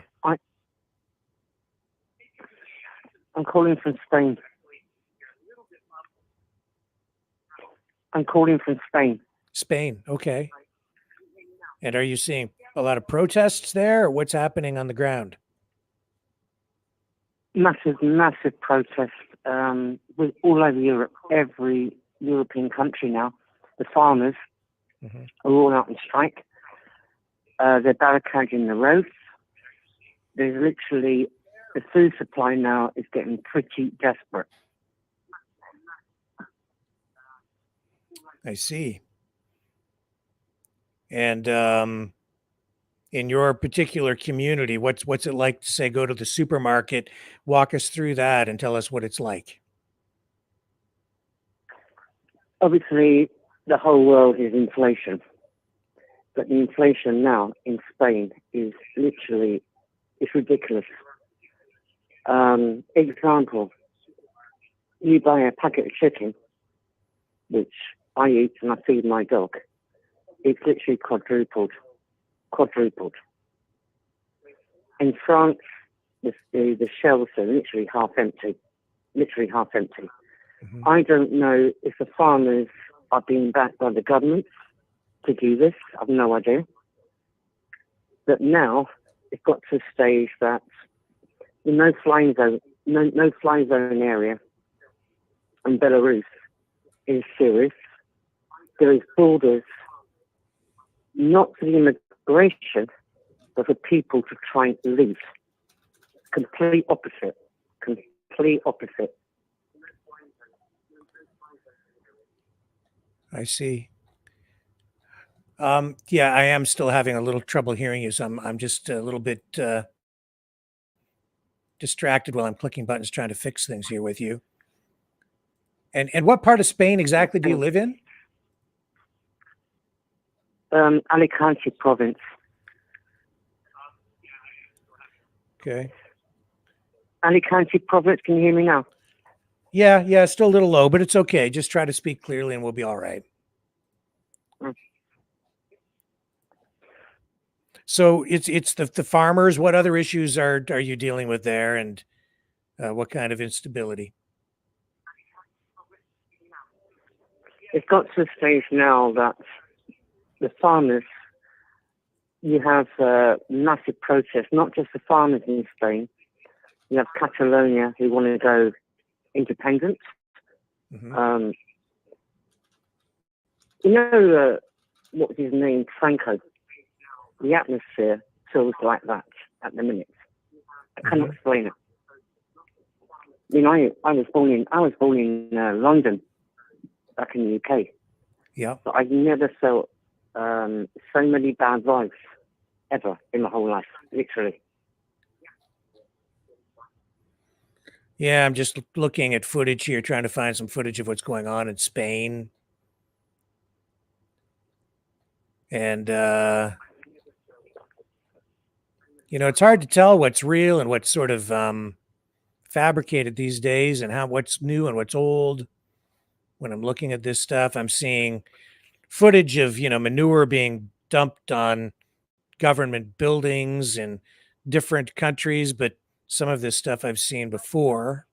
I'm calling from Spain. I'm calling from Spain. Spain, okay. And are you seeing a lot of protests there, or what's happening on the ground? Massive protests with all over Europe. Every European country now. The farmers are all out on strike. They're barricading the roads. There's literally the food supply now is getting pretty desperate. I see. And in your particular community, what's it like to, say, go to the supermarket? Walk us through that and tell us what it's like. Obviously, the whole world is inflation. But the inflation now in Spain is literally, it's ridiculous. Example, you buy a packet of chicken, which I eat and I feed my dog. It's literally quadrupled. In France, the shelves are literally half empty. I don't know if the farmers are being backed by the government to do this. I've no idea. But now it's got to a stage that the no-fly zone area in Belarus is serious. There is borders not for the immigration, but for people to try and leave. Complete opposite. I see. Yeah, I am still having a little trouble hearing you, so I'm just a little bit distracted while I'm clicking buttons trying to fix things here with you. And what part of Spain exactly do you live in? Alicante province. Okay. Alicante province, can you hear me now? Yeah, still a little low, but it's okay. Just try to speak clearly and we'll be all right. So it's the farmers. What other issues are you dealing with there, and what kind of instability? It's got to a stage now that the farmers, you have massive protests, not just the farmers in Spain. You have Catalonia who want to go independent. What was his name? Franco. The atmosphere feels like that at the minute. I cannot explain it. You know, I was born in London, back in the UK. Yeah. But I've never felt so many bad vibes ever in my whole life, literally. Yeah, I'm just looking at footage here, trying to find some footage of what's going on in Spain. And, it's hard to tell what's real and what's sort of fabricated these days, and what's new and what's old. When I'm looking at this stuff, I'm seeing footage of, manure being dumped on government buildings in different countries, but some of this stuff I've seen before.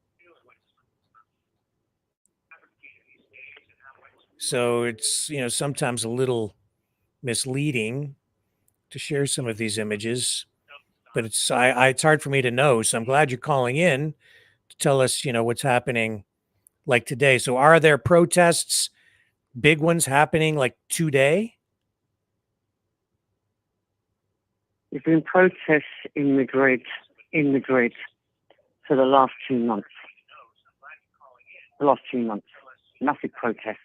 So it's, sometimes a little misleading to share some of these images, but it's hard for me to know. So I'm glad you're calling in to tell us, what's happening like today. So are there protests, big ones happening like today? There's been protests in Madrid for the last 2 months. Massive protests.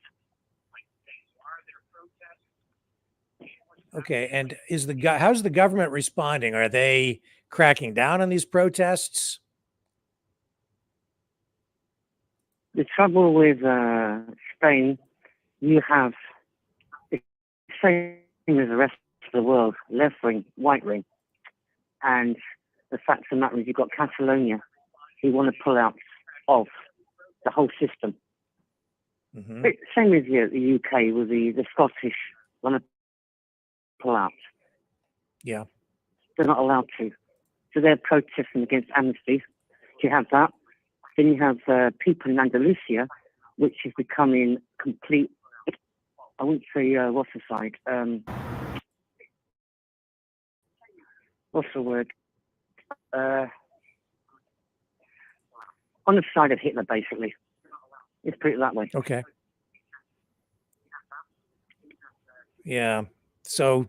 Okay, and how's the government responding? Are they cracking down on these protests? The trouble with Spain, you have the same as the rest of the world, left wing, right wing. And the fact of the matter is you've got Catalonia who want to pull out of the whole system. Mm-hmm. Same as the UK with the Scottish want to pull out. Yeah. They're not allowed to. So they're protesting against amnesty. You have that. Then you have people in Andalusia, which is becoming complete, I wouldn't say what's the side? What's the word? On the side of Hitler, basically. Let's put it that way. Okay. Yeah. So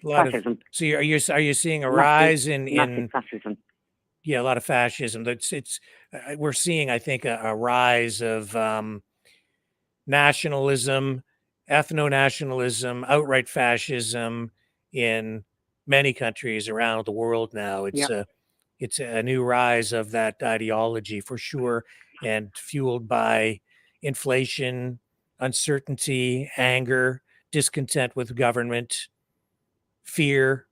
fascism. So are you seeing a Massive, rise in massive fascism? Yeah, a lot of fascism. We're seeing, I think, a rise of nationalism, ethno-nationalism, outright fascism in many countries around the world now. It's a new rise of that ideology for sure, and fueled by inflation, uncertainty, anger, discontent with government, fear,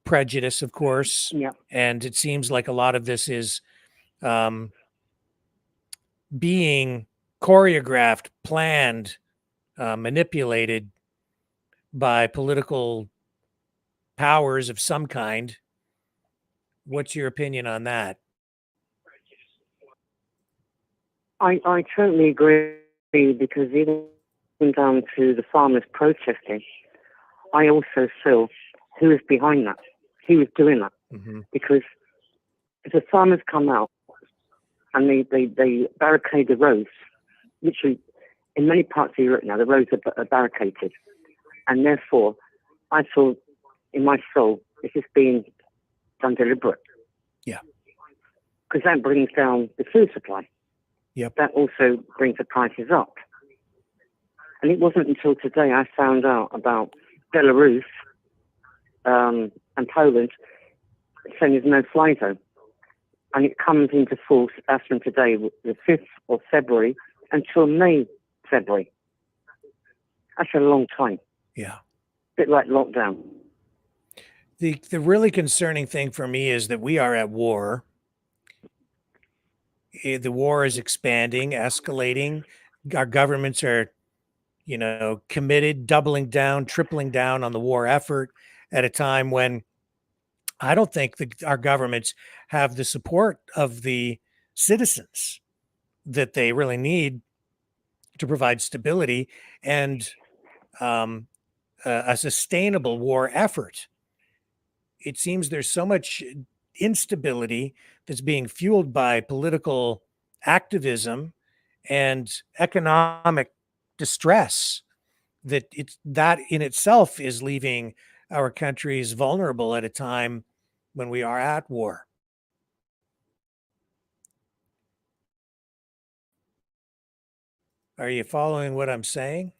prejudice, of course. Yeah. And it seems like a lot of this is being choreographed, planned, manipulated by political powers of some kind. What's your opinion on that? I totally agree, because even down to the farmers protesting, I also saw who was behind that, who was doing that. Mm-hmm. Because if the farmers come out and they barricade the roads, literally in many parts of Europe now, the roads are barricaded. And therefore, I thought in my soul, this is being done deliberate. Yeah. Because that brings down the food supply. Yep. That also brings the prices up. And it wasn't until today I found out about Belarus and Poland saying there's no fly zone. And it comes into force as from today, the 5th of February, until February. That's a long time. Yeah. A bit like lockdown. The really concerning thing for me is that we are at war. The war is expanding, escalating. Our governments are, committed, doubling down, tripling down on the war effort at a time when I don't think our governments have the support of the citizens that they really need to provide stability and a sustainable war effort. It seems there's so much instability that's being fueled by political activism and economic distress that in itself is leaving our countries vulnerable at a time when we are at war. Are you following what I'm saying?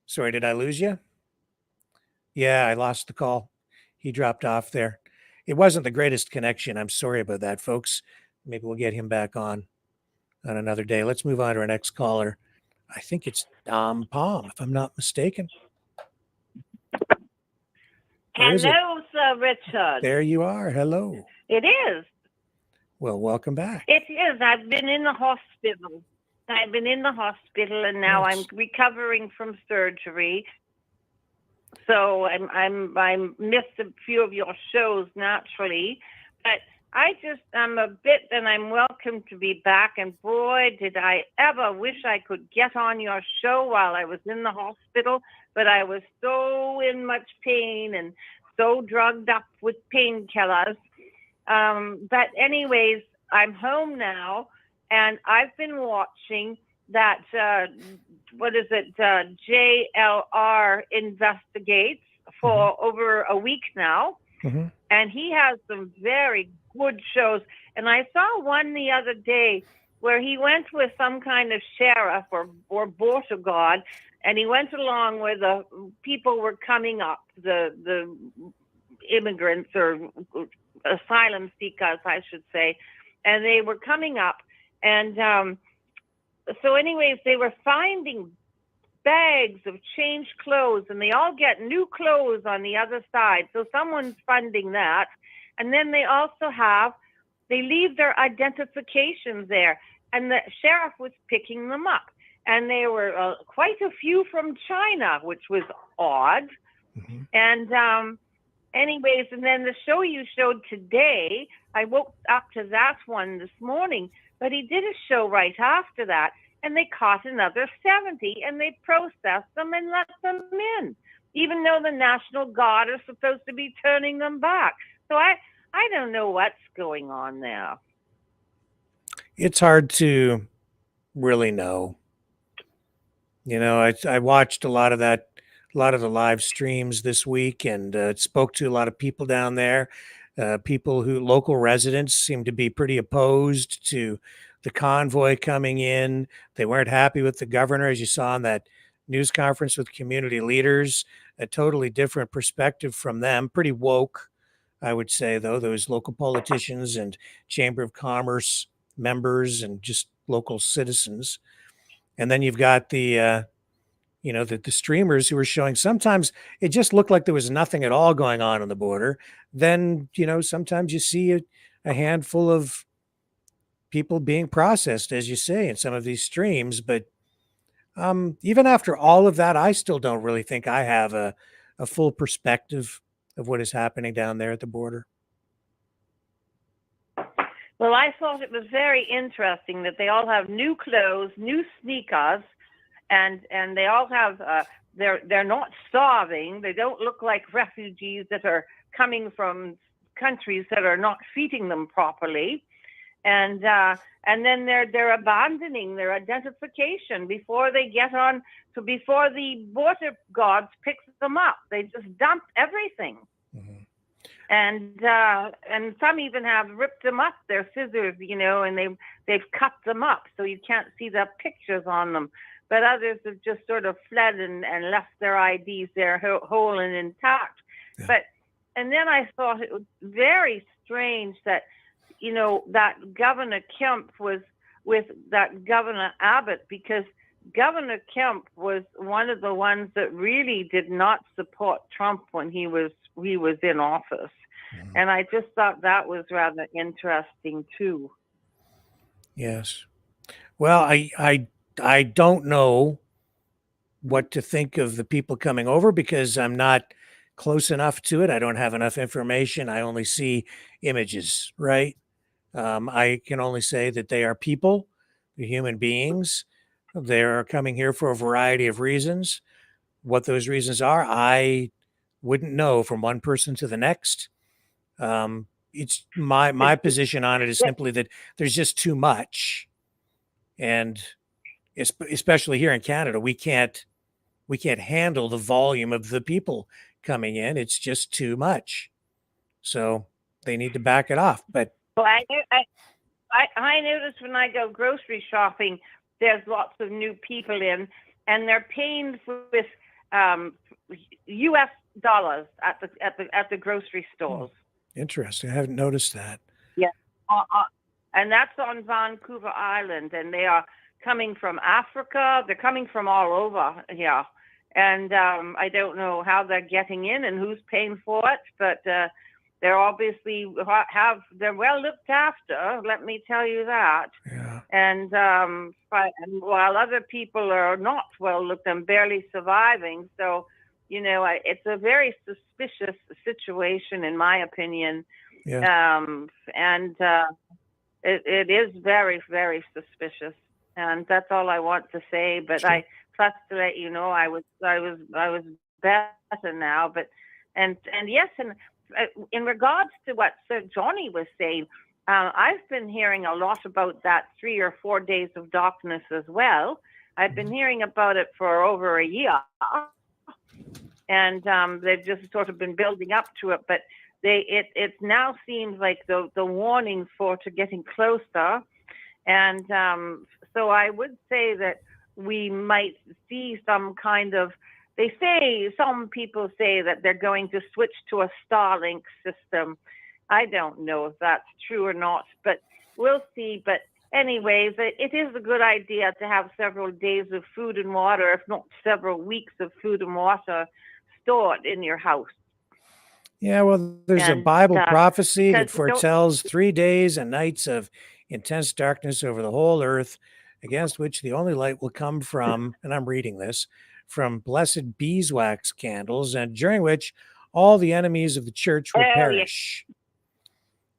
Sorry, did I lose you? Yeah, I lost the call. He dropped off there. It wasn't the greatest connection. I'm sorry about that, folks. Maybe we'll get him back on another day. Let's move on to our next caller. I think it's Dom Palm, if I'm not mistaken. Hello, Sir Richard. There you are. Hello. It is. Well, welcome back. It is. I've been in the hospital. And now I'm recovering from surgery. So I missed a few of your shows naturally, but I'm a bit, and I'm welcome to be back. And boy, did I ever wish I could get on your show while I was in the hospital, but I was so in much pain and so drugged up with painkillers. But anyways, I'm home now, and I've been watching that, JLR Investigates for over a week now. Mm-hmm. And he has some very good shows. And I saw one the other day where he went with some kind of sheriff or border guard, and he went along where the people were coming up, the immigrants or asylum seekers, I should say, and they were coming up. And so anyways, they were finding bags of changed clothes, and they all get new clothes on the other side. So someone's funding that. And then they also they leave their identifications there. And the sheriff was picking them up. And there were quite a few from China, which was odd. Mm-hmm. And anyways, and then the show you showed today, I woke up to that one this morning, but he did a show right after that. And they caught another 70, and they processed them and let them in, even though the National Guard is supposed to be turning them back. So I don't know what's going on there. It's hard to really know. You know, I watched a lot of the live streams this week, and spoke to a lot of people down there. Local residents seem to be pretty opposed to the convoy coming in. They weren't happy with the governor, as you saw in that news conference with community leaders. A totally different perspective from them. Pretty woke, I would say, though, those local politicians and Chamber of Commerce members and just local citizens. And then you've got the streamers who were showing, sometimes it just looked like there was nothing at all going on the border. Then, sometimes you see a handful of people being processed, as you say, in some of these streams. But even after all of that, I still don't really think I have a full perspective of what is happening down there at the border. Well, I thought it was very interesting that they all have new clothes, new sneakers, and they all have they're not starving. They don't look like refugees that are coming from countries that are not feeding them properly. And then they're abandoning their identification before they get on before the border guards pick them up. They just dump everything. Mm-hmm. And some even have ripped them up, their scissors, and they've cut them up so you can't see the pictures on them. But others have just sort of fled and left their IDs there whole and intact. Yeah. And then I thought it was very strange that, that Governor Kemp was with that Governor Abbott, because Governor Kemp was one of the ones that really did not support Trump when he was in office. Mm-hmm. And I just thought that was rather interesting too. Yes. Well, I don't know what to think of the people coming over because I'm not close enough to it. I don't have enough information. I only see images, right? I can only say that they are people, they're human beings. They're coming here for a variety of reasons. What those reasons are, I wouldn't know from one person to the next. It's my position on it is simply that there's just too much. And especially here in Canada, we can't handle the volume of the people coming in. It's just too much. So they need to back it off. But well, I notice when I go grocery shopping, there's lots of new people in, and they're paying with U.S. dollars at the grocery stores. Interesting. I haven't noticed that. Yeah, and that's on Vancouver Island, and they are coming from Africa. They're coming from all over here, and I don't know how they're getting in and who's paying for it, but they're obviously they're well looked after. Let me tell you that. Yeah. And while other people are not well looked and barely surviving, so it's a very suspicious situation, in my opinion. And it is very, very suspicious. And that's all I want to say. But I trust to let you know I was better now. But and yes, and in regards to what Sir Johnny was saying, I've been hearing a lot about that 3 or 4 days of darkness as well. I've been hearing about it for over a year, and they've just sort of been building up to it. But it now seems like the warnings for to getting closer, and so I would say that we might see some kind of. Some people say that they're going to switch to a Starlink system. I don't know if that's true or not, but we'll see. But anyways, it is a good idea to have several days of food and water, if not several weeks of food and water stored in your house. Yeah, well, there's a Bible prophecy that foretells 3 days and nights of intense darkness over the whole earth, against which the only light will come from, and I'm reading this, from blessed beeswax candles, and during which all the enemies of the church will perish.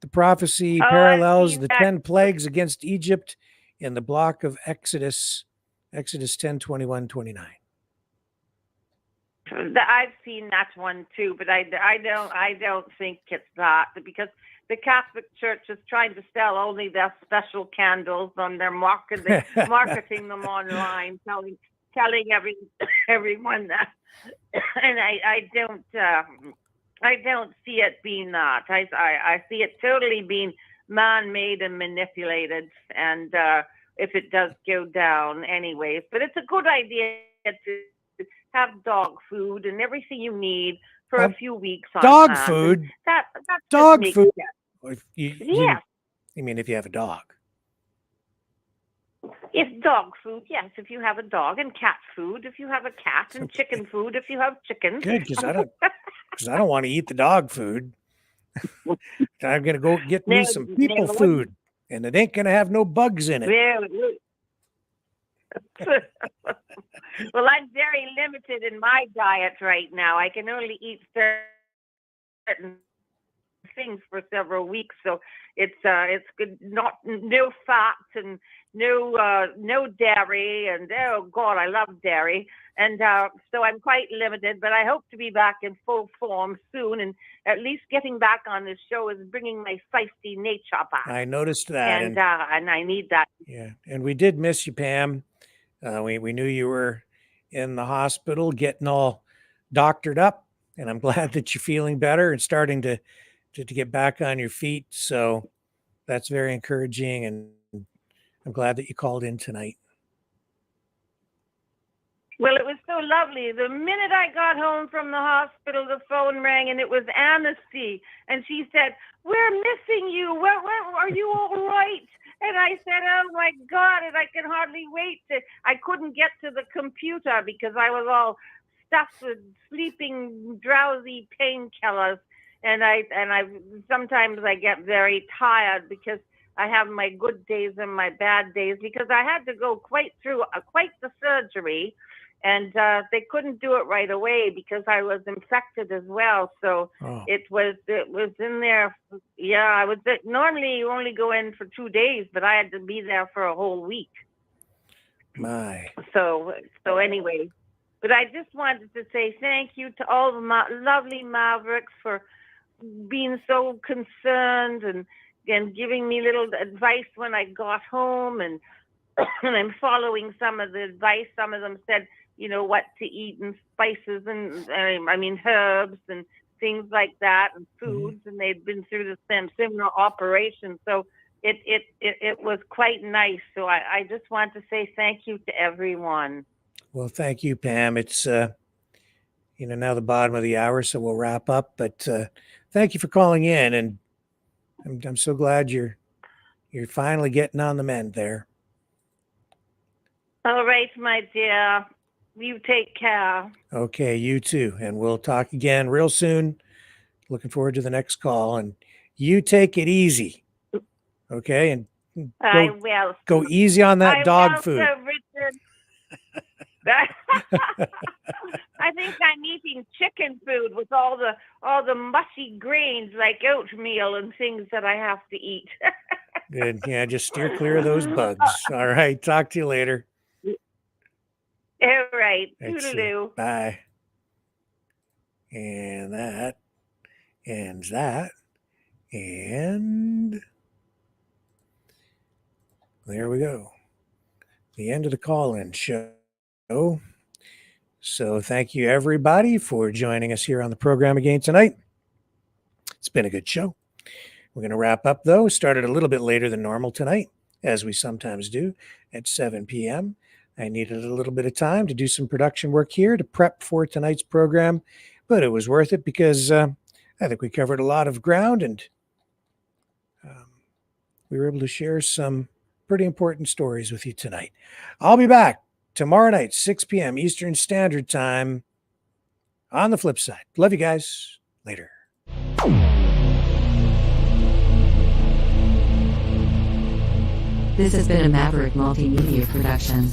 The prophecy parallels the 10 plagues against Egypt in the block of Exodus 10:21-29. I've seen that one too, but I don't think it's that, because the Catholic Church is trying to sell only their special candles, and they're marketing them online, telling everyone that, and I don't see it being that. I see it totally being man-made and manipulated, and if it does go down anyways. But it's a good idea to have dog food and everything you need for a few weeks on dog hand. food? That Dog food? Yes. You mean if you have a dog? It's dog food, yes, if you have a dog, and cat food if you have a cat, and chicken food if you have chickens. Good, because I don't want to eat the dog food. I'm gonna go get me some people food, and it ain't gonna have no bugs in it. Well, I'm very limited in my diet right now. I can only eat certain things for several weeks, so it's good. No fat and no dairy, and oh God, I love dairy, and so I'm quite limited. But I hope to be back in full form soon, and at least getting back on this show is bringing my feisty nature back. I noticed that, and I need that. Yeah, and we did miss you, Pam. We knew you were in the hospital getting all doctored up, and I'm glad that you're feeling better and starting to get back on your feet. So that's very encouraging, and I'm glad that you called in tonight. Well, it was so lovely. The minute I got home from the hospital, the phone rang, and it was Annecy, and she said, "We're missing you. Where are you all right?" And I said, "Oh my God!" And I can hardly wait I couldn't get to the computer because I was all stuffed with sleeping, drowsy painkillers, and I sometimes I get very tired because I have my good days and my bad days, because I had to go quite the surgery, and they couldn't do it right away because I was infected as well. So it was in there. Yeah, I was normally you only go in for 2 days, but I had to be there for a whole week. My. So anyway, but I just wanted to say thank you to all the lovely Mavericks for being so concerned and giving me little advice when I got home, and I'm following some of the advice. Some of them said, what to eat, and spices, and herbs and things like that, and foods, and they'd been through the same similar operation. So it was quite nice. So I just want to say thank you to everyone. Well, thank you, Pam. It's now the bottom of the hour, so we'll wrap up. But thank you for calling in, and I'm so glad you're finally getting on the mend there. All right, my dear. You take care. Okay, you too. And we'll talk again real soon. Looking forward to the next call. And you take it easy. Okay? And I will. Go easy on that dog food. Richard. I think I'm eating chicken food with all the mushy grains like oatmeal and things that I have to eat. Good. Yeah, just steer clear of those bugs. All right. Talk to you later. All right. Let's see. Toodaloo. Bye. And that ends that. And there we go. The end of the call-in show. So thank you, everybody, for joining us here on the program again tonight. It's been a good show. We're going to wrap up, though. Started a little bit later than normal tonight, as we sometimes do, at 7 p.m. I needed a little bit of time to do some production work here to prep for tonight's program, but it was worth it because I think we covered a lot of ground and we were able to share some pretty important stories with you tonight. I'll be back tomorrow night, 6 p.m. Eastern Standard Time on the flip side. Love you guys. Later. This has been a Maverick Multimedia production.